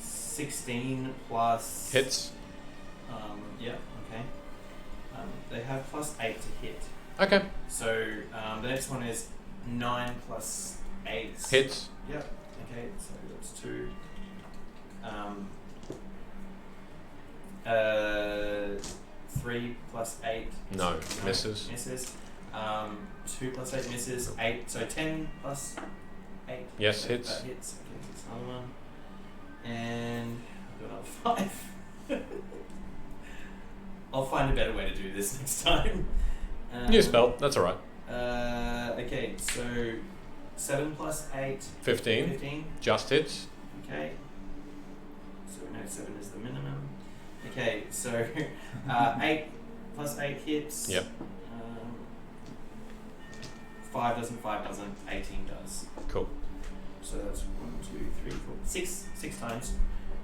16 plus. Hits. Yeah. Okay. They have plus 8 to hit. Okay. So the next one is 9 plus 8. Hits. Yep. Okay, so that's 2. 3 plus 8. No. Misses. Misses. 2 plus 8 misses. 8. So 10 plus 8. Yes, hits. That hits. Okay, so it's another one. And I've got another 5. I'll find a better way to do this next time. New spell. That's alright. Okay, so 7 plus 8. 15. 15. Just hits. Okay. So we know 7 is the minimum. Okay, so 8 plus 8 hits. Yep. 5 doesn't, 5 doesn't, 18 does. Cool. So that's 1, 2, 3, 4, 6 times.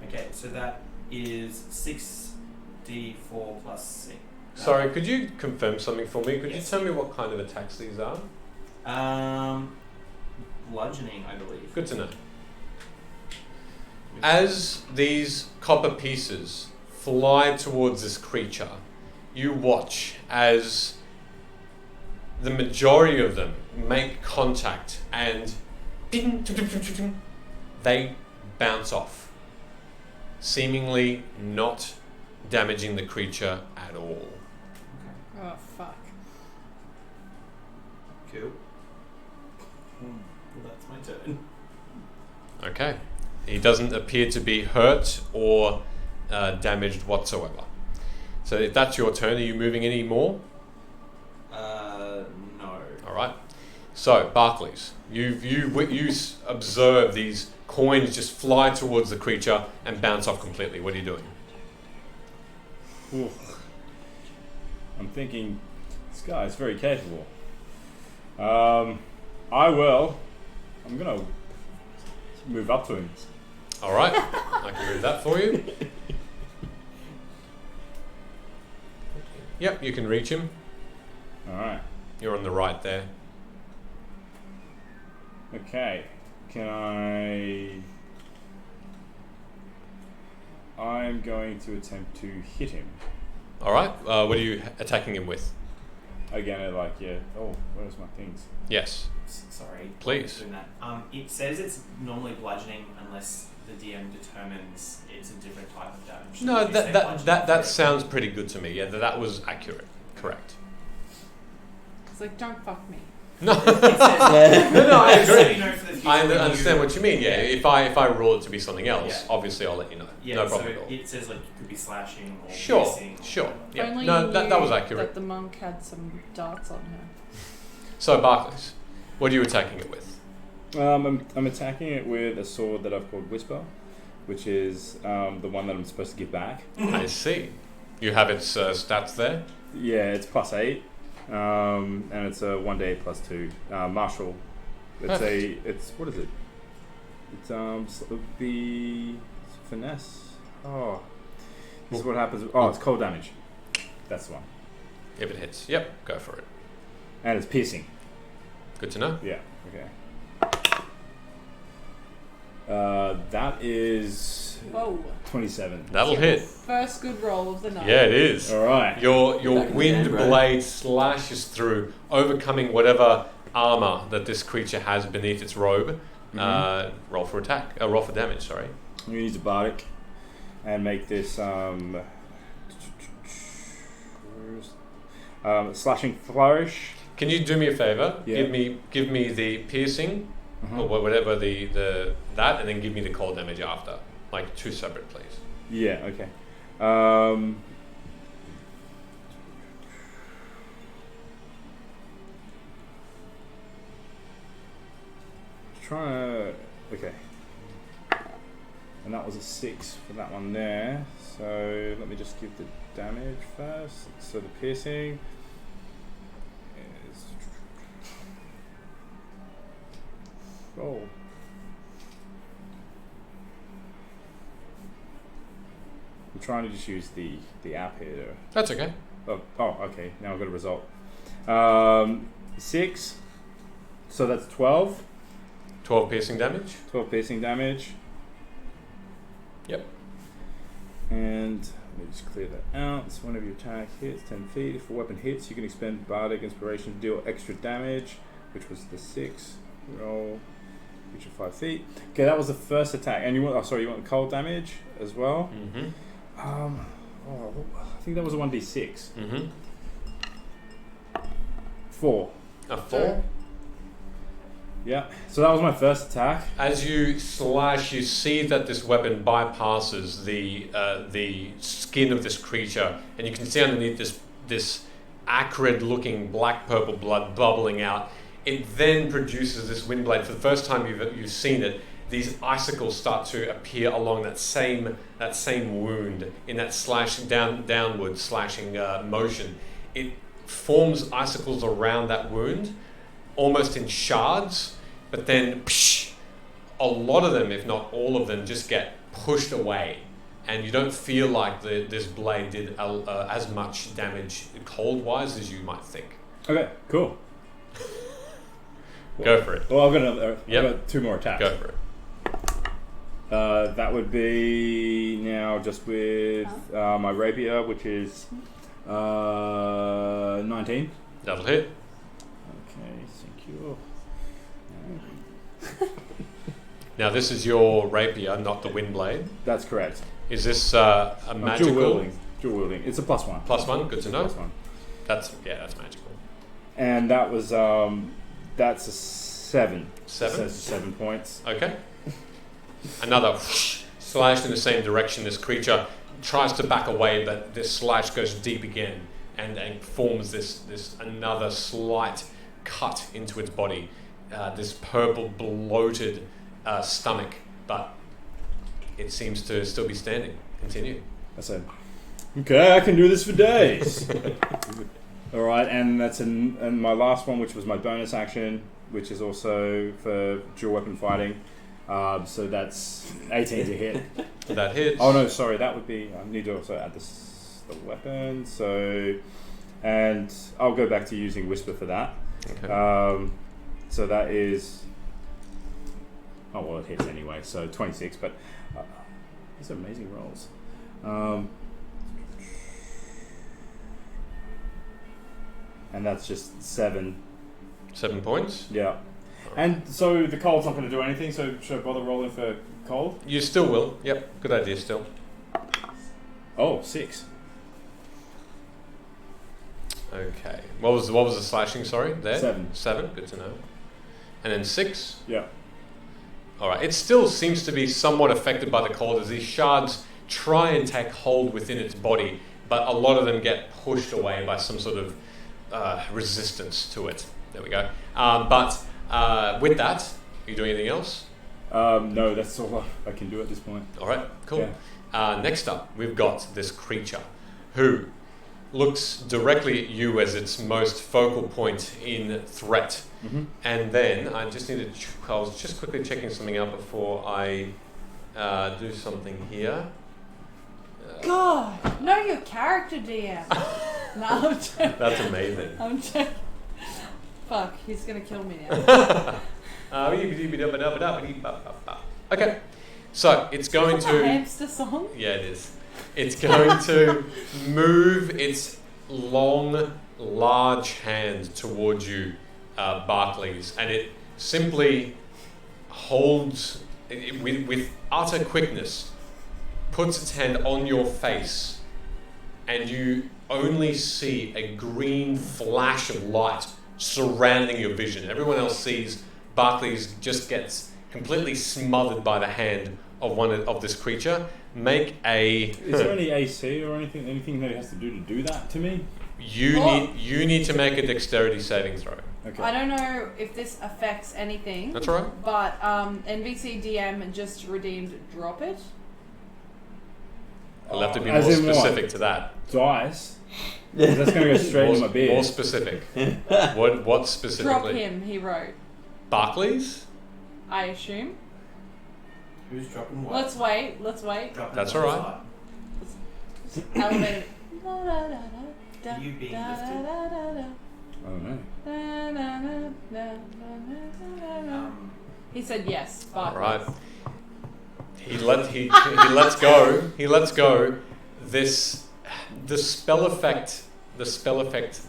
Okay, so that is 6d4 plus 6. Sorry, could you confirm something for me? Could Yes. you tell me what kind of attacks these are? Bludgeoning, I believe. Good to know. As these copper pieces fly towards this creature, you watch as the majority of them make contact and they bounce off, seemingly not damaging the creature at all. Oh, fuck. Cool. Well, that's my turn. Okay. He doesn't appear to be hurt or damaged whatsoever. So if that's your turn, are you moving any more? No. All right. So Barclays, you observe these coins just fly towards the creature and bounce off completely. What are you doing? I'm thinking, this guy is very capable. I'm gonna move up to him. All right. I can move that for you. Yep, you can reach him. Alright. You're on the right there. Okay. I'm going to attempt to hit him. All right. What are you attacking him with? Again, oh, where's my things? Yes. Sorry. Please. Doing that. It says it's normally bludgeoning unless the DM determines it's a different type of damage. No, Did you say bludgeoning that correct? sounds pretty good to me. Yeah, that was accurate. Correct. It's like, don't fuck me. No. It says, No, I so you agree. know for the future I when understand you- what you mean. Yeah, if I roll it to be something else, Yeah. obviously I'll let you know. Yeah, No so problem at all. it says like it could be slashing or Sure, piercing. or sure. whatever. Yeah. Only No, you that knew was accurate. that the monk had some darts on her. So Barclays, what are you attacking it with? I'm attacking it with a sword that I've called Whisper, which is the one that I'm supposed to give back. I see. You have its stats there. Yeah, it's +8, and it's a 1d8 +2. Martial. It's what is it? It's it would be finesse. Oh, this is what happens. Oh, it's cold damage. That's the one. If it hits, yep, go for it. And it's piercing. Good to know. Yeah. Okay. That is Whoa. 27. That'll hit. First good roll of the night. Yeah, it is. All right. Your Back in the wind day, bro. blade slashes through, overcoming whatever armor that this creature has beneath its robe. Roll for attack. Roll for damage. Sorry. I'm gonna use a bardic and make this slashing flourish. Can you do me a favor? Yeah. Give me the piercing or whatever the that, and then give me the cold damage after. Like 2 separate, please. Yeah. Okay. Okay. And that was a 6 for that one there. So let me just give the damage first. So the piercing is roll. I'm trying to just use the app here. That's okay. Oh, okay. Now I've got a result. 6. So that's 12. 12 piercing damage. 12 piercing damage. Yep. And let me just clear that out. So whenever your attack hits 10 feet, if a weapon hits, you can expend Bardic Inspiration to deal extra damage, which was the 6. Roll. Reach of 5 feet. Okay, that was the first attack. And you want you want cold damage as well? Mm-hmm. I think that was a 1d6. Mm-hmm. 4. A 4. Yeah. So that was my first attack. As you slash, you see that this weapon bypasses the skin of this creature, and you can see underneath this acrid-looking black-purple blood bubbling out. It then produces this wind blade. For the first time you've seen it, these icicles start to appear along that same wound in that downward slashing motion. It forms icicles around that wound, almost in shards, but then a lot of them, if not all of them, just get pushed away, and you don't feel like this blade did as much damage cold-wise as you might think. Okay, cool. Go for it. Well, I've got Yep. I've got 2 more attacks. Go for it. That would be now just with my rapier, which is 19. That'll hit. Okay, thank you. Now this is your rapier, not the wind blade. That's correct. Is this a magical? Dual wielding. It's a +1. +1. Good to know. +1. That's magical. And that was that's a 7. 7. So it's 7 points. Okay. Another slash in the same direction. This creature tries to back away, but this slash goes deep again and forms this another slight cut into its body. This purple bloated stomach, but it seems to still be standing. Continue. I said, okay, I can do this for days. All right, and that's and my last one, which was my bonus action, which is also for dual weapon fighting. So that's 18 to hit. That hits. Oh no, sorry, that would be. I need to also add the weapon. So, and I'll go back to using Whisper for that. Okay. So that is. Oh well, it hits anyway. So 26, but these are amazing rolls. And that's just 7. 7 points. Yeah. And so the cold's not going to do anything, so should I bother rolling for cold? You still will. Yep. Good idea still. Oh, 6. Okay. What was the slashing, sorry? There? 7. 7. Good to know. And then 6. Yeah. Alright. It still seems to be somewhat affected by the cold as these shards try and take hold within its body, but a lot of them get pushed away by some sort of resistance to it. There we go. But with that, are you doing anything else? No, that's all I can do at this point. All right, cool. Yeah. Next up, we've got this creature. who looks directly at you as its most focal point in threat. Mm-hmm. And then I just need to. I was just quickly checking something out before I do something here. God, know your character, DM. No, I'm joking. That's amazing. I'm joking. Fuck, he's gonna kill me now. Okay, so it's going Is that a to. hamster song? Yeah, it is. It's going to move its long, large hand towards you, Barclays, and it simply holds with utter quickness, puts its hand on your face, and you only see a green flash of light surrounding your vision. Everyone else sees Barclays just gets completely smothered by the hand of one of this creature. Make a. Is there any AC or anything that it has to do that to me? You need to make a dexterity saving throw. Okay. I don't know if this affects anything. That's all right. But NVC DM just redeemed drop it. I'll have to be As more in what? specific to that. Dice. 'Cause that's going to go straight into my beard. More specific. What Drop specifically? him, he wrote. Barclays? I assume. Who's dropping what? Let's wait. Dropping That's what alright. side? Elevated. Are you being lifted? I don't know. He said yes, but All right. He lets go. He lets go. The spell effect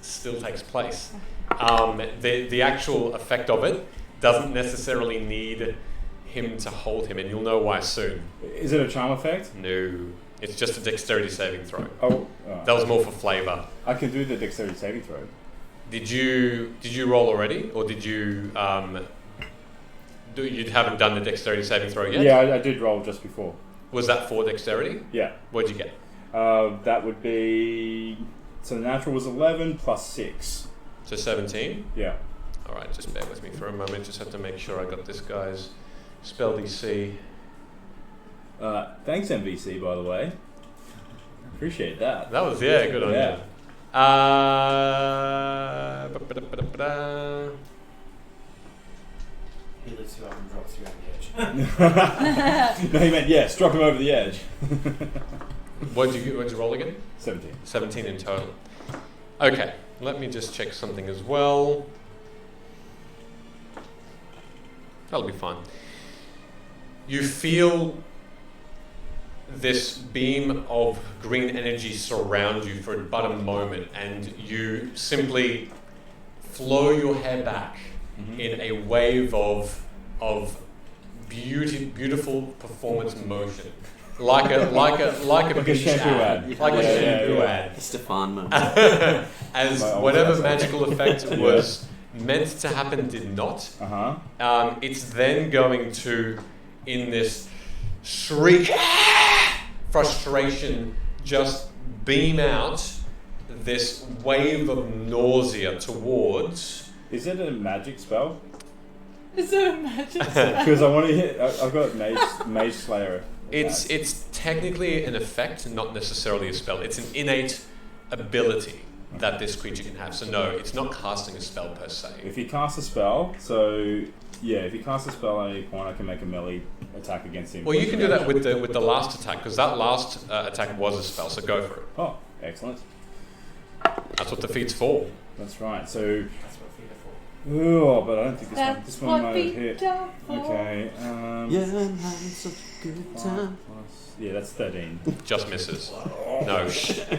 still takes place. The actual effect of it doesn't necessarily need him to hold him, and you'll know why soon. Is it a charm effect? No, it's just a dexterity saving throw. Oh, That was more for flavour. I can do the dexterity saving throw. Did you roll already, or did you you haven't done the dexterity saving throw yet? Yeah, I did roll just before. Was that for dexterity? Yeah. What'd you get? That would be... So the natural was 11 plus 6. So 17. Yeah. All right, just bear with me for a moment. Just have to make sure I got this guy's spell DC. Thanks, MVC, by the way. Appreciate that. That was good on Yeah. you. He lifts you up and drops you over the edge. No, he meant yes. Drop him over the edge. What'd you roll again? 17. 17 in total. Okay, let me just check something as well. That'll be fine. You feel this beam of green energy surround you for but a moment, and you simply flow your hair back in a wave of beautiful performance motion, like a beach shampoo ad. like a Yeah, shampoo yeah. ad. Stefan moment. As My old whatever ass. magical effect was meant to happen did not. It's then going to, in this shriek, frustration, just beam out this wave of nausea towards. Is it a magic spell? is it a magic spell? Because I want to hit... I've got Mage Slayer. It's technically an effect, not necessarily a spell. It's an innate ability that this creature can have. So no, it's not casting a spell per se. If you cast a spell, if you cast a spell at any point, I can make a melee attack against him. Well, you can do that with the last attack, because that last attack was a spell. So go for it. Oh, excellent. That's what the feat's for. That's right. So, That's what feet are for. oh, but I don't think this one. That's This one what might have hit. feet are for. Okay. Yeah, having such a good 5 time. plus, yeah, that's 13. Just misses. No.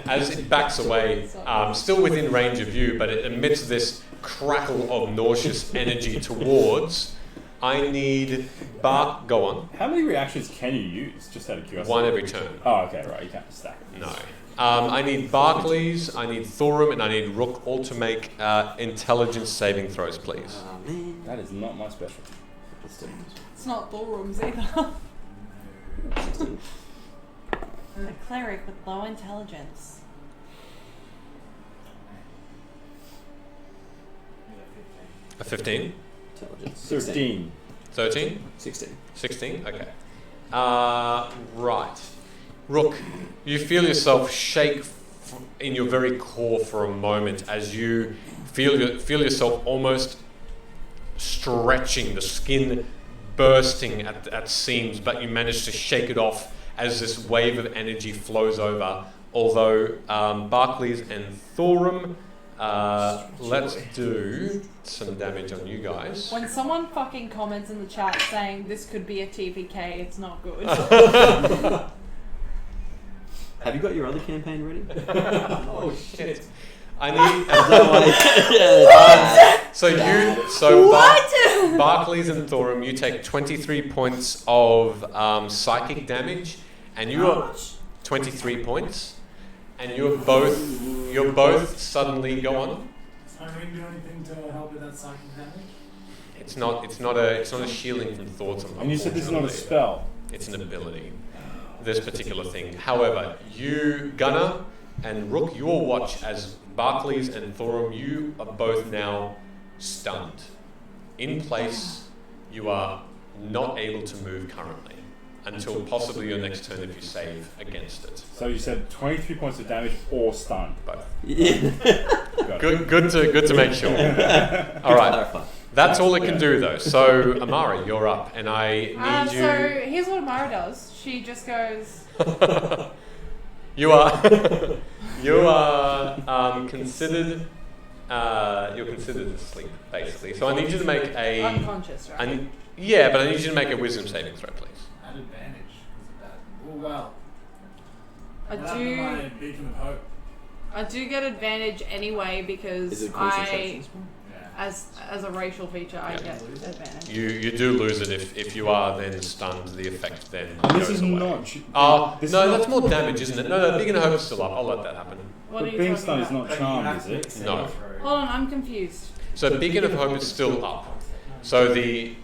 As it backs away, still within range of you, but it emits this crackle of nauseous energy towards. I need go on. How many reactions can you use? Just out of curiosity. One every turn. Oh, okay, right. You can't stack it. No. I need Barclays, I need Thulrum, and I need Rook all to make intelligence saving throws, please. Oh, man. That is not my specialty. It's not Thulroms either. A cleric with low intelligence. A 15? Intelligence. 13. 13? 16. 16? Okay. Right. Rook, you feel yourself shake in your very core for a moment as you feel yourself almost stretching, the skin bursting at seams, but you manage to shake it off as this wave of energy flows over. Although Barclays and Thulrom, let's do some damage on you guys. When someone fucking comments in the chat saying this could be a TPK, it's not good. Have you got your other campaign ready? Oh shit! I need. Barclays and Thulrom, you take 23 points of psychic damage, and you are 23 points, and you're both suddenly go on. Does Irene do anything to help with that psychic damage? It's not a shielding from thoughts. And you said this is not a spell. It's an ability. This particular thing. However, you, Gunnar and Rook, you will watch as Barclays and Thulrom, you are both now stunned. In place, you are not able to move currently until possibly your next turn if you save against it. So you said 23 points of damage or stunned. Both. Yeah. Good to make sure. All right. That's all it can do though. So Amara, you're up, and I need you. So here's what Amara does. She just goes. You are considered. You're considered asleep, basically. So I need you to make a. Unconscious, right? But I need you to make a wisdom saving throw, please. At advantage because of that. Oh well. I My do. beacon of hope. I do get advantage anyway Is because it concentration? as a racial feature, I get advantage. You do lose it if you are then stunned. The effect then And this goes is away. not. That's more damage, isn't it? No, Big and Hope is still up. I'll let that happen. What are But you being talking stunned is about? not charmed, is it? No. Hold on, I'm confused. So Beacon of Hope is still up. So the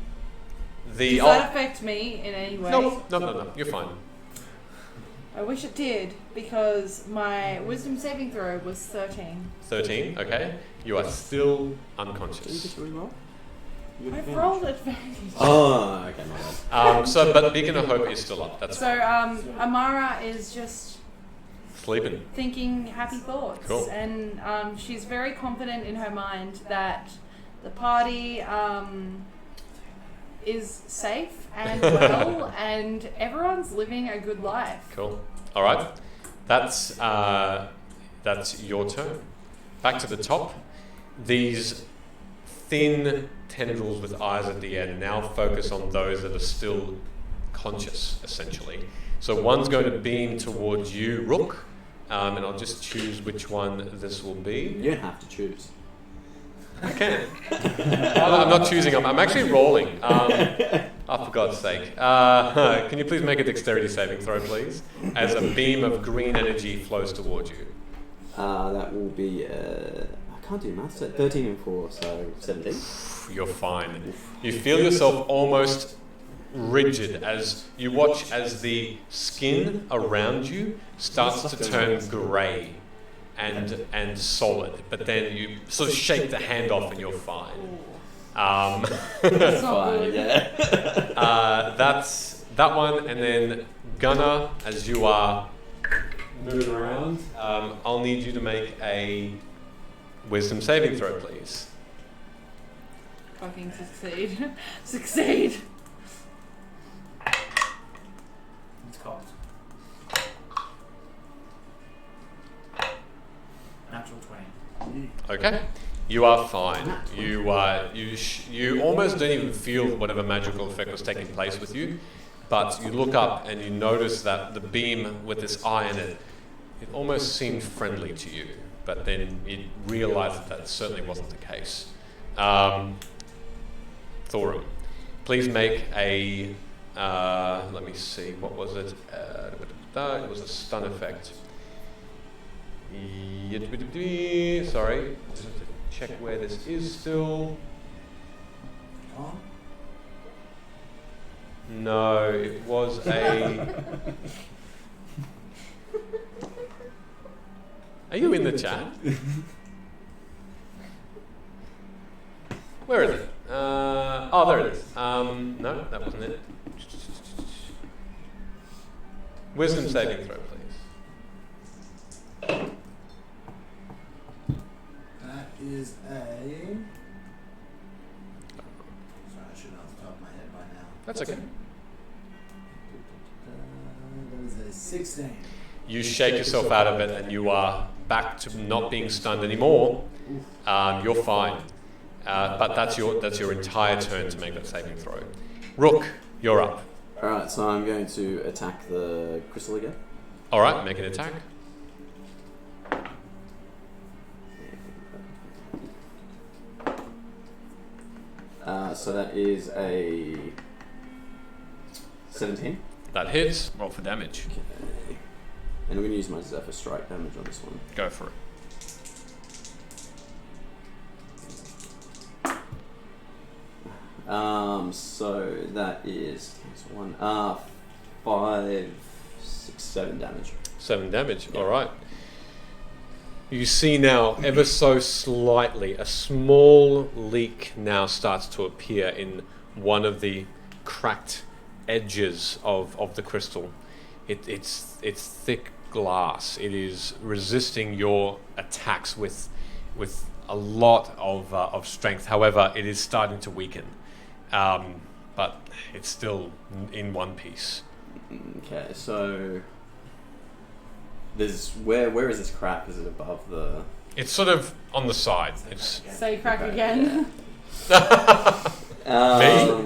Does that affect me in any way? no, you're fine. I wish it did because my wisdom saving throw was 13. 13, okay. You are still Did you unconscious. just reroll? I've rolled advantage. Oh, okay, my bad. But Beacon of Hope is still up. That's So Amara is just sleeping. thinking happy thoughts, Cool. and she's very confident in her mind that the party is safe and well, and everyone's living a good life. Cool. All right. That's your turn. Back to the top. These thin tendrils with eyes at the end now focus on those that are still conscious, essentially. So one's going to beam towards you, Rook, and I'll just choose which one this will be. You don't have to choose. I can. I'm not choosing. I'm actually rolling. Oh, for God's sake. Can you please make a dexterity saving throw, please? As a beam of green energy flows towards you. That will be, I can't do maths, 13 and 4, so 17. You're fine. You feel yourself almost rigid as you watch as the skin around you starts to turn grey and solid, but then you sort of shake the hand off and you're fine. It's not Fine, good. yeah. That's that one, and then Gunnar, as you are moving around, I'll need you to make a wisdom saving throw, please. Fucking succeed. Succeed. It's cocked. Natural 20. Okay, you are fine. You almost don't even feel whatever magical effect was taking place with you, but you look up and you notice that the beam with this eye in it, it almost seemed friendly to you, but then you realise that certainly wasn't the case. Thulrom, please make a. Let me see. What was it? It was a stun effect. Sorry, just have to check where this is still. On? No, it was a. Are you in the chat? Where is it? There it is. No, that wasn't it. Wisdom saving throw, please. is a. Sorry, I should know off the top of my head by now. That's okay. That is a 16. You shake yourself out of it, and you are back to not being stunned anymore. You're fine. But that's your entire turn to make that saving throw. Rook, you're up. Alright, so I'm going to attack the crystal again. Alright, make an attack. So that is a 17. That hits. Roll for damage. Okay. And I'm going to use my Zephyr Strike damage on this one. Go for it. So that is 5, 6, 7 damage. 7 damage. Yeah. Alright. You see now, ever so slightly, a small leak now starts to appear in one of the cracked edges of the crystal. It's thick glass. It is resisting your attacks with a lot of strength. However, it is starting to weaken, but it's still in one piece. Okay, so there's where is this crack? Is it above the? It's sort of on the side. It's Say crack Okay, again.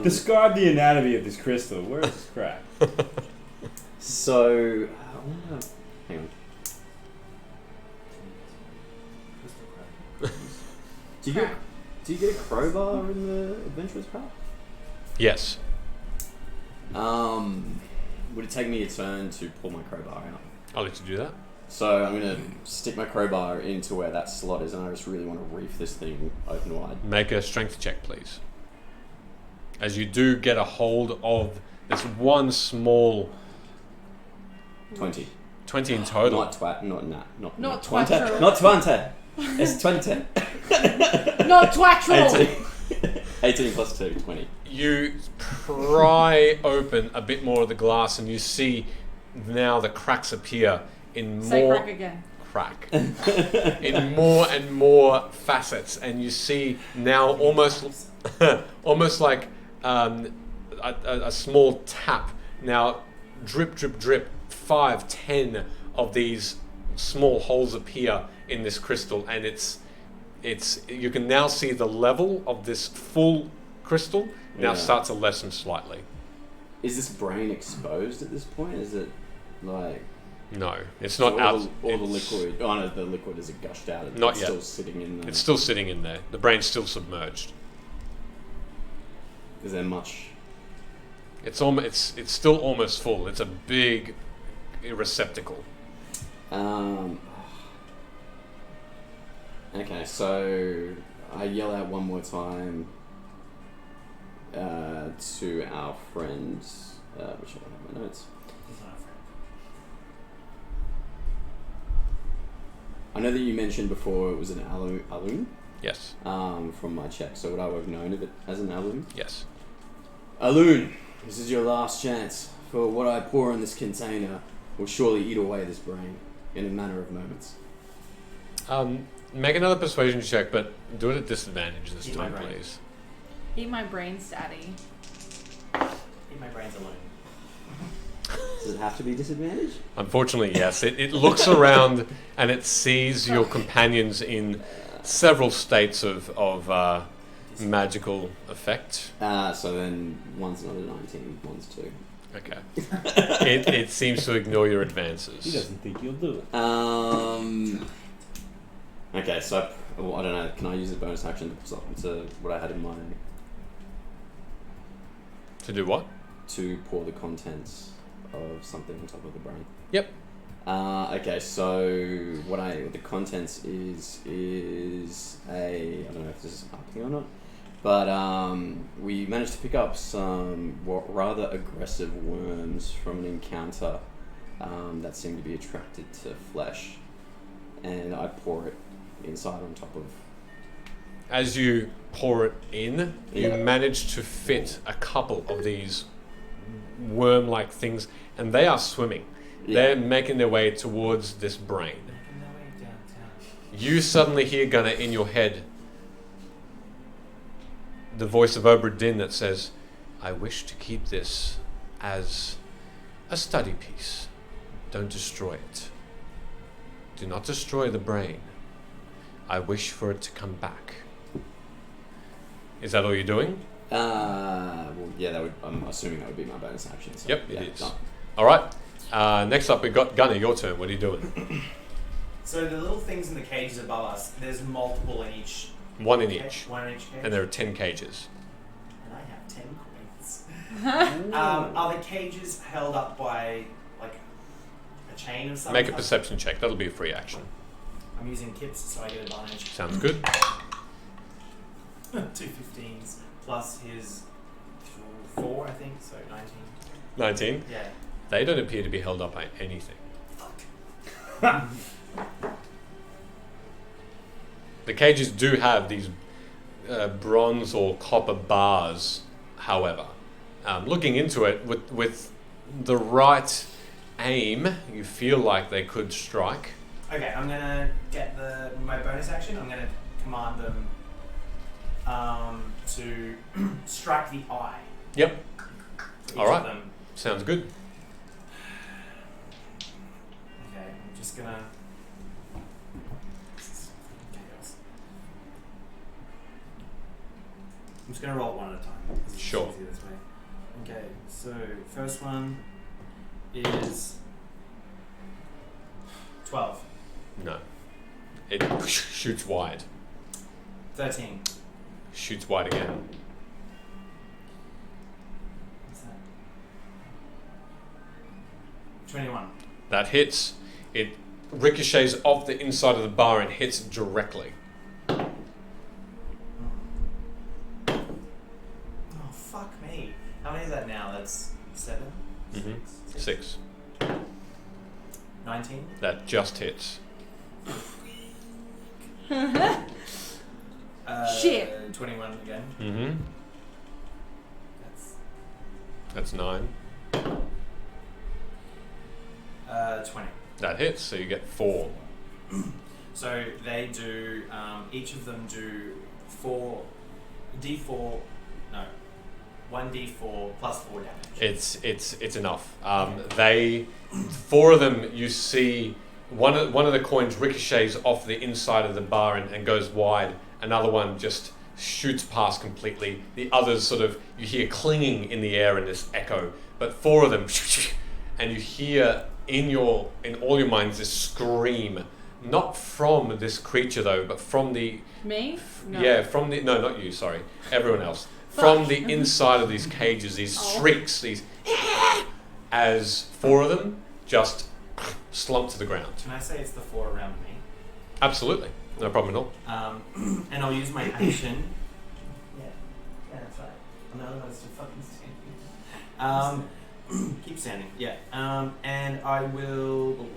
Describe the anatomy of this crystal. Where is this crack? So hang on. Do you get a crowbar in the adventurer's pack? Yes. Would it take me a turn to pull my crowbar out? I'll let you do that. So I'm going to stick my crowbar into where that slot is, and I just really want to reef this thing open wide. Make a strength check, please. As you do get a hold of this one small 20. 20 in total. Not twat, not Not 20. twatro. Not 20. It's 20. Not twatro. 18 plus 2, 20. You pry open a bit more of the glass, and you see now the cracks appear in Say more crack again. crack in more and more facets, and you see now almost like a small tap. Now drip, drip, drip. 5, 10 of these small holes appear in this crystal, and it's you can now see the level of this full crystal now start to lessen slightly. Is this brain exposed at this point? Is it like... No, it's not all out. The liquid... Oh no, the liquid is gushed out. It's Not yet. still sitting in there. It's still sitting in there. The brain's still submerged. Is there much... It's still almost full. It's a big receptacle. Okay, so I yell out one more time to our friends, which I don't have my notes. He's not a friend. I know that you mentioned before it was an alum Yes. from my check, so would I have known of it as an alum? Yes. Alun, this is your last chance, for what I pour in this container will surely eat away this brain in a matter of moments. Make another persuasion check, but do it at disadvantage this Eat my time, brain. please. Eat my brains, Daddy. Eat my brains alone. Does it have to be disadvantage? Unfortunately, yes. It looks around and it sees your companions in several states of magical effect. So then one's not a 19, one's 2. Okay. It seems to ignore your advances. He doesn't think you'll do it. Okay, so I don't know. Can I use a bonus action to what I had in mind To do what? to pour the contents of something on top of the brain? Yep. Okay, so the contents is a, I don't know if this is up here or not, but we managed to pick up some rather aggressive worms from an encounter that seemed to be attracted to flesh, and I pour it inside on top of. As you pour it in, you Yeah. manage to fit a couple of these worm-like things, and they are swimming. Yeah. They're making their way towards this brain. You suddenly hear, Gunnar, in your head, the voice of Obra Dinn that says, I wish to keep this as a study piece. Don't destroy it. Do not destroy the brain. I wish for it to come back. Is that all you're doing? Well, yeah, I'm assuming that would be my bonus action. So, Yep, yeah, it is. done. All right. Next up, we've got Gunner. Your turn. What are you doing? So the little things in the cages above us, there's multiple in each. One in cage? each. One in each cage. And there are 10 cages. And I have 10 coins. Are the cages held up by like a chain of some Make a type? perception check. That'll be a free action. I'm using Kips, so I get advantage. Sounds good. 2 15s plus his 4, I think, so 19. 19. Yeah. They don't appear to be held up by anything. The cages do have these bronze or copper bars, however. Looking into it, with the right aim, you feel like they could strike. Okay, I'm gonna get my bonus action. I'm gonna command them to strike the eye. Yep. For each All right. of them. Sounds good. Okay, I'm just gonna. This is chaos. I'm just gonna roll it one at a time. 'Cause it's Sure. easier this way. Okay, so first one is 12. No. It shoots wide. 13. Shoots wide again. What's that? 21. That hits. It ricochets off the inside of the bar and hits directly. Oh, fuck me. How many is that now? That's 7? Mm-hmm. 6. 19? That just hits. Shit. 21 again. Mm-hmm. That's 9. 20. That hits, so you get 4. So they do, each of them do 1d4 plus 4 damage. It's enough. 4 of them, you see one of the coins ricochets off the inside of the bar and goes wide. Another one just shoots past completely. The others sort of, you hear clinging in the air in this echo. But 4 of them, and you hear in all your minds this scream, not from this creature though, but from the Me? No. yeah, from the no, not you, sorry, everyone else. From the inside of these cages, these shrieks, these as 4 of them just slump to the ground. Can I say it's the 4 around me? Absolutely, no problem at all. And I'll use my action. Yeah, that's right. I'm the only one still fucking standing. Keep standing, yeah. And I will.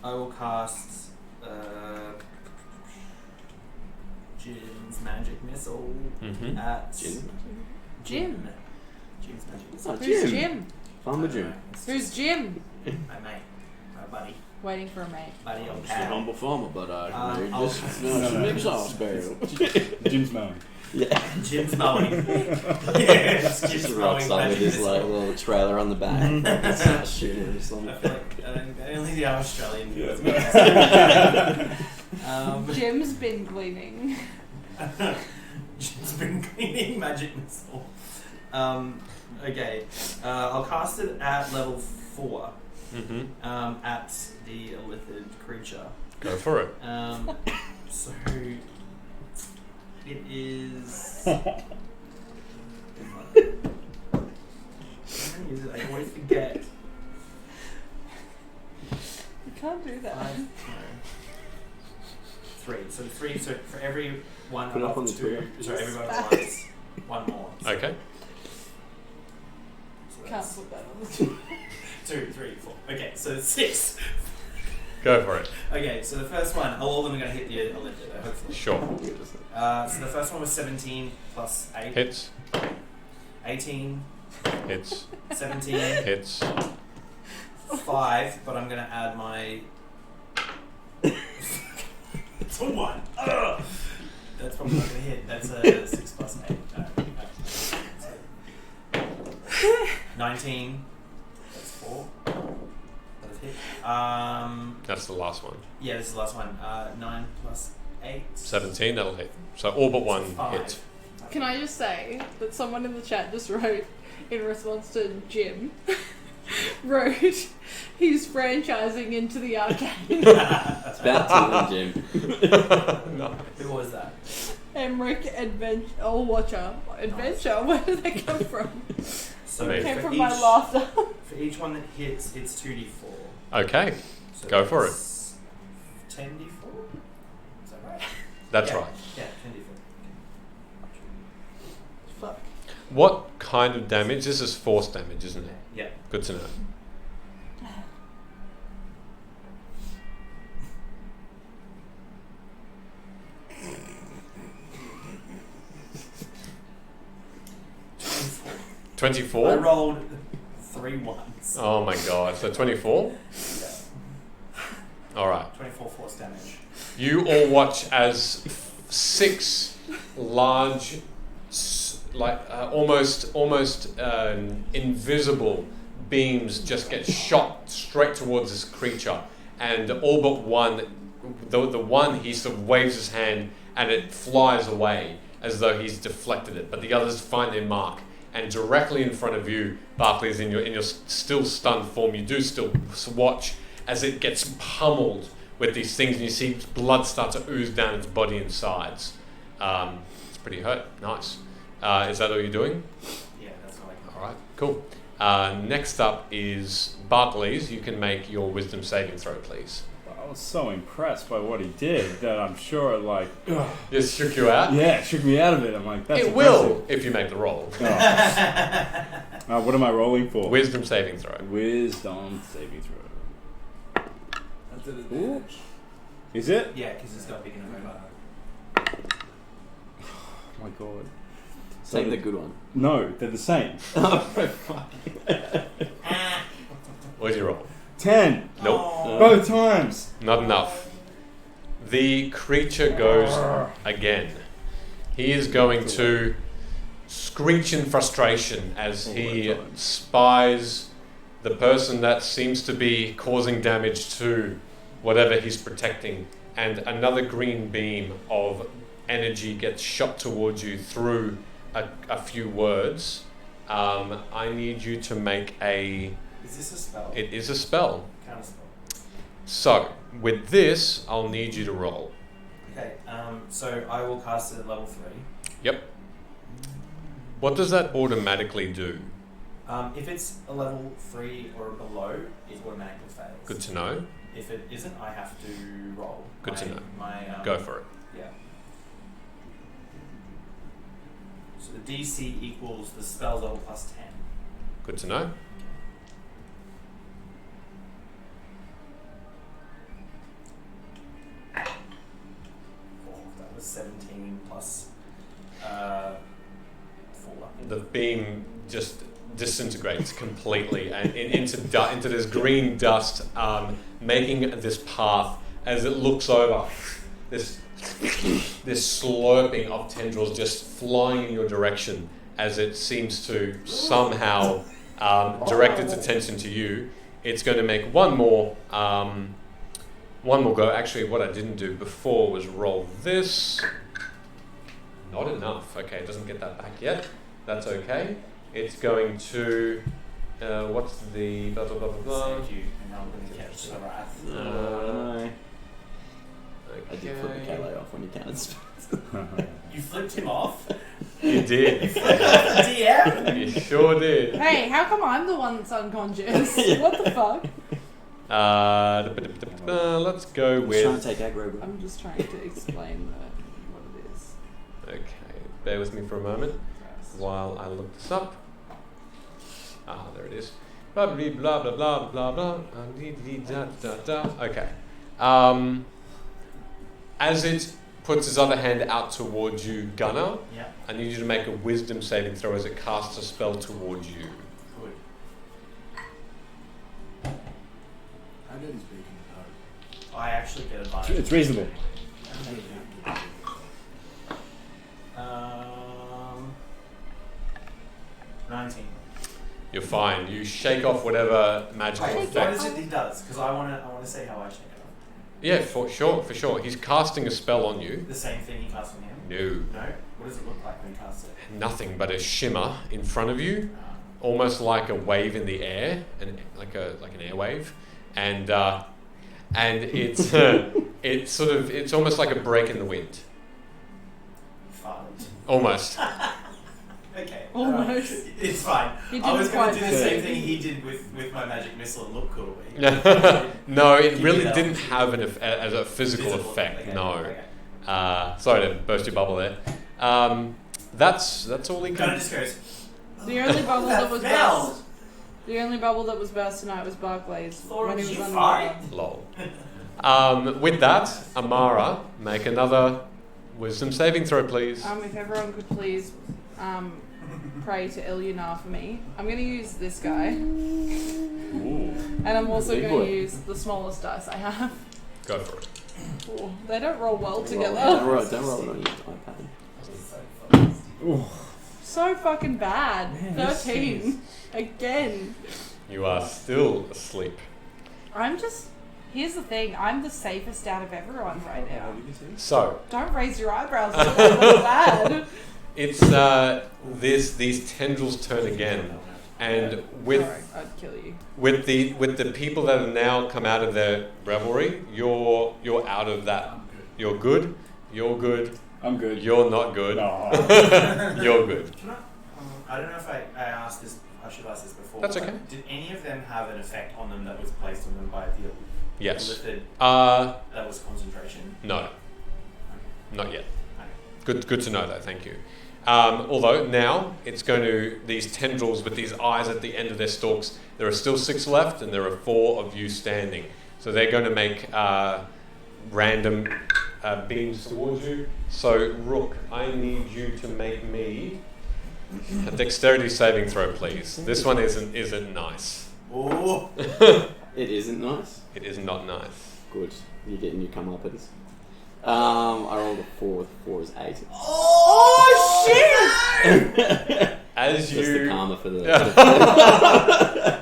I will cast Jim's magic missile Mm-hmm. at Jim? Jim. Jim's magic Oh, missile. Who's Jim? Farmer Jim. Who's Jim? My mate, my buddy, Waiting for a mate. buddy on Just a pad. humble farmer, but I'll- Jim's mowing. Yeah. Jim's mowing. Yes, Just Jim's rocks mowing up with magic his missile. like little trailer on the back. Starts shooting or I something. feel like only the Australian. Jim's been gleaning. Jim's been cleaning magic missile. Okay, I'll cast it at level 4. Mm-hmm. At the illithid creature. Go for it. So it is. I always forget. You can't do that. 5, no. 3. So 3. So for every one Put it up above on the 2. Twitter. Sorry, everyone wants 1 more. Okay. So Can't that's put that on the 2, 3, 4. Okay, so 6. Go for it. Okay, so the first one, all of them are going to hit the illithid, hopefully. Sure. So the first one was 17 plus 8. Hits. 18, Hits. 17, Hits. 5, 5, but I'm gonna add my. It's a 1. Ugh. That's probably not gonna hit. That's a 6 plus 8. No. 19. That's 4. That'll hit. That's the last one. Yeah, this is the last one. 9 plus 8. 17, that'll hit. So all but one 5. hit. Can I just say that someone in the chat just wrote, in response to Jim, wrote, he's franchising into the arcade. It's about to Jim. No. Who was that? Emmerich Watcher. Adventure? Where did that come from? So Amazing. It came for from each, my laughter. For each one that hits, it's 2d4. Okay, So go for it. that's 10d4? Is that right? That's Yeah. right. Yeah, 10d4. Fuck. What kind of damage? This is force damage, isn't it? Yeah. Good to know. I 24? rolled 3 ones. Oh my god, so 24? Yeah. Alright. 24 force damage. You all watch as 6 large, almost invisible beams just get shot straight towards this creature, and all but one, the one, he sort of waves his hand and it flies away as though he's deflected it, but the others find their mark, and directly in front of you, Barclays, in your still stunned form, you do still watch as it gets pummeled with these things, and you see blood start to ooze down its body and sides. It's pretty hurt. Nice. Is that all you're doing? Yeah, that's all I can. All right, cool. Next up is Barclays. You can make your wisdom saving throw, please. I was so impressed by what he did that I'm sure, like, Just shook you out? yeah, it shook me out of it. I'm like, that's It impressive. will if you make the roll. Oh. What am I rolling for? Wisdom saving throw. Wisdom saving throw. That's an Ooh. advantage. Is it? Yeah, because it's got big enough over. Oh my god. Take the good one. No, they're the same. What'd you roll? 10. Nope. Oh. Both times. Not enough. The creature goes again. He is going to screech in frustration as he spies the person that seems to be causing damage to whatever he's protecting, and another green beam of energy gets shot towards you through a few words. I need you to make a... Is this a spell? It is a spell. Counter spell. So, with this, I'll need you to roll. Okay, so I will cast it at level 3. Yep. What does that automatically do? If it's a level 3 or below, it automatically fails. Good to know. If it isn't, I have to roll. Good to know. My, Go for it. Yeah. So the DC equals the spell level plus 10. Good to know. Oh, that was 17 plus 4. The beam just disintegrates completely and into this green dust, making this path as it looks over. This slurping of tendrils just flying in your direction as it seems to somehow direct its attention to you. It's going to make one more go. Actually, what I didn't do before was roll this. Not enough. Okay, it doesn't get that back yet. That's okay. It's going to... what's the... blah, blah, blah, blah, blah. Saved you, and now I'm going to catch the wrath. No. Okay. I did flip Michele off when you counted spells. You flipped him off? You did. DM? You sure did. Hey, how come I'm the one that's unconscious? What the fuck? Let's go He's trying to with... take aggro, bro. I'm just trying to explain what it is. Okay, bear with me for a moment while I look this up. Ah, there it is. Blah, blah, blah, blah, blah, blah, blah. Da, da, da. Okay. As it puts his other hand out towards you, Gunnar, Yeah, I need you to make a wisdom saving throw as it casts a spell towards you. good. get his beacon of hope? I actually get advantage. It's reasonable. 19. You're fine. You shake off whatever magical What effect. is it he does? Because I want to see how I shake it off. Yeah, for sure. He's casting a spell on you. The same thing he casts on him? No, No? What does it look like when he casts it? nothing but a shimmer in front of you, almost like a wave in the air, like an air wave, and it's it's almost like a break in the wind. Farted. Almost. Okay. Almost. It's fine. He I was didn't going quite to do the do same it. thing he did with my magic missile and look cool. No, it Give really me that. didn't have as a physical effect. Okay, No. okay. Sorry to burst your bubble there. That's all he Kind of can. just goes. The only bubble that was smell? burst. The only bubble that was burst tonight was Barclays when he was You underwater. fart? Lol. With that, Amara, make another wisdom saving throw, please. If everyone could please pray to Ilyana for me. I'm going to use this guy. And I'm also Big going boy. to use the smallest dice I have. Go for it. Ooh, they don't roll well Don't together. roll it on your iPad. Ooh. So fucking bad. Man, this 13. Again. You are still asleep. Here's the thing. I'm the safest out of everyone right now. So Don't raise your eyebrows. It's bad. it's these tendrils turn again, and with Sorry, I'd kill you. with the people that have now come out of their revelry, you're out of that. You're good. You're good. I'm good. You're not good. No. You're good. Can I don't know if I asked this. I should have asked this before. That's but okay. Did any of them have an effect on them that was placed on them by the Yes. lifted? Uh, That was concentration. no, not yet. Okay. Good to know though. Thank you. Although now it's going to these tendrils with these eyes at the end of their stalks. There are still 6 left, and there are 4 of you standing. So they're going to make random beams towards you. So Rook, I need you to make me a dexterity saving throw, please. This one isn't nice. Oh. It isn't nice. It is not nice. Good. You're getting your comeuppance. I rolled a 4 with 4 is 8. Oh shit! As Just the you karma for the.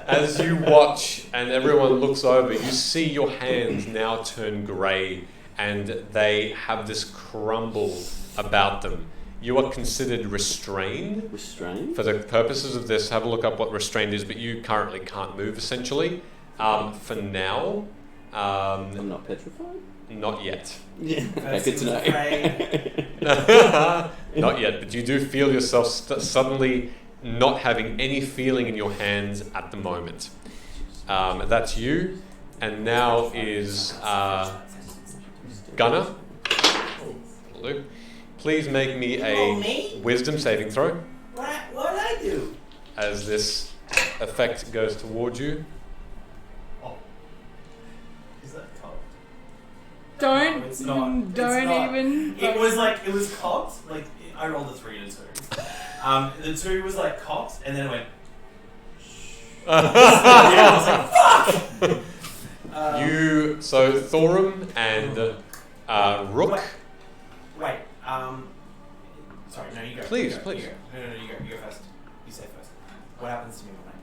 as you watch and everyone looks over, you see your hands now turn grey and they have this crumble about them. You are considered restrained. Restrained? For the purposes of this, have a look up what restrained is, but you currently can't move essentially. For now, I'm not petrified? not yet. Yeah. First Good to he was know. afraid. Not yet, but you do feel yourself suddenly not having any feeling in your hands at the moment. That's you, and now is Gunner. Luke, please make me a wisdom saving throw What did I do? as this effect goes towards you. Oh. Is that cold? Don't. No, it's not. It's Don't not. even. It was cocked. Like I rolled a 3 and a 2. The 2 was like cocked, and then it went. I was like, fuck. So Thorum and Rook. Wait. Sorry. No, you go. Please, You go, please. You go. No, you go. You go first. You say first. What happens to me when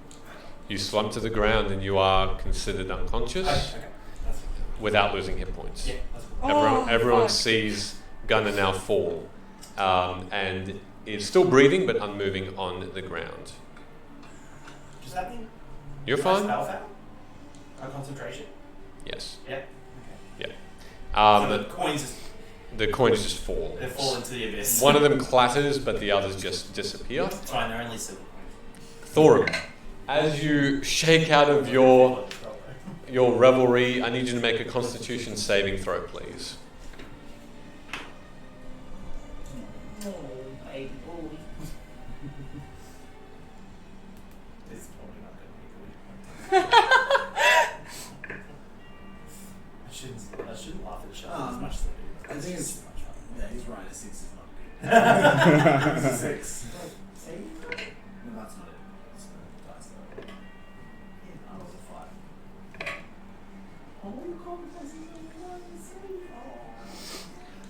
You slump to the ground and you are considered unconscious okay. That's without losing hit points. yeah. That's Everyone fuck. sees Gunner now fall, and is still breathing but unmoving on the ground. Just happening. You're fine. Spell foul? A concentration. Yes. Yeah. Yeah. So the coins just The coins just fall. they fall into the abyss. One of them clatters, but the others just disappear. It's fine. They're only silver coins. Thorum, as you shake out of your revelry, I need you to make a Constitution saving throw, please. Oh, baby boy. It's probably not going to be good. I shouldn't laugh at Sheldon as much as I do. I think it's- much fun. Yeah, he's right. A 6 is not good. It's a 6. See? No, that's not it. It's the dice though. I rolled a 5.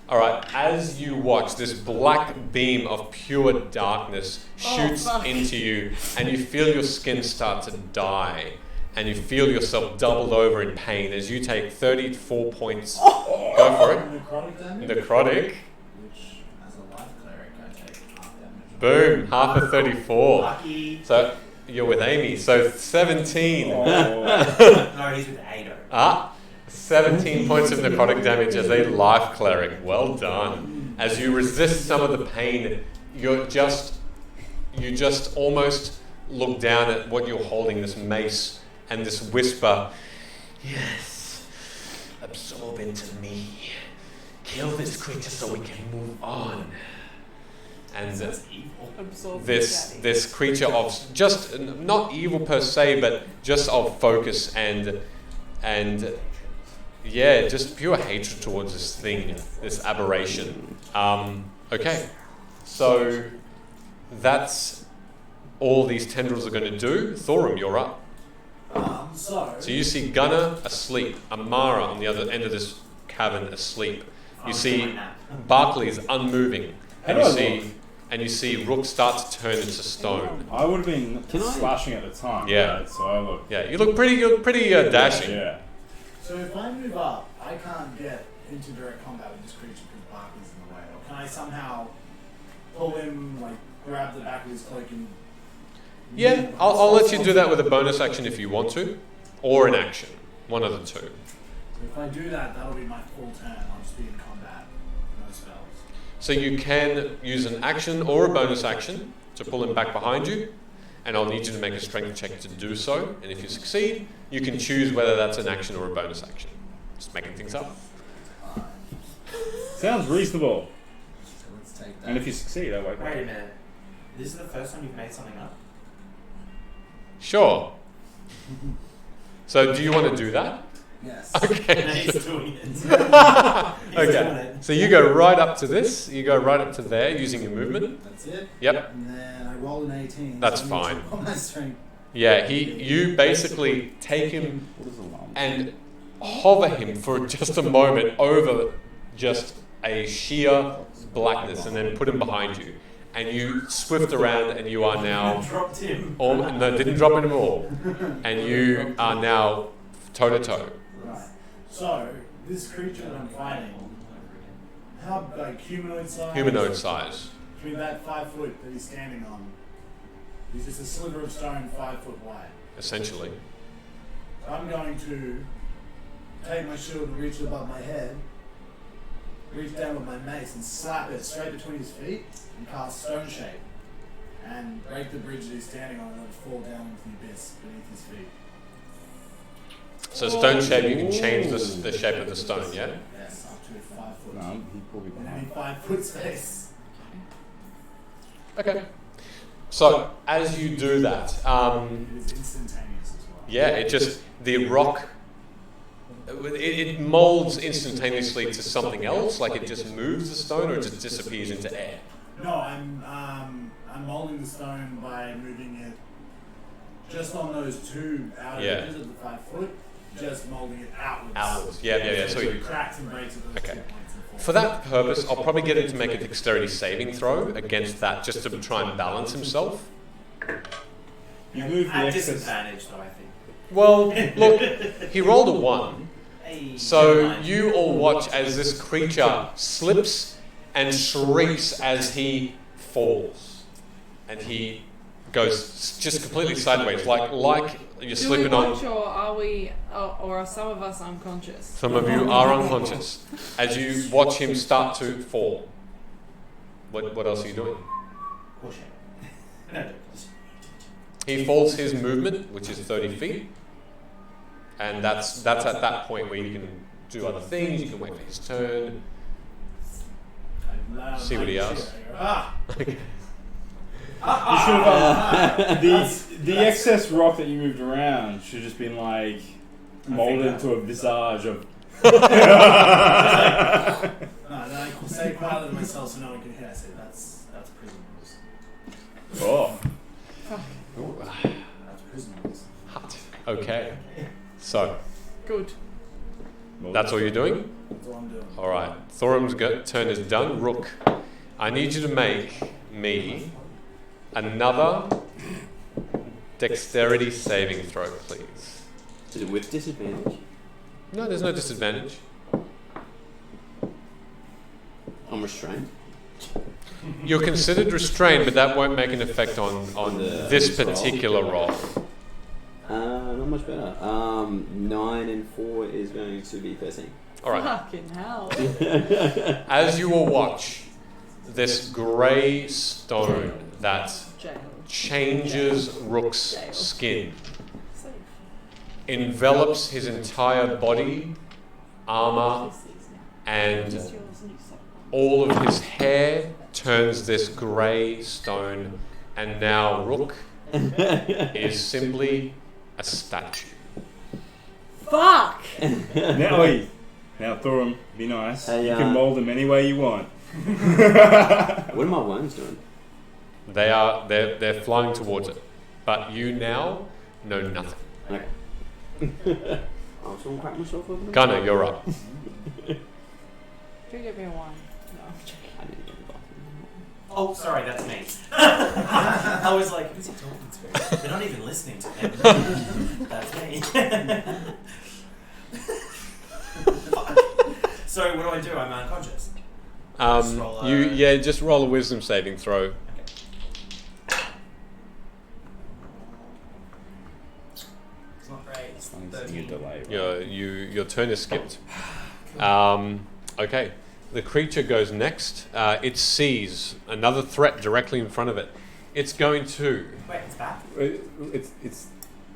All right, as you watch, this black beam of pure darkness shoots into you, and you feel your skin start to die, and you feel yourself doubled over in pain as you take 34 points. Go for it. Necrotic damage. Necrotic. Which, as a life cleric, I take half damage. Boom, half of 34. Lucky. So you're with Amy, so 17. No, he's with Ado. 17 points of necrotic damage as a life cleric. Well done. As you resist some of the pain, you just almost look down at what you're holding, this mace, and this whisper, "Yes, absorb into me. Kill this creature so we can move on." And Absorb this creature of just not evil per se, but just of focus and yeah, just pure hatred towards this thing, this aberration. Okay, so that's all these tendrils are going to do. Thorum, you're up. So you see Gunnar asleep, Amara on the other end of this cavern asleep. You see Barclays unmoving, and you see Rook start to turn into stone. I would have been slashing at the time. Yeah. Right? So I look. Yeah, you look pretty dashing. Yeah. So if I move up, I can't get into direct combat with this creature because Barkley's in the way. Or can I somehow pull him, like grab the back of his cloak and... Yeah, I'll let you do that with a bonus action if you want to, or an action, one of the two. So if I do that, that'll be my full turn. I'll just be in combat, no spells. So you can use an action or a bonus action to pull him back behind you, and I'll need you to make a strength check to do so. And if you succeed, you can choose whether that's an action or a bonus action. Just making things up. Sounds reasonable. So let's take that. And if you succeed, I wake Wait a up. minute. This is the first time you've made something up? Sure. So do you want to do that? Yes. Okay. No, he's doing it. He's Okay. doing it. So you go right up to this. You go right up to there using your movement. That's it. Yep. And then I roll an 18. That's so I need to fine. roll my strength. Yeah. You basically take him and hover him for just a moment over just a sheer blackness, and then put him behind you. And you swift around, and you are now. Dropped him. No, didn't drop him at all. And you are now toe to toe. Right. So, this creature that I'm fighting, how, like, humanoid size? Humanoid size. Between that 5 foot that he's standing on, he's just a sliver of stone 5 foot wide. Essentially. So I'm going to take my shield and reach it above my head, reach down with my mace and slap it straight between his feet and cast Stone Shape and break the bridge that he's standing on and let it fall down into the abyss beneath his feet. So stone shape, you can change the shape of the stone, yeah? Yes, up to 5 foot. No, he probably In any 5 foot space. Okay. So as you do that, It is instantaneous as well. yeah, it just, the rock, it molds instantaneously to something else, like it just moves the stone, or it just disappears into air. No, I'm molding the stone by moving it just on those two outer Yeah. edges of the 5 foot, just molding it outwards. Outwards, yeah. So it cracks and breaks at those Okay. 2 points and falls. For that purpose, I'll probably get him to make a dexterity saving throw against that, just to try and balance himself. You move the At excess. disadvantage, though, I think. Well, look, he rolled a 1. Hey, So never mind. you all watch as this creature slips and shrieks as he falls, and he goes just completely sideways, like you're Do we slipping watch, on. or are we, or are some of us unconscious? Some of you are unconscious as you watch him start to fall. What else are you doing? Bullshit. No, just- He falls his movement, which is 30 feet, and that's at that point where you can do other things. You can wait for his turn. See what he asks. Ah! You should have the excess rock that you moved around should have just been like molded into a visage of. No, then I can say quietly to myself so no one can hear. I say that's prison rules. Oh. That's prison rules. Hut. Okay. So Good. Well, That's all you're doing? That's all I'm doing. All right. Thulrom's turn is done. Rook, I need you to make me another dexterity saving throw, please. Is it with disadvantage? No, there's no disadvantage. I'm restrained. You're considered restrained, but that won't make an effect on this particular roll. Not much better. 9 and 4 is going to be 13. All right. Fucking hell. As you will watch, this grey stone that Jail. changes Rook's skin envelops his entire body, armor, and all of his hair turns this grey stone, and now Rook is simply a statue. Fuck! Now Thulrom, be nice. Hey, you can mold them any way you want. What are my worms doing? They're flying towards it, but you now know nothing. Okay. I was going to crack myself open. Gunner, you're up. Could you give me a 1? No, I'm joking. I didn't get the bathroom. Oh, sorry, that's me. I was like, who's he talking to? They're not even listening to him. That's me. So what do? I'm unconscious. Just roll Just roll a wisdom saving throw. It's not great. It's You 13. delay. Your turn is skipped. Okay, the creature goes next. It sees another threat directly in front of it. It's going to. Wait, it's back? It's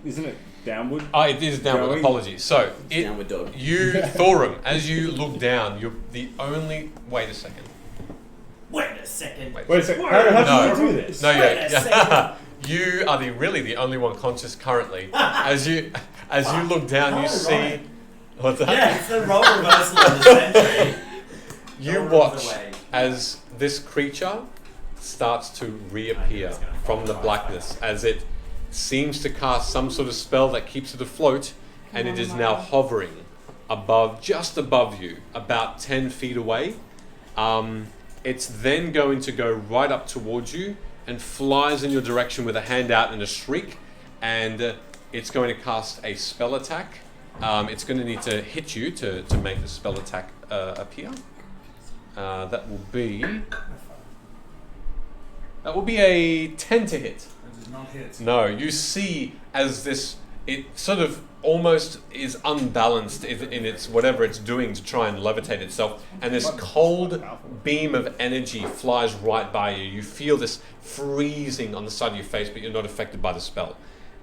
isn't it downward? Oh, it is downward. Going? Apologies. So Downward dog. Thulrom, as you look down, you're the only. Wait a second. Wait a second. Wait a second. How did you do this? No, Wait a yeah. You are really the only one conscious currently. As you look down, you see. Right. What's that? Yeah, it's the role reversal of the century. You Don't watch run away. as this creature starts to reappear from the blackness, as it seems to cast some sort of spell that keeps it afloat, and it is now hovering just above you, about 10 feet away. It's then going to go right up towards you and flies in your direction with a hand out and a shriek, and it's going to cast a spell attack. It's going to need to hit you to make the spell attack appear. That will be a 10 to hit. That does not hit. No, you see as it sort of almost is unbalanced in its whatever it's doing to try and levitate itself, and this cold beam of energy flies right by you. You feel this freezing on the side of your face, but you're not affected by the spell.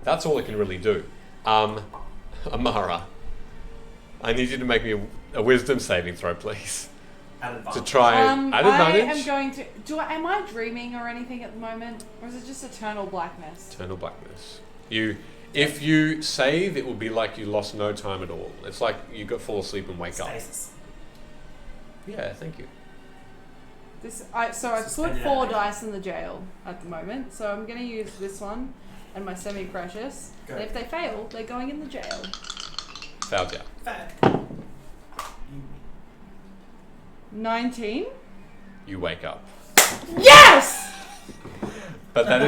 That's all it can really do. Amara, I need you to make me a wisdom saving throw, please. At To advantage. try and at advantage. I am going to. Am I dreaming or anything at the moment, or is it just eternal blackness? Eternal blackness. If you save, it will be like you lost no time at all. It's like you got fall asleep and wake up. Stasis. Yeah, thank you. I put Suspended 4 animation. dice in the jail at the moment, so I'm going to use this one and my semi-precious. Go. And if they fail, they're going in the jail. Fouled ya. Fat. 19. You wake up. Yes! But that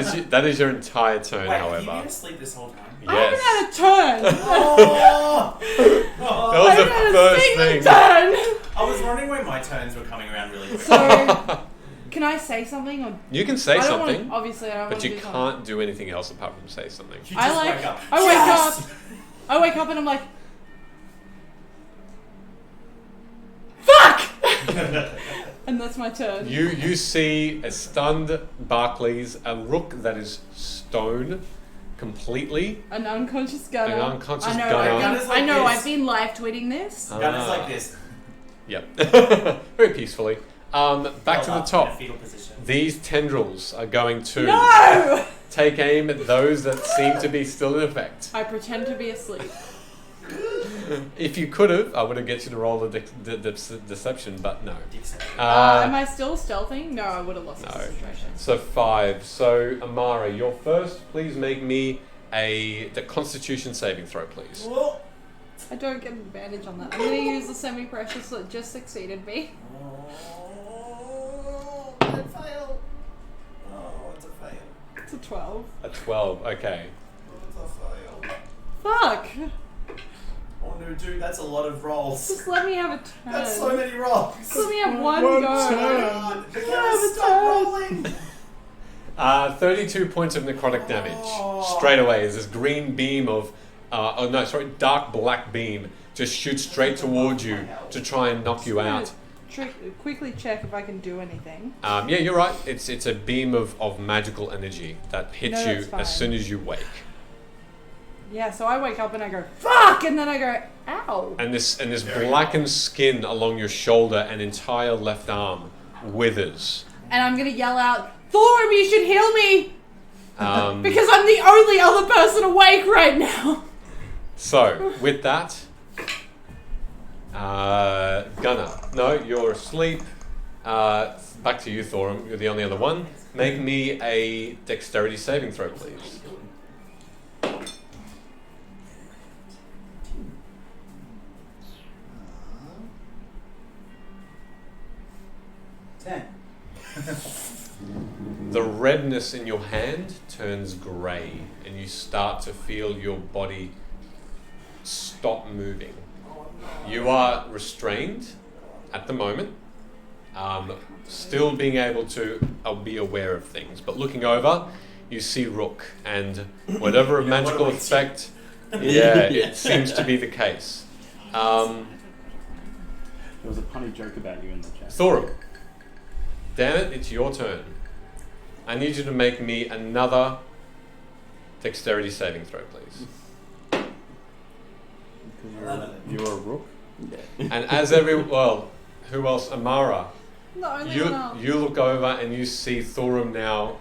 is your entire turn, Wait, have you however. been asleep this whole time? I Yes. haven't had a turn. Oh! That was the first thing. Turn. I was wondering when my turns were coming around really quick. So, can I say something or? You can say I don't something, Want, obviously, I don't but want you to do something. can't do anything else apart from say something. You I just like. wake up. I wake Yes! up. I wake up and I'm like, fuck! And that's my turn. You see a stunned Barclays, a rook that is stone completely. An unconscious gunner. An unconscious I know. gunner. Gunner's like I know. this. I've been live tweeting this. Gunner's like this. Yep. Very peacefully. Back to the Held up in a top. fetal position. These tendrils are going to No! take aim at those that seem to be still in effect. I pretend to be asleep. If you could have, I would have get you to roll the deception, but no. Am I still stealthing? No, I would have lost No. the situation. So 5. So Amara, you're first. Please make me the Constitution saving throw, please. Well, I don't get an advantage on that. I'm going to use the semi-precious that just succeeded me. Oh, I fail. Oh, it's a fail. It's a 12. A 12, okay. It's a fail. Fuck! Oh no, dude, that's a lot of rolls. Just let me have a turn. That's so many rolls. Just let me have one One go. turn. Michele, stop rolling. 32 points of necrotic damage. Straight away as this green beam of, dark black beam just shoots straight towards you to try and knock you out. Quickly check if I can do anything. Yeah, you're right. It's a beam of magical energy that hits No, you that's fine. as soon as you wake. Yeah, so I wake up and I go, fuck! And then I go, ow! And this blackened skin along your shoulder and entire left arm withers. And I'm gonna yell out, Thulrum, you should heal me! Um, Because I'm the only other person awake right now! So, with that, Gunnar. No, you're asleep. Back to you, Thulrum. You're the only other one. Make me a dexterity saving throw, please. 10. The redness in your hand turns grey, and you start to feel your body stop moving. You are restrained at the moment, still being able to be aware of things, but looking over, you see Rook, and whatever magical effect, it seems to be the case. There was a punny joke about you in the chat. Thulrum, damn it, it's your turn. I need you to make me another dexterity saving throw, please. You're a rook? And as who else? Amara. The only one up. You look over and you see Thulrum now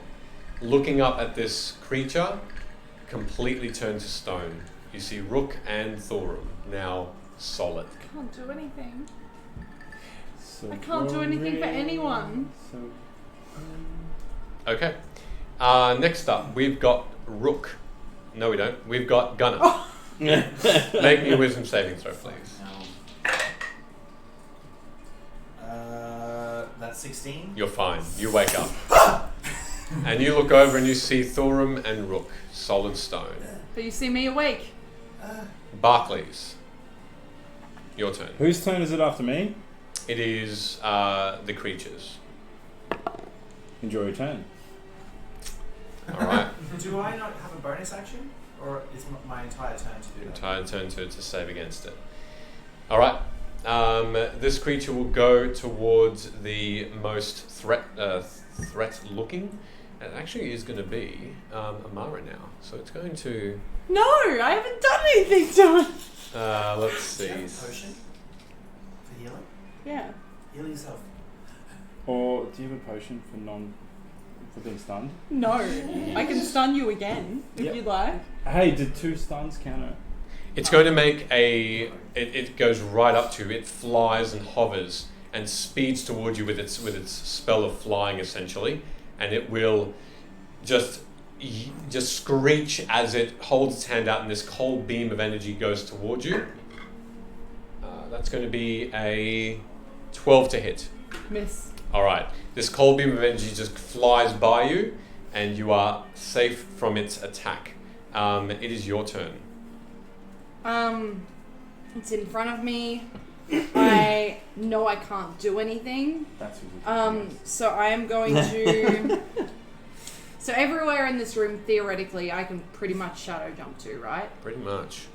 looking up at this creature, completely turned to stone. You see Rook and Thulrum now solid. I can't do anything. So I can't do anything for anyone. Okay. Next up, we've got Rook. No, we don't. We've got Gunnar. Oh. Make me a wisdom saving throw, please. That's 16. You're fine. You wake up. And you look over and you see Thulrum and Rook, solid stone. But you see me awake. Barclays, your turn. Whose turn is it after me? It is the creatures. Enjoy your turn. All right. Do I not have a bonus action? Or is my entire turn to do that? Entire turn to save against it. All right. This creature will go towards the most threat-looking. It actually is going to be Amara now. So it's going to... No, I haven't done anything to it. Let's Do you see. have a potion for healing? Yeah. Heal yourself. Or do you have a potion for being stunned? No. I can stun you again if Yep. you'd like. Hey, did 2 stuns counter? It's going to make a... It goes right up to you. It flies and hovers and speeds towards you with its spell of flying, essentially. And it will just screech as it holds its hand out and this cold beam of energy goes towards you. That's going to be a 12 to hit. Miss. All right. This cold beam of energy just flies by you and you are safe from its attack. It is your turn. It's in front of me. I know I can't do anything. That's who's So I am going to... So everywhere in this room, theoretically, I can pretty much shadow jump to, right? Pretty much.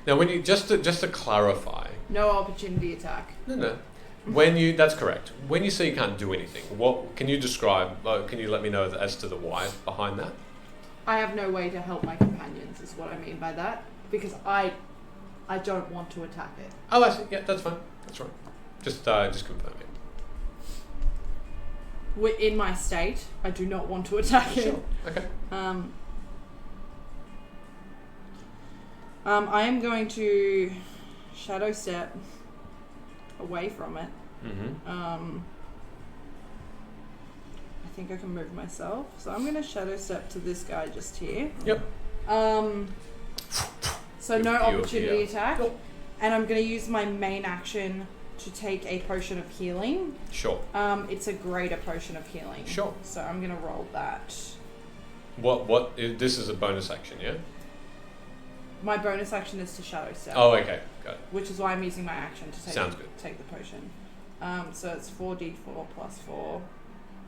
Now, when you just to clarify, No opportunity attack. no. That's correct. When you say you can't do anything, what can you describe? Can you let me know as to the why behind that? I have no way to help my companions, is what I mean by that. Because I don't want to attack it. Oh, I see. Yeah, that's fine. That's right. Just confirming. In my state, I do not want to attack it. Sure. Okay. I am going to shadow step away from it. Mm-hmm. I think I can move myself, so I'm going to shadow step to this guy just here. Yep. So no You're opportunity here. attack. Nope. and I'm going to use my main action to take a potion of healing. Sure. It's a greater potion of healing. Sure. So I'm going to roll that. This is a bonus action, yeah? My bonus action is to Shadow Step. Oh, okay. Got it. Which is why I'm using my action to take, Sounds good. take the potion. So it's 4d4 plus 4.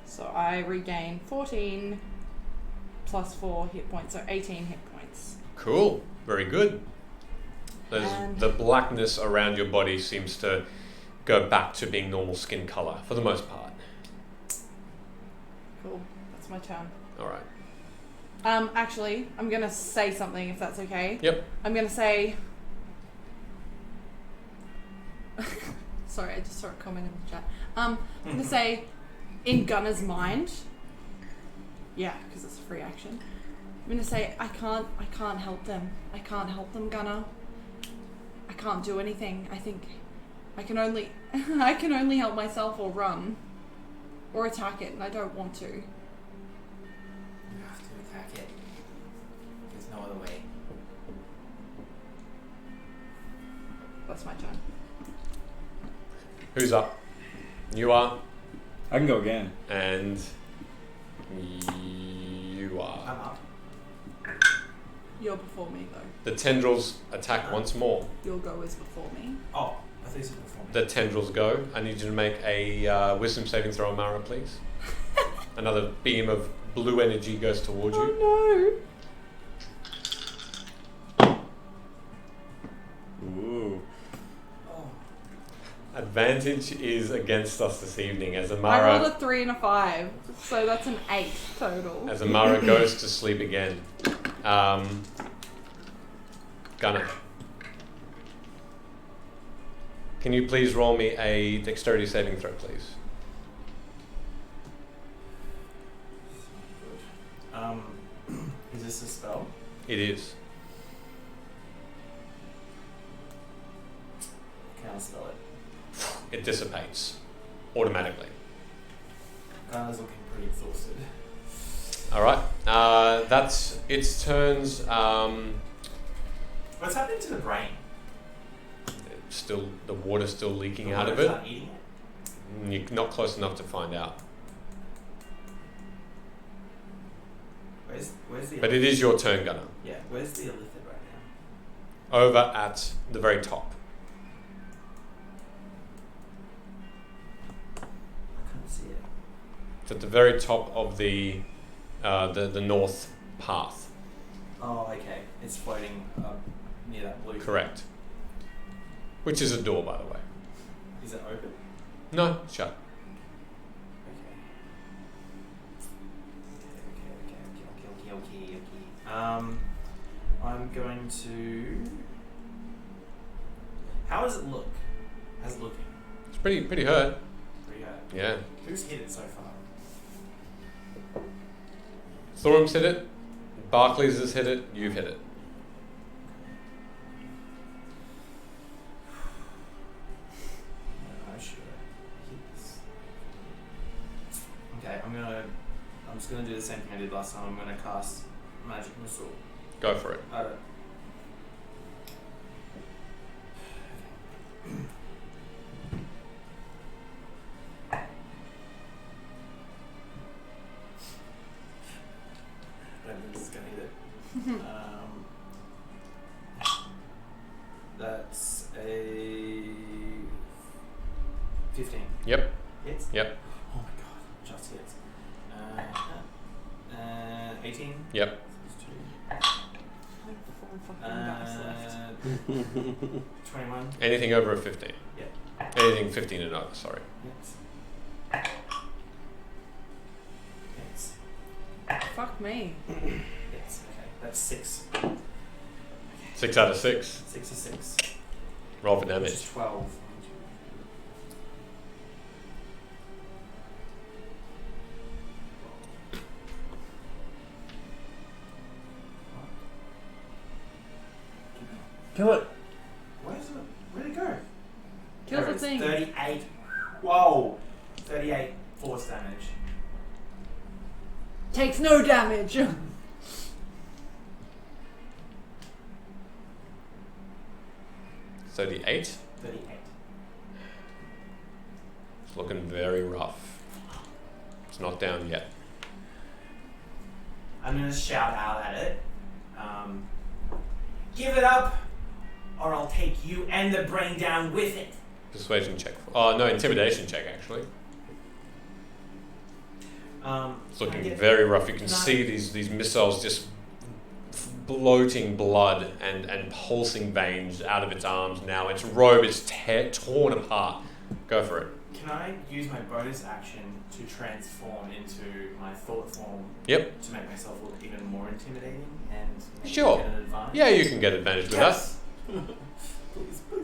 So I regain 14 plus 4 hit points, so 18 hit points. Cool. Very good. And- The blackness around your body seems to go back to being normal skin color for the most part. Cool. That's my turn. All right. Actually, I'm going to say something if that's okay. Yep. I'm going to say... Sorry, I just saw a comment in the chat. I'm going to say, in Gunner's mind... Yeah, because it's a free action. I'm going to say, I can't help them. I can't help them, Gunner. I can't do anything. I think I can only... I can only help myself or run. Or attack it, and I don't want to. You have to attack it. There's no other way. That's my turn. Who's up? You are, I can go again. and you are. I'm up. You're before me, though. The tendrils attack once more. Your go is before me. Oh, I thought you said before me. The tendrils go. I need you to make a wisdom saving throw, Amara, please. Another beam of blue energy goes towards you. Oh Ooh. Oh. Advantage is against us this evening as no! I rolled Amara, a 3 and a 5, so that's an 8 total. as Amara goes to sleep again. Gunner. Can you please roll me a dexterity saving throw, please? Is this a spell? It is. Can I spell it? It dissipates automatically. Gunner's looking pretty exhausted. All right. That's its turns. What's happening to the brain? Still, the water's still leaking The out of water's it. not eating it? You're not close enough to find out. Where's the? But it is your turn, Gunner. Yeah. Where's the illithid right now? Over at the very top. I can't see it. It's at the very top of the north path. Oh, okay. It's floating up near that blue. Correct. Which is a door, by the way. Is it open? No, shut. Okay. I'm going to. How does it look? How's it looking? It's pretty hurt. Pretty hard. Yeah. Who's hit it so far? Thulroms hit it. Barclays has hit it. You've hit it. I should hit this. Okay, I'm just gonna do the same thing I did last time. I'm gonna cast Magic Missile. Go for it. I don't think this is gonna hit it. That's a 15. Yep. Hits? Yep. Oh my god, just hits. 18. Yep. Like 4 fucking dice left. 21. Anything over a 15. Yep. Anything 15 and over, sorry. Hits. Hits. Fuck me. Hits. Okay, that's 6. 6 out of 6. 6 to 6. Roll for Which damage. is 12. Kill it. Where'd it go? Kill There the it is. thing. 38. Whoa! 38 force damage. Takes no damage. 38. 38. It's looking very rough. It's not down yet. I'm gonna shout out at it. Give it up, or I'll take you and the brain down with it. Persuasion check. Oh, no, intimidation check, actually. It's looking very rough. You can see these missiles just bloating blood and pulsing veins out of its arms now. Its robe is torn apart. Go for it. Can I use my bonus action to transform into my thought form? Yep. To make myself look even more intimidating and maybe Sure. get an advantage? Yeah, you can get advantage with Yes. Please work.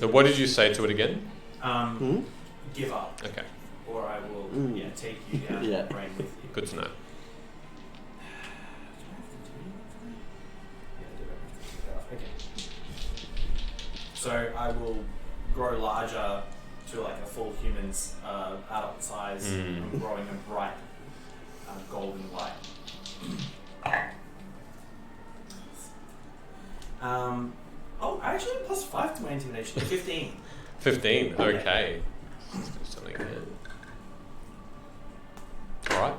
So what did you say to it again? Give up, Okay, or I will take you down Yeah. the brain with you. good to know. Okay. So I will grow larger to like a full human's adult size, growing a bright golden light. I actually have +5 to my intimidation. 15. 15, okay. Let's do something here. Alright.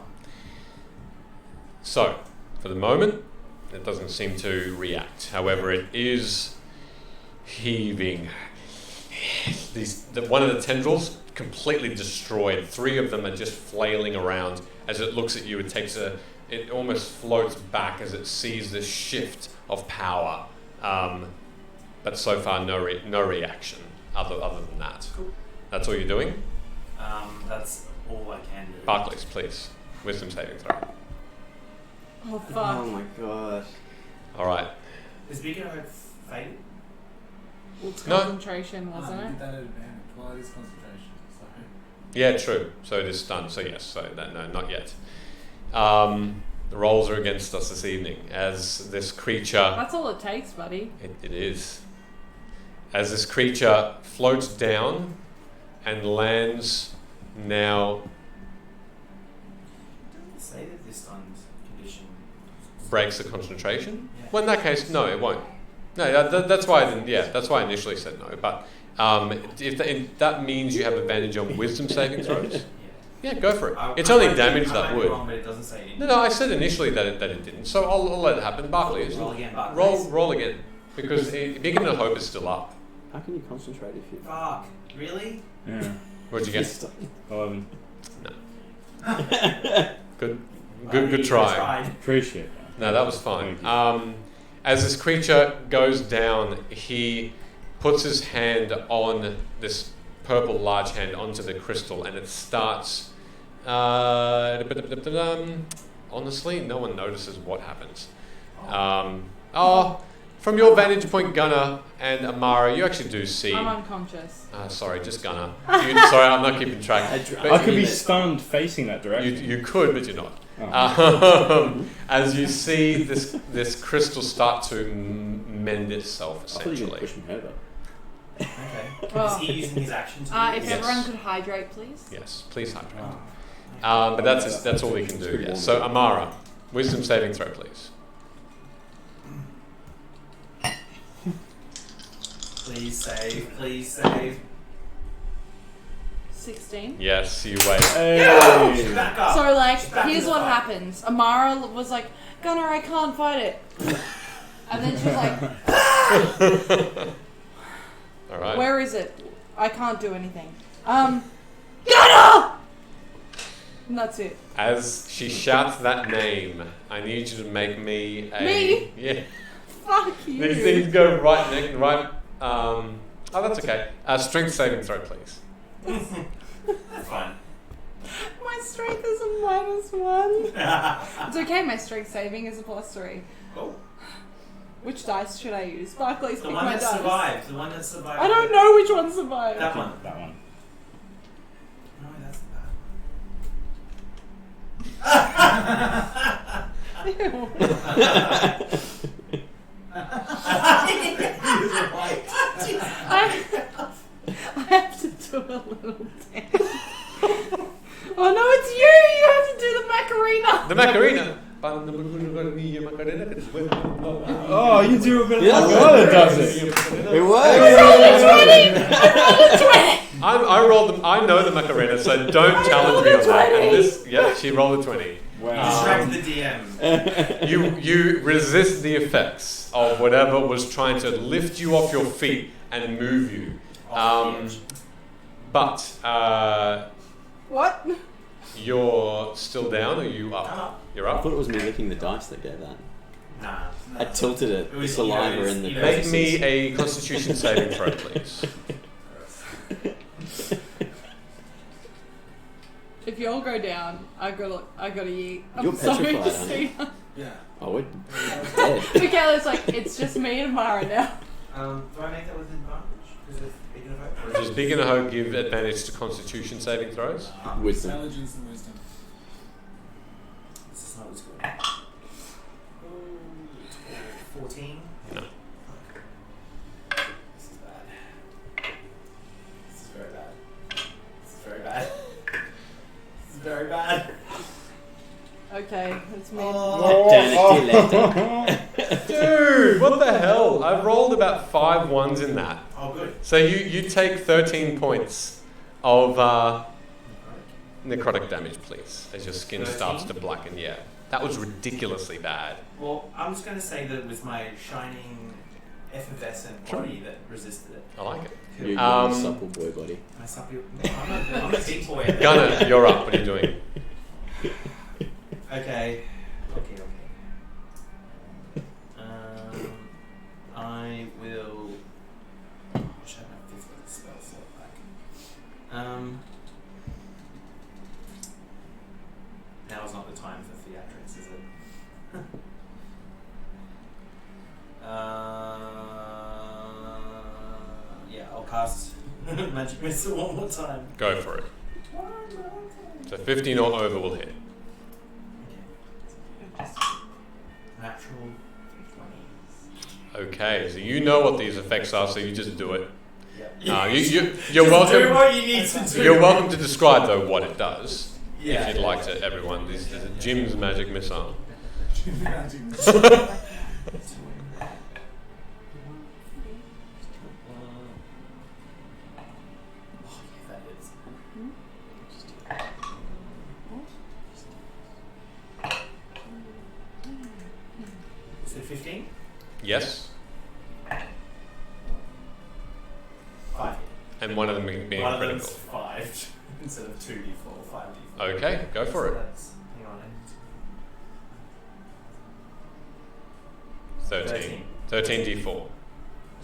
So, for the moment, it doesn't seem to react. However, it is heaving. One of the tendrils completely destroyed. 3 of them are just flailing around. As it looks at you, it almost floats back as it sees this shift of power. But so far, no reaction other than that. Cool. That's all you're doing? That's all I can do. Barclays, please. Wisdom saving throw. Oh fuck. Oh my god. Alright. Is Beacon Hope faded? It's No. concentration, wasn't Did it? that at advantage. Well, it is concentration. So. Yeah, true. So it is stunned. So yes. So that, no, not yet. The rolls are against us this evening as this creature. That's all it takes, buddy. It is. As this creature floats down and lands now, Doesn't it say that this stunned condition breaks the concentration. Yeah. Well, in that case, no, it won't. No, that's why I didn't. Yeah, that's why I initially said no. But if that means you have advantage on wisdom saving throws, yeah, go for it. It's only damage I that might be would. wrong, but it doesn't say anything. No, I said initially that it didn't. So I'll let it happen. Barclays, Roll again, Barclays. roll again, because Beacon of Hope is still up. How can you concentrate if you... Fuck. Really? Yeah. What'd you get? 11. Good try. Tried. Appreciate that. No, that was fine. Thank you. As this creature goes down, he puts his hand on this purple large hand onto the crystal, and it starts. Honestly, no one notices what happens. From your vantage point, Gunnar and Amara, you actually do see. I'm unconscious. Sorry, just Gunnar. Sorry, I'm not keeping track. I could be stunned facing that direction. You could, but you're not. Oh. As you see this crystal start to mend itself, I thought you were essentially. pushing her though. Okay. Oh. Is he using his action to do If this? everyone could hydrate, please. Yes, please hydrate. Oh. But that's all we can do. Yes. So Amara, wisdom saving throw, please. Please save. Please save. 16. Yes, you wait. Hey. Back up. So, like, She's back here's in the what fight. happens. Amara was like, Gunnar, I can't fight it. And then she's like, All right. where is it? I can't do anything. Gunnar! And that's it. As she shouts that name, I need you to make me a. Me? Yeah. Fuck you. These things go right. That's okay. Strength saving throw, please. That's fine. My strength is a -1. It's okay, my strength saving is a +3. Oh, Which dice should I use? Barclays, the pick one my that dice. survived. The one that survived. I don't know which one survived. That one. That one. No, that's the bad I have to do a little dance. Oh no, it's you! You have to do the Macarena! The Macarena. Oh, you do a bit of the girl that does it. It works! I rolled them. I know the Macarena, so don't challenge me on that. And this, yeah, she rolled a 20. Wow. Distract the DM. You resist the effects of whatever was trying to lift you off your feet and move you. But What? you're still down, or you up? You're I up. thought it was me licking the dice that gave that. Nah. I tilted it, It the was saliva egos, in the egos. Make me a Constitution saving throw, please. If you all go down, I gotta yeet. I'm You're sorry petrified, to aren't see. Yeah. Oh, we're dead. Michele's like, it's just me and Mara now. Do I make that with advantage? Because it's big enough. Does Big and a Hoe give advantage to Constitution saving throws? Wisdom. Intelligence and wisdom. This is not as good. 14. No. This is bad. This is very bad. This is very bad. This is very bad. Okay, it's me. Dude, what the hell? I've rolled about 5 ones in that. Oh, good. So you take 13 points of necrotic damage, please, as your skin 13? starts to blacken. Yeah, that was ridiculously bad. Well, I'm just going to say that it was my shining, effervescent body that resisted it. I like it. You're Um, a supple boy, buddy. My supple- I'm a big boy. Gunnar, you're up. What are you doing? Okay. I will. I wish I had my fifth spell slot back. Now is not the time for theatrics, is it? Yeah, I'll cast Magic Missile one more time. Go for it. So 15 or over will hit. Natural 20. Okay, so you know what these effects are, so you just do it. Yeah. You're Just do welcome. what you need to do. You're welcome to describe though what it does, Yeah. if you'd like to. Everyone, this is Jim's magic missile. That is. Is it 15? Yes, 5. and one of them being One of critical. them's 5 instead of 2d4, 5d4. Okay, go for So it. that's, hang on, 13. 13d4. Did you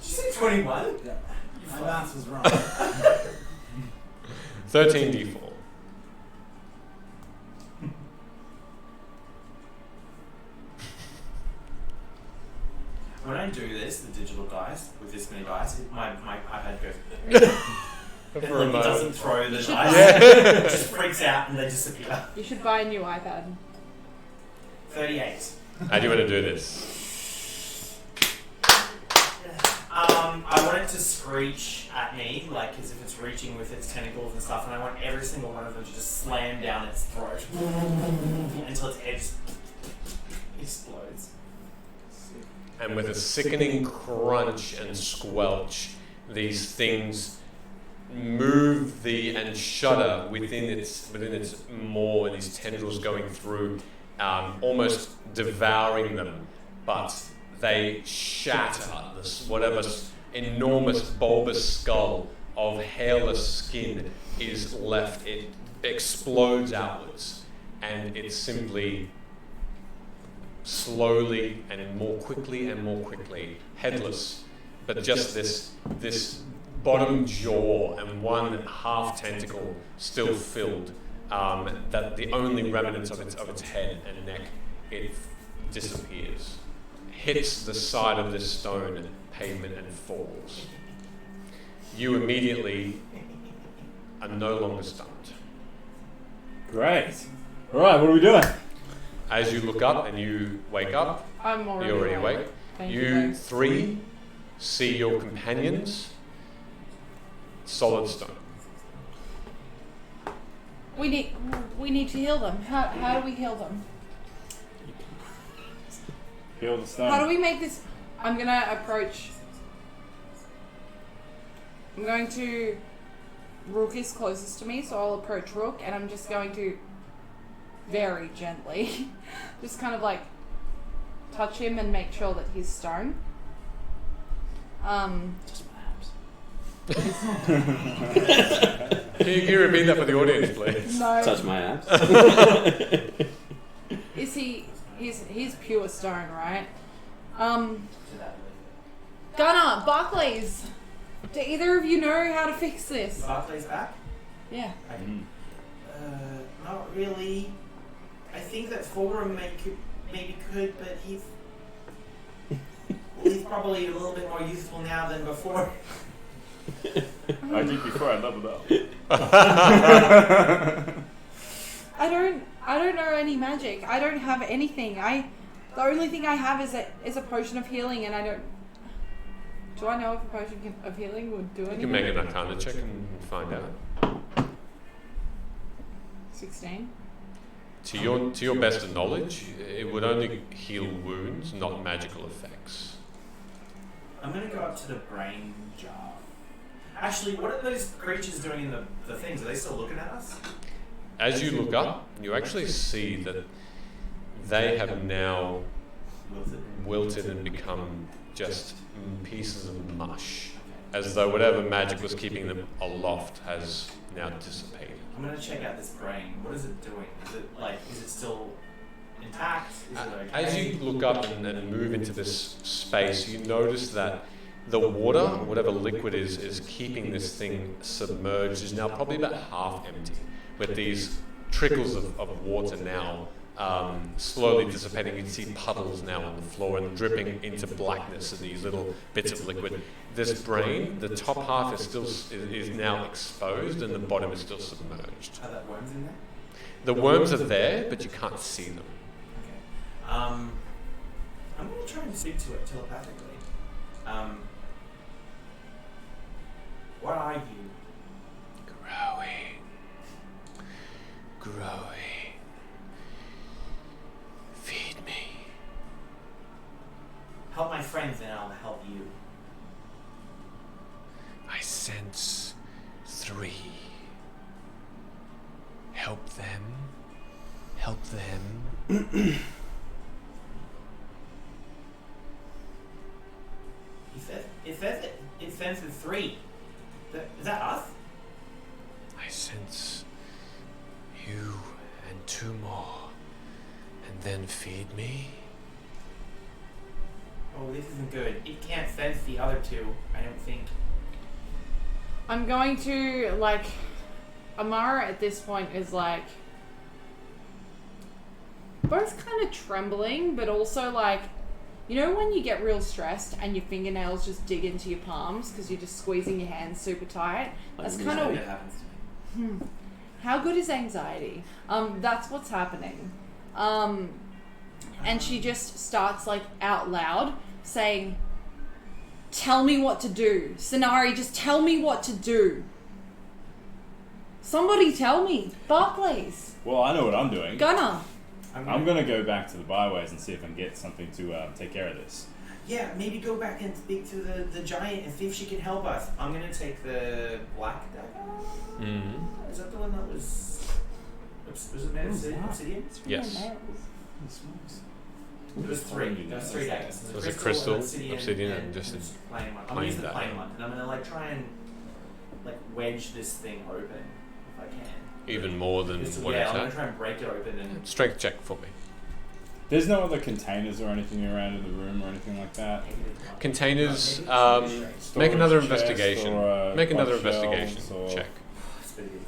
say 21? Yeah. My math was wrong. 13d4. When I do this, the digital dice, with this many dice, my iPad goes. For a It moment. doesn't throw the should dice. Yeah. It just freaks out and they disappear. You should buy a new iPad. 38. How do you want to do this? I want it to screech at me, like as if it's reaching with its tentacles and stuff, and I want every single one of them to just slam down its throat until its edge explodes. And with a sickening crunch and squelch, these things move and shudder within its maw, and these tendrils going through, almost devouring them. But they shatter this whatever enormous bulbous skull of hairless skin is left. It explodes outwards, and it simply slowly and more quickly, headless, but just this bottom jaw and one half tentacle still filled, that the only remnants of its head and neck, it disappears, hits the side of this stone pavement and falls. You immediately are no longer stunned. Great. All right, what are we doing? As you look up and you wake up, I'm already you're already awake. Thank You guys. three see your companions, solid stone. We need to heal them. How do we heal them? Heal the stone. How do we make this? I'm gonna approach. I'm going to. Rook is closest to me, so I'll approach Rook, and I'm just going to very gently, just kind of like touch him and make sure that he's stone. Just my abs. Can you repeat that for the audience, please? No. Touch my abs. Is he? He's pure stone, right? Gunnar, Barclays. Do either of you know how to fix this? Barclays back? Yeah. Not really. I think that Thulrum maybe could, but he's probably a little bit more useful now than before. I did before I leveled up. I don't know any magic. I don't have anything. The only thing I have is a potion of healing, and I don't. Do I know if a potion of healing would do anything? You can make an Arcana check and find out. 16. To your best of knowledge, it would only heal wounds, not magical effects. I'm gonna go up to the brain jar. Actually, what are those creatures doing in the things? Are they still looking at us? As you look up, you actually see that they have now wilted and become just pieces of mush, as though whatever magic was keeping them aloft has now dissipated. I'm gonna check out this brain. What is it doing? Is it still intact? Is it okay? As you look up and move into this space, you notice that the water, whatever liquid is keeping this thing submerged, is now probably about half empty, with these trickles of water now slowly dissipating. You can see puddles now on the floor and dripping into blackness of these little bits of liquid. This brain, the top half is now exposed and the bottom is still submerged. Are there worms in there? The worms are there, but you can't see them. Okay. I'm gonna try and speak to it telepathically. What are you? Growing. Feed me. Help my friends and I'll help you. I sense 3. Help them. Help them. It senses 3. Is that us? I sense you and 2 more. And then feed me. Oh, this isn't good. It can't sense the other 2, I don't think. I'm going to, Amara at this point is both kind of trembling, but also you know when you get real stressed and your fingernails just dig into your palms because you're just squeezing your hands super tight? That's kind of... It happens to me. How good is anxiety? That's what's happening. And she just starts out loud saying, "Tell me what to do. Sonari, just tell me what to do. Somebody tell me. Barclays. Well, I know what I'm doing. Gunnar." I'm gonna go back to the Byways and see if I can get something to take care of this. Yeah, maybe go back and speak to the giant and see if she can help us. I'm gonna take the black dagger. Mm-hmm. Is that the one that was it made of obsidian? Yes. It was 3. There was 3 daggers. It was a crystal, obsidian, and just a plain one. I'm plain using the dagger. plain one, and I'm gonna try and wedge this thing open if I can. Even more than Just, what yeah, it's I'm gonna at. try and break it open and. Strength check for me. There's no other containers or anything around in the room or anything like that. Containers, make Storage another chest investigation. or, Make another bunch investigation shelves or- check. It's been a good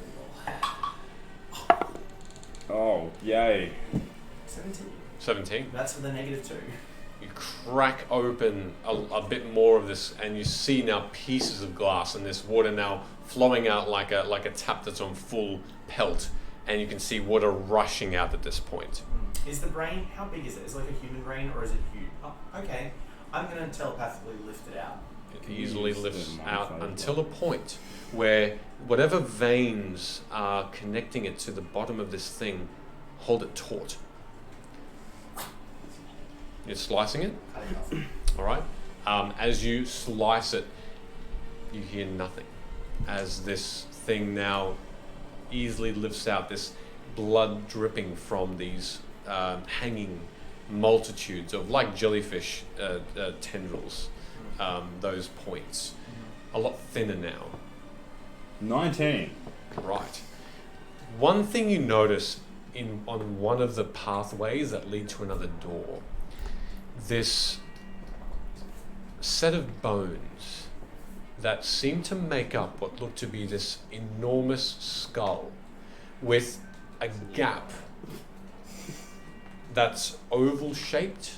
roll. Oh, yay. 17. 17. That's for the -2. You crack open a bit more of this, and you see now pieces of glass, and this water now flowing out like a tap that's on full pelt, and you can see water rushing out at this point. Is the brain, how big is it? Is it like a human brain or is it huge? Oh, okay. I'm going to telepathically lift it out. It easily lifts Mind out flayer until a point where whatever veins are connecting it to the bottom of this thing hold it taut. You're slicing it? Cut it off. Alright. As you slice it, you hear nothing. As this thing now easily lifts out, this blood dripping from these hanging multitudes of, like jellyfish tendrils, those points. A lot thinner now. 19. Right. One thing you notice on one of the pathways that lead to another door, this set of bones that seem to make up what looked to be this enormous skull with a gap that's oval shaped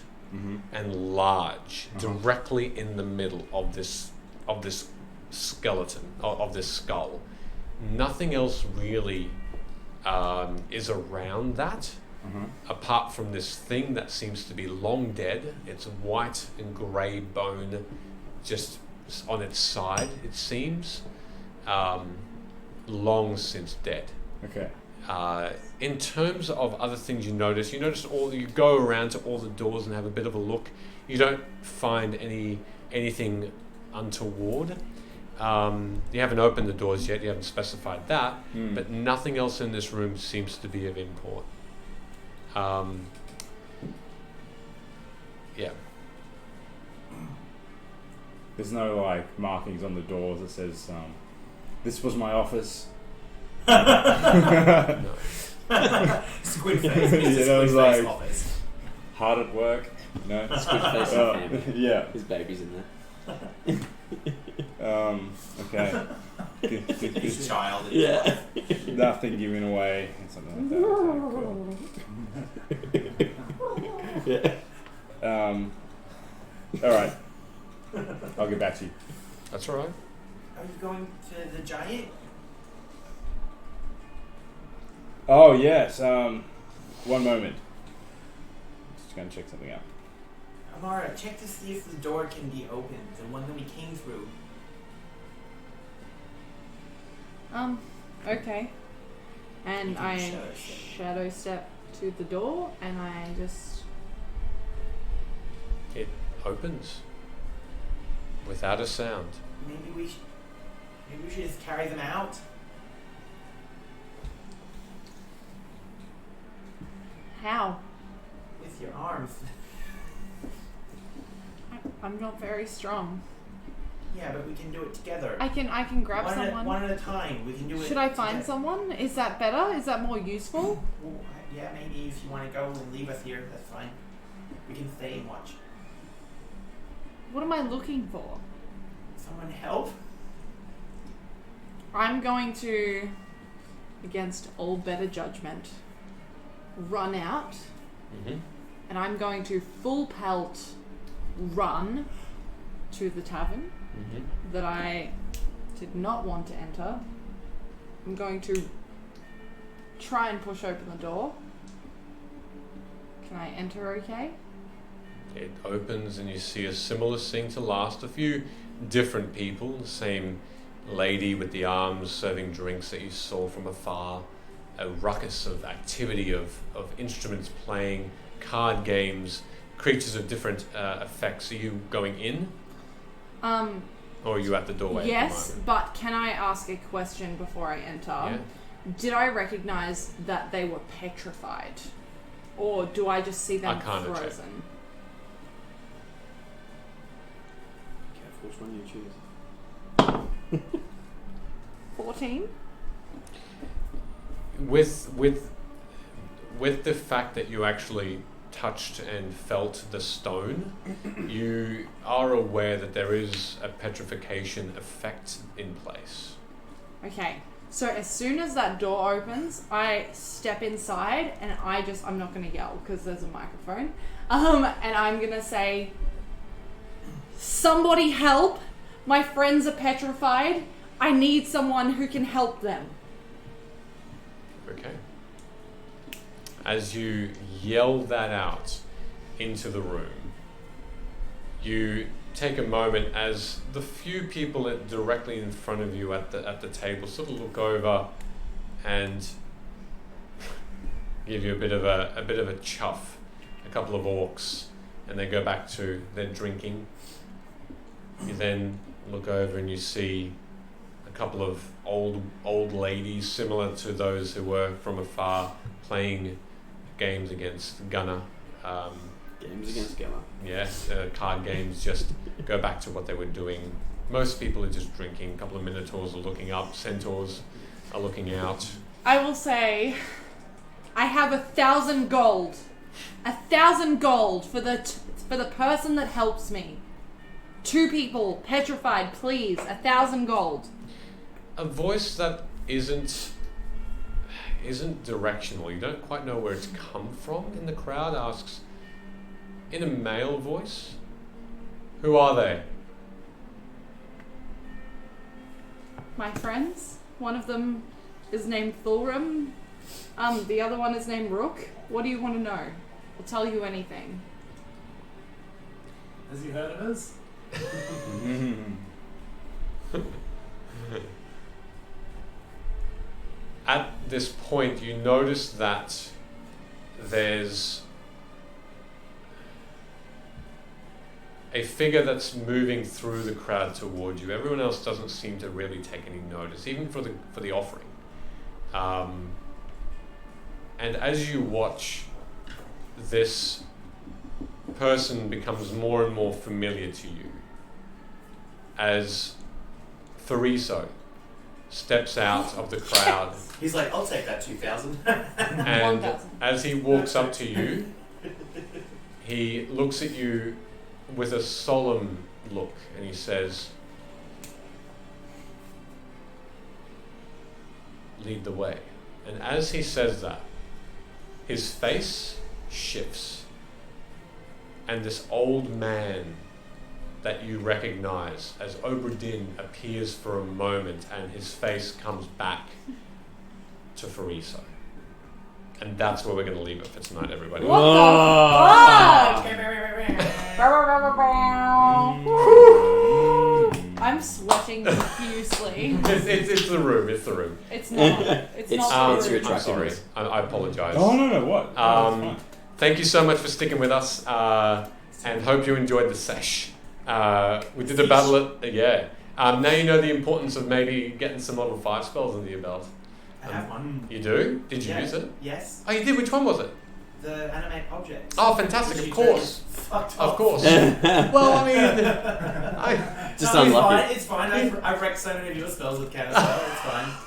and large directly in the middle of this skeleton, of this skull. Nothing else really is around that, apart from this thing that seems to be long dead. It's white and grey bone just on its side, it seems. Long since dead. Okay. In terms of other things you go around to all the doors and have a bit of a look. You don't find anything untoward. You haven't opened the doors yet, you haven't specified that, but nothing else in this room seems to be of import. Yeah. There's no like markings on the doors that says, this was my office. No. Squid face. You know, it's like office. hard at work. No. Squid face and family. Yeah. His baby's in there. Okay. His child. Yeah. Nothing giving away and something like that. Okay, cool. Yeah. All right. I'll get back to you. That's all right. Are you going to the giant? Oh yes. One moment. Just gonna check something out. Amara, check to see if the door can be opened. The one that we came through. Okay. And You can I shadow step. shadow step to the door, and I just... It opens without a sound. Maybe we should just carry them out. How? With your arms. I'm not very strong. Yeah, but we can do it together. I can grab one someone. one at a time. We can do it. Should I find together. someone? Is that better? Is that more useful? Well, yeah, maybe if you want to go and leave us here, that's fine. We can stay and watch. What am I looking for? Someone help? I'm going to, against all better judgment, run out, and I'm going to full pelt run to the tavern that I did not want to enter. I'm going to try and push open the door. Can I enter okay? It opens and you see a similar scene to last. A few different people, the same lady with the arms serving drinks that you saw from afar, a ruckus of activity of instruments playing, card games, creatures of different effects. Are you going in? Or are you at the doorway? Yes, at the moment? but can I ask a question before I enter? Yeah. Did I recognize that they were petrified? Or do I just see them Arcana check. frozen? Careful which one you choose. 14? With the fact that you actually touched and felt the stone, you are aware that there is a petrification effect in place. Okay, so as soon as that door opens, I step inside and I'm not going to yell because there's a microphone, and I'm going to say, somebody help! My friends are petrified. I need someone who can help them. Okay. As you yell that out into the room, you take a moment as the few people directly in front of you at the table sort of look over and give you a bit of a chuff. A couple of orcs and they go back to their drinking. You then look over and you see a couple of old ladies, similar to those who were from afar, playing games against Gunner. Games against Gamma. Yeah, card games. Just go back to what they were doing. Most people are just drinking. A couple of Minotaurs are looking up. Centaurs are looking out. I will say, I have 1,000 gold. 1,000 gold for the person that helps me. 2 people petrified, please. 1,000 gold. A voice that isn't directional. You don't quite know where it's come from in the crowd asks, in a male voice, "Who are they?" My friends. One of them is named Thulrum. The other one is named Rook. What do you want to know? I'll tell you anything. Has he heard of us? At this point, you notice that there's a figure that's moving through the crowd towards you. Everyone else doesn't seem to really take any notice, even for the offering. And as you watch, this person becomes more and more familiar to you as Fariso steps out of the crowd. He's like, I'll take that 2,000. And 1,000. as he walks up to you, he looks at you with a solemn look and he says, "Lead the way." And as he says that, his face shifts and this old man that you recognize as Obradin appears for a moment and his face comes back to Fariso. And that's where we're going to leave it for tonight, everybody. What the fuck? I'm sweating profusely. It's the room. It's the room. It's not. It's not. it's the your room. I'm sorry. I apologize. Oh, no, what? No, it's fine. Thank you so much for sticking with us, and hope you enjoyed the sesh. We did a battle at now you know the importance of maybe getting some level 5 spells under your belt. I have one. You do? Did you use it? Yes. Oh, you did? Which one was it? The animate objects. Oh, fantastic! Which Of you course, fucked of off. course. Well, I mean, Just No, unlucky. It's fine. I've wrecked so many of your spells with counterspell. It's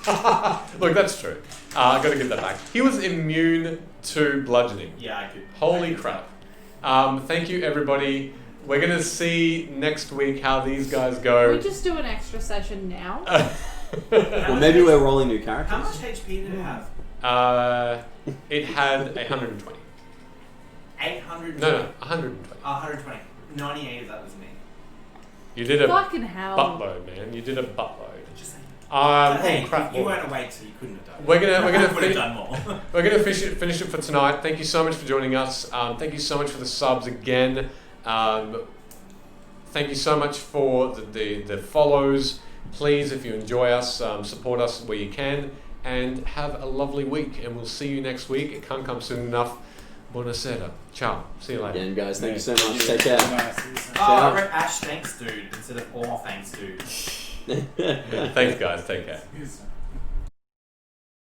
fine. Look, that's true. I got to get that back. He was immune to bludgeoning. Yeah, I could. Holy crap! Thank you, everybody. We're gonna see next week how these guys Can go. we just do an extra session now? Well, maybe we're rolling new characters. How much HP did it have? It had 120. 800. No, 120. 120. 98 of that was me. You did a Fucking hell. buttload, man. You did a buttload. Just saying. Oh crap! You weren't awake, so you couldn't have done it. We're gonna I would have finish. done more. We're gonna finish it for tonight. Thank you so much for joining us. Thank you so much for the subs again. Thank you so much for the follows. Please, if you enjoy us, support us where you can, and have a lovely week. And we'll see you next week. It can't come soon enough. Buonasera. Ciao. See you later. Again, guys, thank you so Yeah, much. you. Take care. Nice. Oh, I wrote Ash thanks dude instead of all thanks dude. Thanks, guys. Take care. He's-